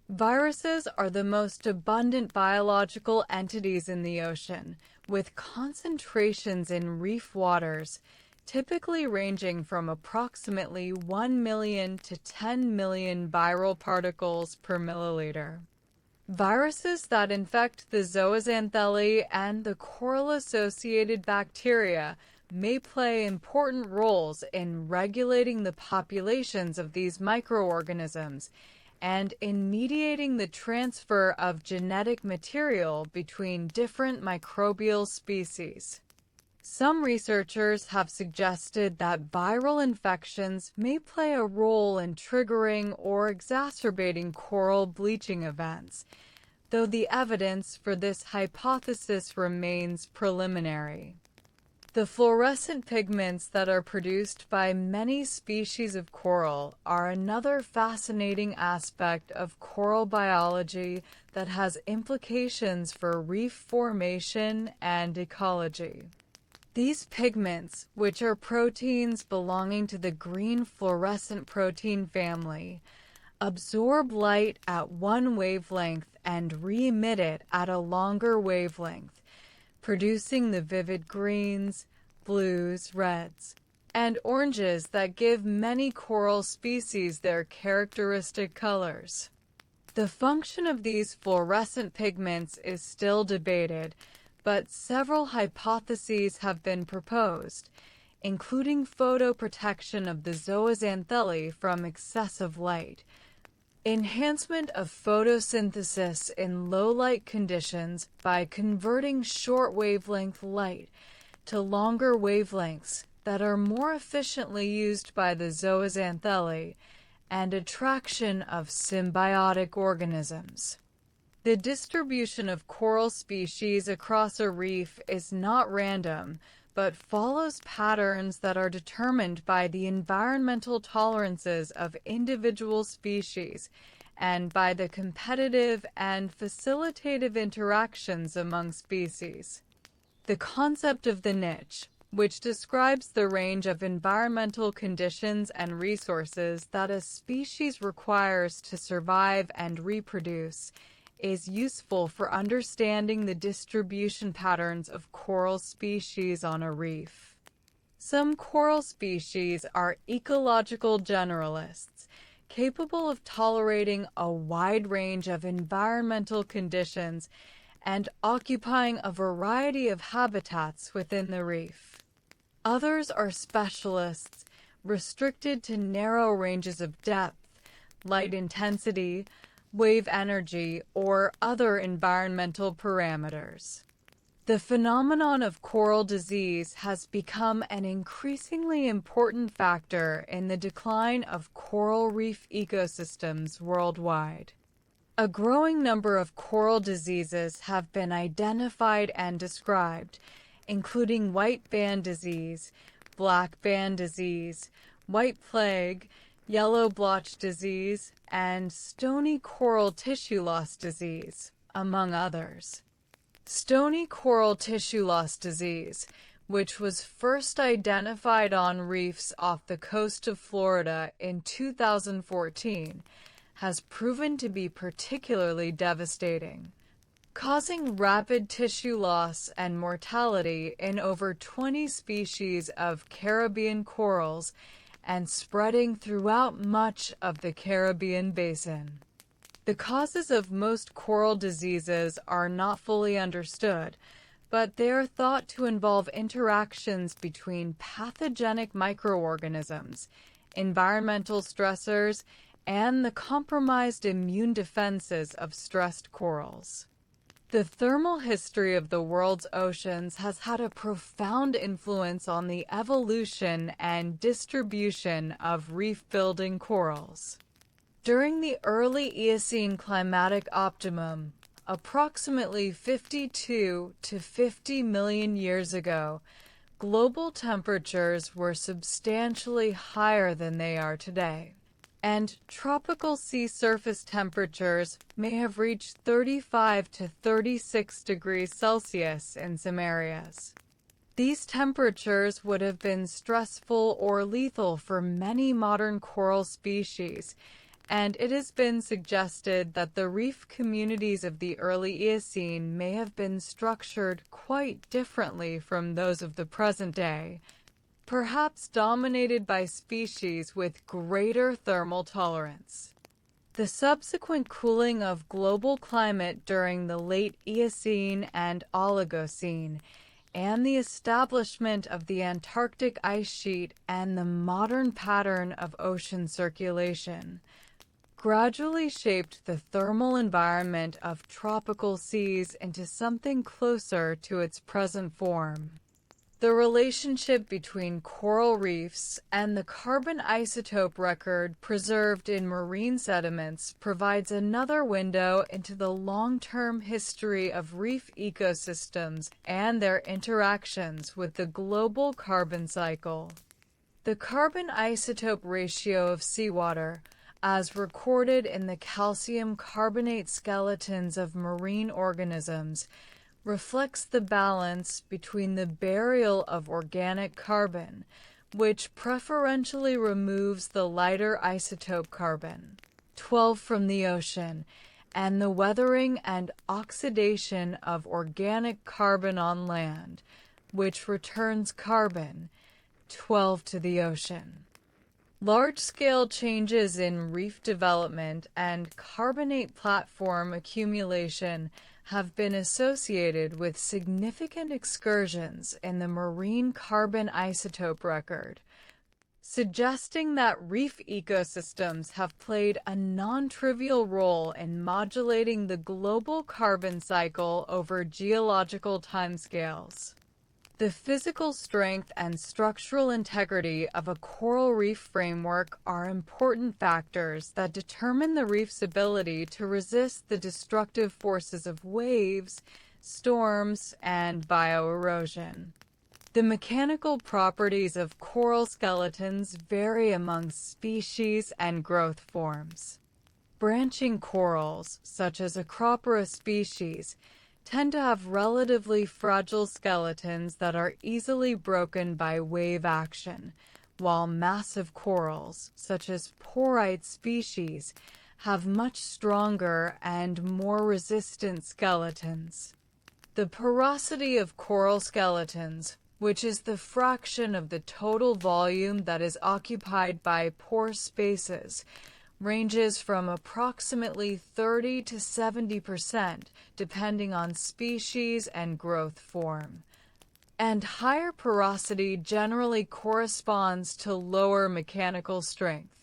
Viruses are the most abundant biological entities in the ocean, with concentrations in reef waters typically ranging from approximately 1 million to 10 million viral particles per milliliter. Viruses that infect the zooxanthellae and the coral-associated bacteria may play important roles in regulating the populations of these microorganisms and in mediating the transfer of genetic material between different microbial species. Some researchers have suggested that viral infections may play a role in triggering or exacerbating coral bleaching events, though the evidence for this hypothesis remains preliminary. The fluorescent pigments that are produced by many species of coral are another fascinating aspect of coral biology that has implications for reef formation and ecology. These pigments, which are proteins belonging to the green fluorescent protein family, absorb light at one wavelength and re-emit it at a longer wavelength, producing the vivid greens, blues, reds, and oranges that give many coral species their characteristic colors. The function of these fluorescent pigments is still debated, but several hypotheses have been proposed, including photoprotection of the zooxanthellae from excessive light, enhancement of photosynthesis in low-light conditions by converting short-wavelength light to longer wavelengths that are more efficiently used by the zooxanthellae, and attraction of symbiotic organisms. The distribution of coral species across a reef is not random, but follows patterns that are determined by the environmental tolerances of individual species and by the competitive and facilitative interactions among species. The concept of the niche, which describes the range of environmental conditions and resources that a species requires to survive and reproduce, is useful for understanding the distribution patterns of coral species on a reef. Some coral species are ecological generalists, capable of tolerating a wide range of environmental conditions and occupying a variety of habitats within the reef. Others are specialists, restricted to narrow ranges of depth, light intensity, wave energy, or other environmental parameters. The phenomenon of coral disease has become an increasingly important factor in the decline of coral reef ecosystems worldwide. A growing number of coral diseases have been identified and described, including white band disease, black band disease, white plague, yellow blotch disease, and stony coral tissue loss disease, among others. Stony coral tissue loss disease, which was first identified on reefs off the coast of Florida in 2014, has proven to be particularly devastating, causing rapid tissue loss and mortality in over 20 species of Caribbean corals and spreading throughout much of the Caribbean basin. The causes of most coral diseases are not fully understood, but they are thought to involve interactions between pathogenic microorganisms, environmental stressors, and the compromised immune defenses of stressed corals. The thermal history of the world's oceans has had a profound influence on the evolution and distribution of reef-building corals. During the early Eocene climatic optimum, approximately 52 to 50 million years ago, global temperatures were substantially higher than they are today, and tropical sea surface temperatures may have reached 35 to 36 degrees Celsius in some areas. These temperatures would have been stressful or lethal for many modern coral species, and it has been suggested that the reef communities of the early Eocene may have been structured quite differently from those of the present day, perhaps dominated by species with greater thermal tolerance. The subsequent cooling of global climate during the late Eocene and Oligocene, and the establishment of the Antarctic ice sheet and the modern pattern of ocean circulation, gradually shaped the thermal environment of tropical seas into something closer to its present form. The relationship between coral reefs and the carbon isotope record preserved in marine sediments provides another window into the long-term history of reef ecosystems and their interactions with the global carbon cycle. The carbon isotope ratio of seawater, as recorded in the calcium carbonate skeletons of marine organisms, reflects the balance between the burial of organic carbon, which preferentially removes the lighter isotope carbon, 12 from the ocean, and the weathering and oxidation of organic carbon on land, which returns carbon, 12 to the ocean. Large-scale changes in reef development and carbonate platform accumulation have been associated with significant excursions in the marine carbon isotope record, suggesting that reef ecosystems have played a non-trivial role in modulating the global carbon cycle over geological timescales. The physical strength and structural integrity of a coral reef framework are important factors that determine the reef's ability to resist the destructive forces of waves, storms, and bioerosion. The mechanical properties of coral skeletons vary among species and growth forms. Branching corals, such as Acropora species, tend to have relatively fragile skeletons that are easily broken by wave action, while massive corals, such as porite species, have much stronger and more resistant skeletons. The porosity of coral skeletons, which is the fraction of the total volume that is occupied by pore spaces, ranges from approximately 30 to 70%, depending on species and growth form. And higher porosity generally corresponds to lower mechanical strength.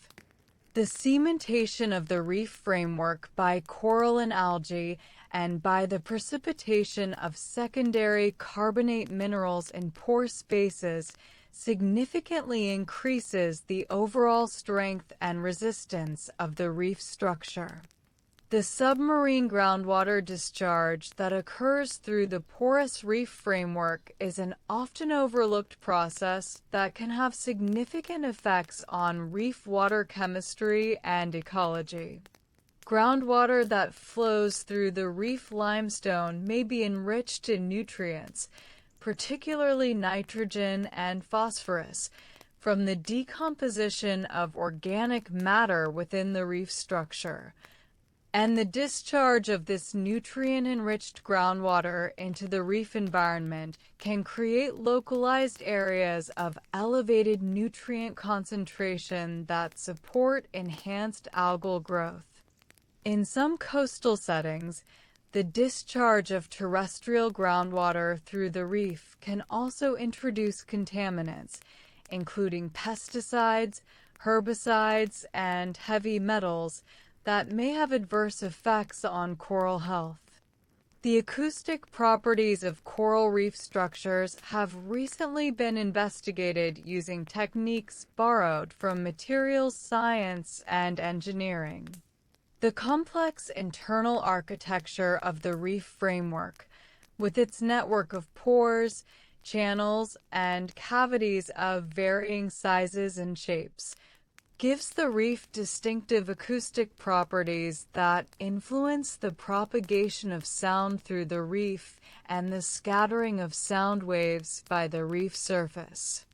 The cementation of the reef framework by coral and algae and by the precipitation of secondary carbonate minerals in pore spaces significantly increases the overall strength and resistance of the reef structure. The submarine groundwater discharge that occurs through the porous reef framework is an often overlooked process that can have significant effects on reef water chemistry and ecology. Groundwater that flows through the reef limestone may be enriched in nutrients, particularly nitrogen and phosphorus, from the decomposition of organic matter within the reef structure. And the discharge of this nutrient-enriched groundwater into the reef environment can create localized areas of elevated nutrient concentration that support enhanced algal growth. In some coastal settings, the discharge of terrestrial groundwater through the reef can also introduce contaminants, including pesticides, herbicides, and heavy metals that may have adverse effects on coral health. The acoustic properties of coral reef structures have recently been investigated using techniques borrowed from materials science and engineering. The complex internal architecture of the reef framework, with its network of pores, channels, and cavities of varying sizes and shapes, gives the reef distinctive acoustic properties that influence the propagation of sound through the reef and the scattering of sound waves by the reef surface.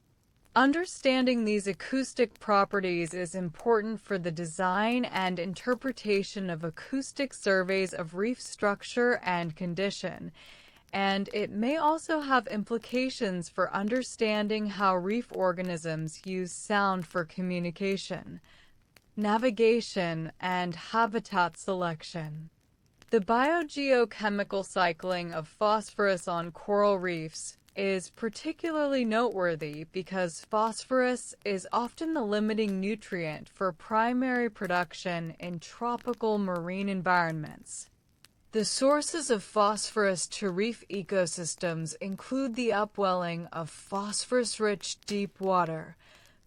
Understanding these acoustic properties is important for the design and interpretation of acoustic surveys of reef structure and condition, and it may also have implications for understanding how reef organisms use sound for communication, navigation, and habitat selection. The biogeochemical cycling of phosphorus on coral reefs is particularly noteworthy because phosphorus is often the limiting nutrient for primary production in tropical marine environments. The sources of phosphorus to reef ecosystems include the upwelling of phosphorus-rich deep water,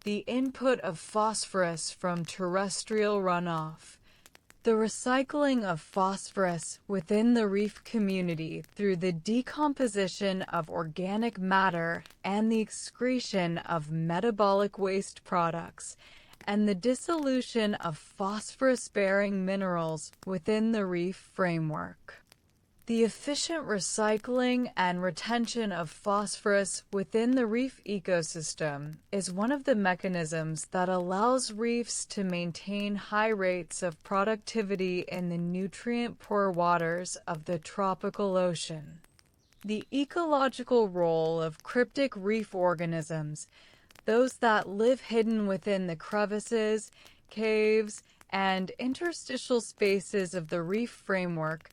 the input of phosphorus from terrestrial runoff, the recycling of phosphorus within the reef community through the decomposition of organic matter and the excretion of metabolic waste products, and the dissolution of phosphorus-bearing minerals within the reef framework. The efficient recycling and retention of phosphorus within the reef ecosystem is one of the mechanisms that allows reefs to maintain high rates of productivity in the nutrient-poor waters of the tropical ocean. The ecological role of cryptic reef organisms, those that live hidden within the crevices, caves, and interstitial spaces of the reef framework,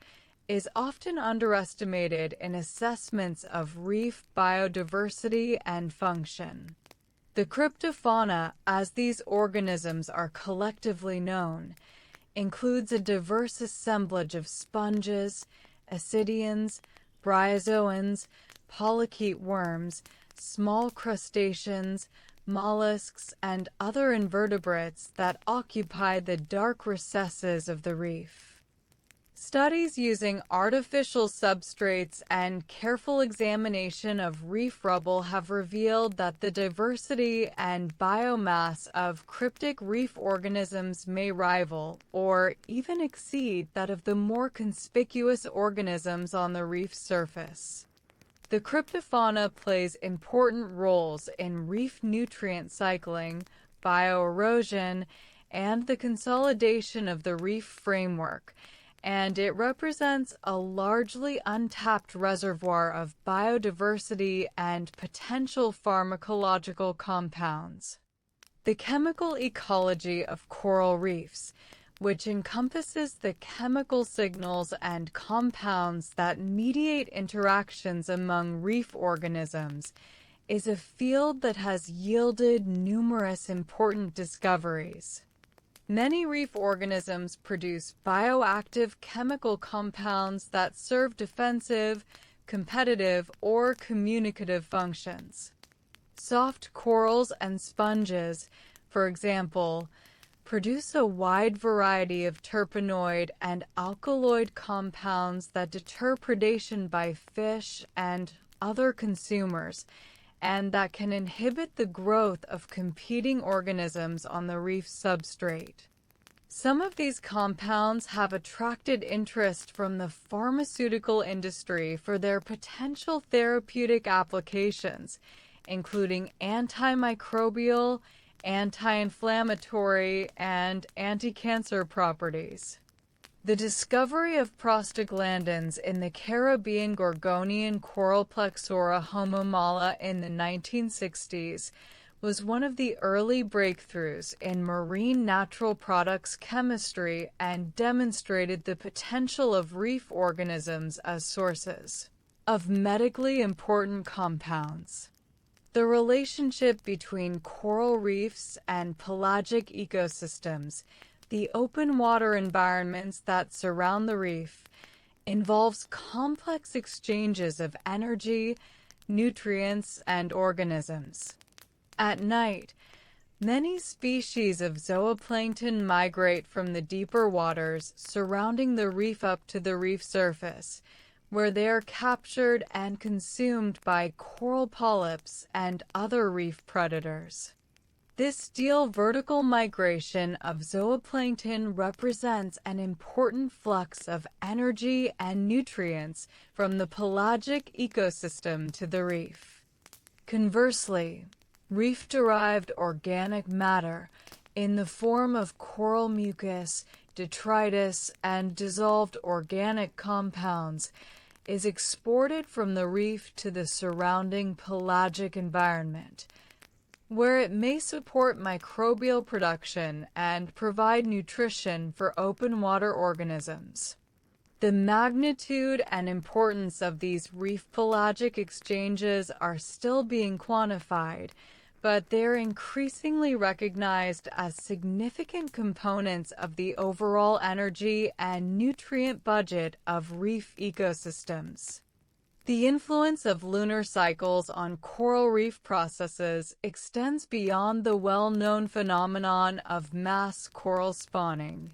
is often underestimated in assessments of reef biodiversity and function. The cryptofauna, as these organisms are collectively known, includes a diverse assemblage of sponges, ascidians, bryozoans, polychaete worms, small crustaceans, mollusks, and other invertebrates that occupy the dark recesses of the reef. Studies using artificial substrates and careful examination of reef rubble have revealed that the diversity and biomass of cryptic reef organisms may rival, or even exceed, that of the more conspicuous organisms on the reef surface. The cryptofauna plays important roles in reef nutrient cycling, bioerosion, and the consolidation of the reef framework, and it represents a largely untapped reservoir of biodiversity and potential pharmacological compounds. The chemical ecology of coral reefs, which encompasses the chemical signals and compounds that mediate interactions among reef organisms, is a field that has yielded numerous important discoveries. Many reef organisms produce bioactive chemical compounds that serve defensive, competitive, or communicative functions. Soft corals and sponges, for example, produce a wide variety of terpenoid and alkaloid compounds that deter predation by fish and other consumers, and that can inhibit the growth of competing organisms on the reef substrate. Some of these compounds have attracted interest from the pharmaceutical industry for their potential therapeutic applications, including antimicrobial, anti-inflammatory, and anti-cancer properties. The discovery of prostaglandins in the Caribbean Gorgonian coral Plexura homomala in the 1960s was one of the early breakthroughs in marine natural products chemistry and demonstrated the potential of reef organisms as sources of medically important compounds. The relationship between coral reefs and pelagic ecosystems, the open water environments that surround the reef, involves complex exchanges of energy, nutrients, and organisms. At night, many species of zooplankton migrate from the deeper waters surrounding the reef up to the reef surface, where they are captured and consumed by coral polyps and other reef predators. This steal vertical migration of zooplankton represents an important flux of energy and nutrients from the pelagic ecosystem to the reef. Conversely, reef-derived organic matter, in the form of coral mucus, detritus, and dissolved organic compounds, is exported from the reef to the surrounding pelagic environment, where it may support microbial production and provide nutrition for open water organisms. The magnitude and importance of these reef pelagic exchanges are still being quantified, but they're increasingly recognized as significant components of the overall energy and nutrient budget of reef ecosystems. The influence of lunar cycles on coral reef processes extends beyond the well-known phenomenon of mass coral spawning.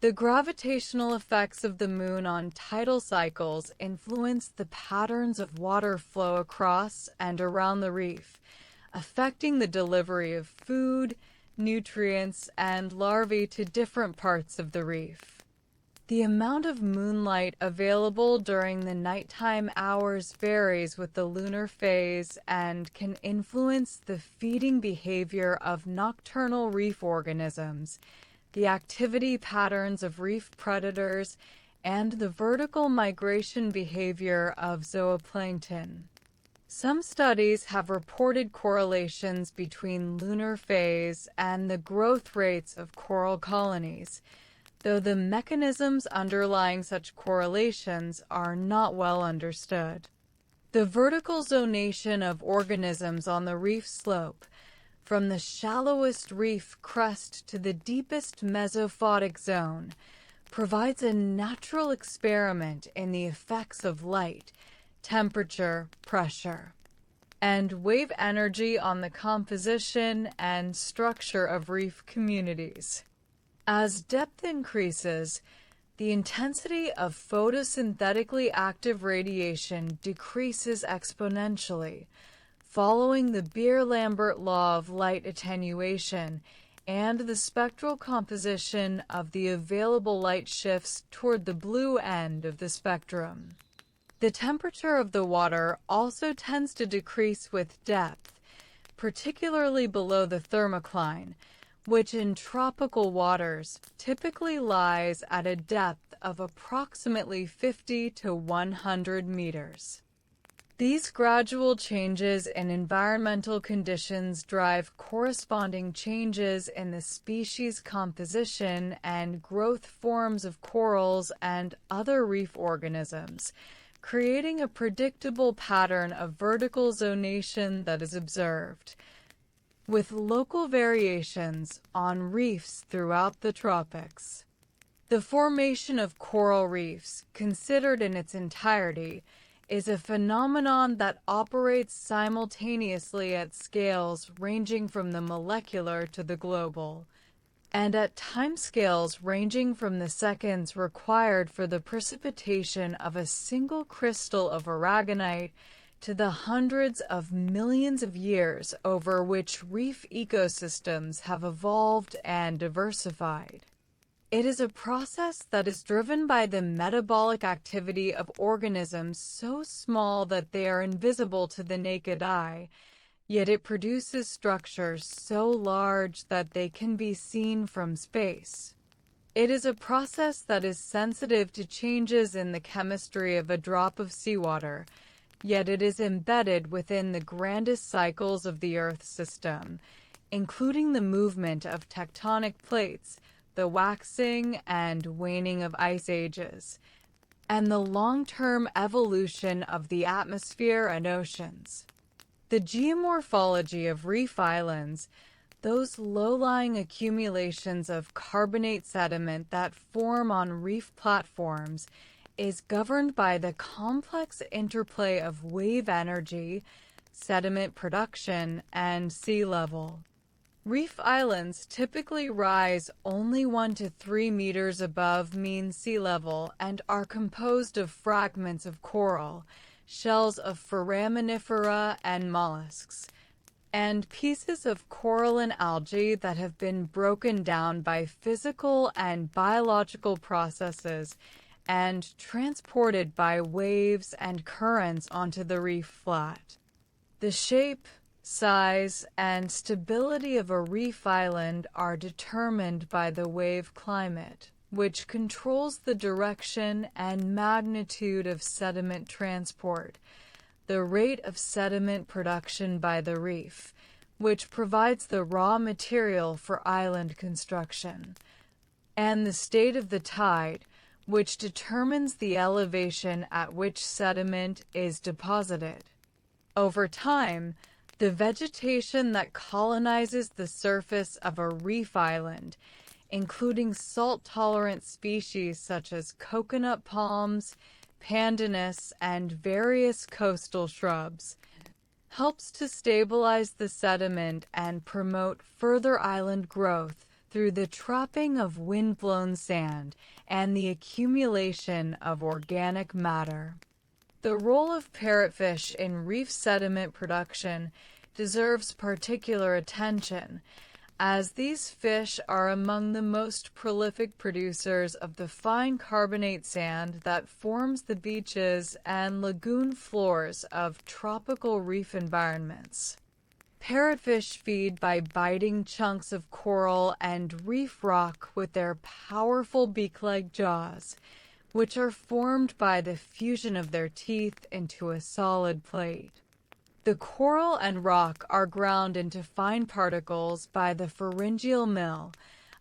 The gravitational effects of the moon on tidal cycles influence the patterns of water flow across and around the reef, affecting the delivery of food, nutrients, and larvae to different parts of the reef. The amount of moonlight available during the nighttime hours varies with the lunar phase and can influence the feeding behavior of nocturnal reef organisms, the activity patterns of reef predators, and the vertical migration behavior of zooplankton. Some studies have reported correlations between lunar phase and the growth rates of coral colonies, though the mechanisms underlying such correlations are not well understood. The vertical zonation of organisms on the reef slope, from the shallowest reef crest to the deepest mesophotic zone, provides a natural experiment in the effects of light, temperature, pressure, and wave energy on the composition and structure of reef communities. As depth increases, the intensity of photosynthetically active radiation decreases exponentially, following the Beer-Lambert law of light attenuation, and the spectral composition of the available light shifts toward the blue end of the spectrum. The temperature of the water also tends to decrease with depth, particularly below the thermocline, which in tropical waters typically lies at a depth of approximately 50 to 100 meters. These gradual changes in environmental conditions drive corresponding changes in the species composition and growth forms of corals and other reef organisms, creating a predictable pattern of vertical zonation that is observed, with local variations on reefs throughout the tropics. The formation of coral reefs, considered in its entirety, is a phenomenon that operates simultaneously at scales ranging from the molecular to the global, and at timescales ranging from the seconds required for the precipitation of a single crystal of aragonite to the hundreds of millions of years over which reef ecosystems have evolved and diversified. It is a process that is driven by the metabolic activity of organisms so small that they are invisible to the naked eye, yet it produces structures so large that they can be seen from space. It is a process that is sensitive to changes in the chemistry of a drop of seawater, yet it is embedded within the grandest cycles of the Earth system, including the movement of tectonic plates, the waxing and waning of ice ages, and the long-term evolution of the atmosphere and oceans. The geomorphology of reef islands, those low-lying accumulations of carbonate sediment that form on reef platforms, is governed by the complex interplay of wave energy, sediment production, and sea level. Reef islands typically rise only 1 to 3 meters above mean sea level and are composed of fragments of coral, shells of foraminifera and mollusks, and pieces of coral and algae that have been broken down by physical and biological processes and transported by waves and currents onto the reef flat. The shape, size, and stability of a reef island are determined by the wave climate, which controls the direction and magnitude of sediment transport, the rate of sediment production by the reef, which provides the raw material for island construction, and the state of the tide, which determines the elevation at which sediment is deposited. Over time, The vegetation that colonizes the surface of a reef island, including salt-tolerant species such as coconut palms, pandanus, and various coastal shrubs, helps to stabilize the sediment and promote further island growth through the trapping of wind-blown sand and the accumulation of organic matter. The role of parrotfish in reef sediment production deserves particular attention, as these fish are among the most prolific producers of the fine carbonate sand that forms the beaches and lagoon floors of tropical reef environments. Parrotfish feed by biting chunks of coral and reef rock with their powerful beak-like jaws, which are formed by the fusion of their teeth into a solid plate. The coral and rock are ground into fine particles by the pharyngeal mill,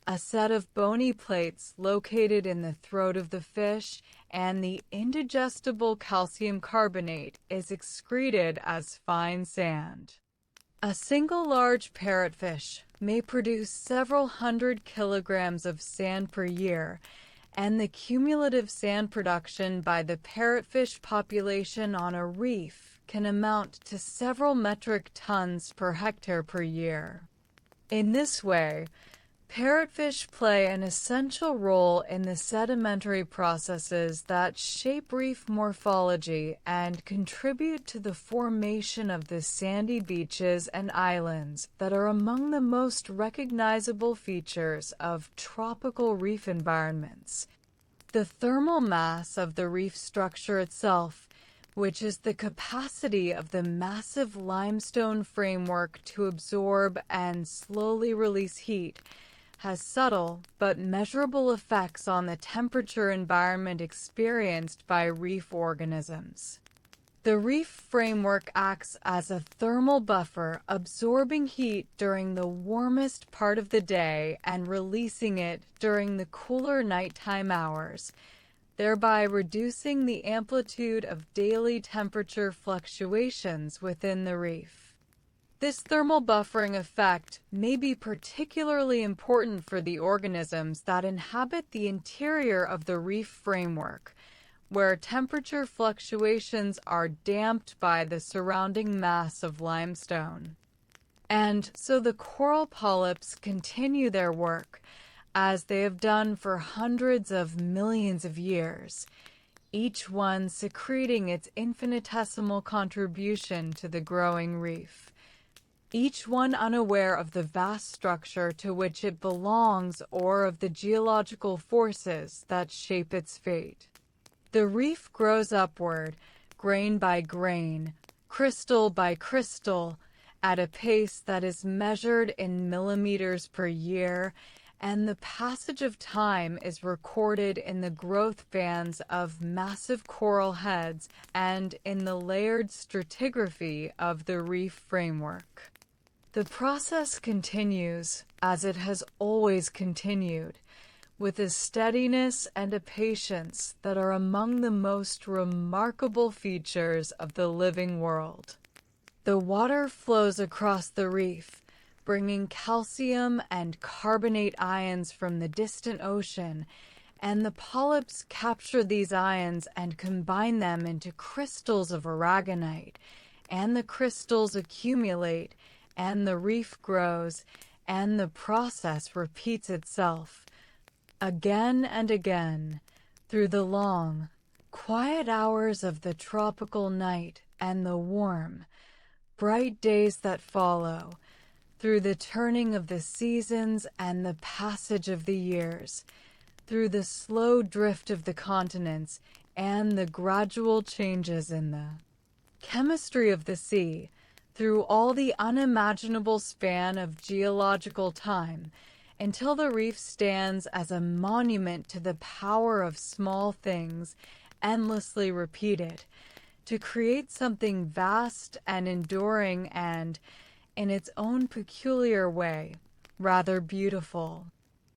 a set of bony plates located in the throat of the fish, and the indigestible calcium carbonate is excreted as fine sand. A single large parrotfish may produce several hundred kilograms of sand per year, and the cumulative sand production by the parrotfish population on a reef can amount to several metric tons per hectare per year. In this way, parrotfish play an essential role in the sedimentary processes that shape reef morphology and contribute to the formation of the sandy beaches and islands that are among the most recognizable features of tropical reef environments. The thermal mass of the reef structure itself, which is the capacity of the massive limestone framework to absorb and slowly release heat, has subtle but measurable effects on the temperature environment experienced by reef organisms. The reef framework acts as a thermal buffer, absorbing heat during the warmest part of the day and releasing it during the cooler nighttime hours, thereby reducing the amplitude of daily temperature fluctuations within the reef. This thermal buffering effect may be particularly important for the organisms that inhabit the interior of the reef framework, where temperature fluctuations are damped by the surrounding mass of limestone. And so the coral polyps continue their work, as they have done for hundreds of millions of years, each one secreting its infinitesimal contribution to the growing reef, each one unaware of the vast structure to which it belongs or of the geological forces that shape its fate. The reef grows upward, grain by grain, crystal by crystal, at a pace that is measured in millimeters per year, and the passage of time is recorded in the growth bands of massive coral heads and in the layered stratigraphy of the reef framework. The process continues, as it has always continued, with a steadiness and a patience that are among the most remarkable features of the living world. The water flows across the reef, bringing calcium and carbonate ions from the distant ocean, and the polyps capture these ions and combine them into crystals of aragonite, and the crystals accumulate, and the reef grows, and the process repeats itself again and again through the long, quiet hours of the tropical night and the warm, bright days that follow, through the turning of the seasons and the passage of the years, through the slow drift of the continents and the gradual changes in the chemistry of the sea, through all the unimaginable span of geological time, until the reef stands as a monument to the power of small things, endlessly repeated, to create something vast and enduring and, in its own peculiar way, rather beautiful.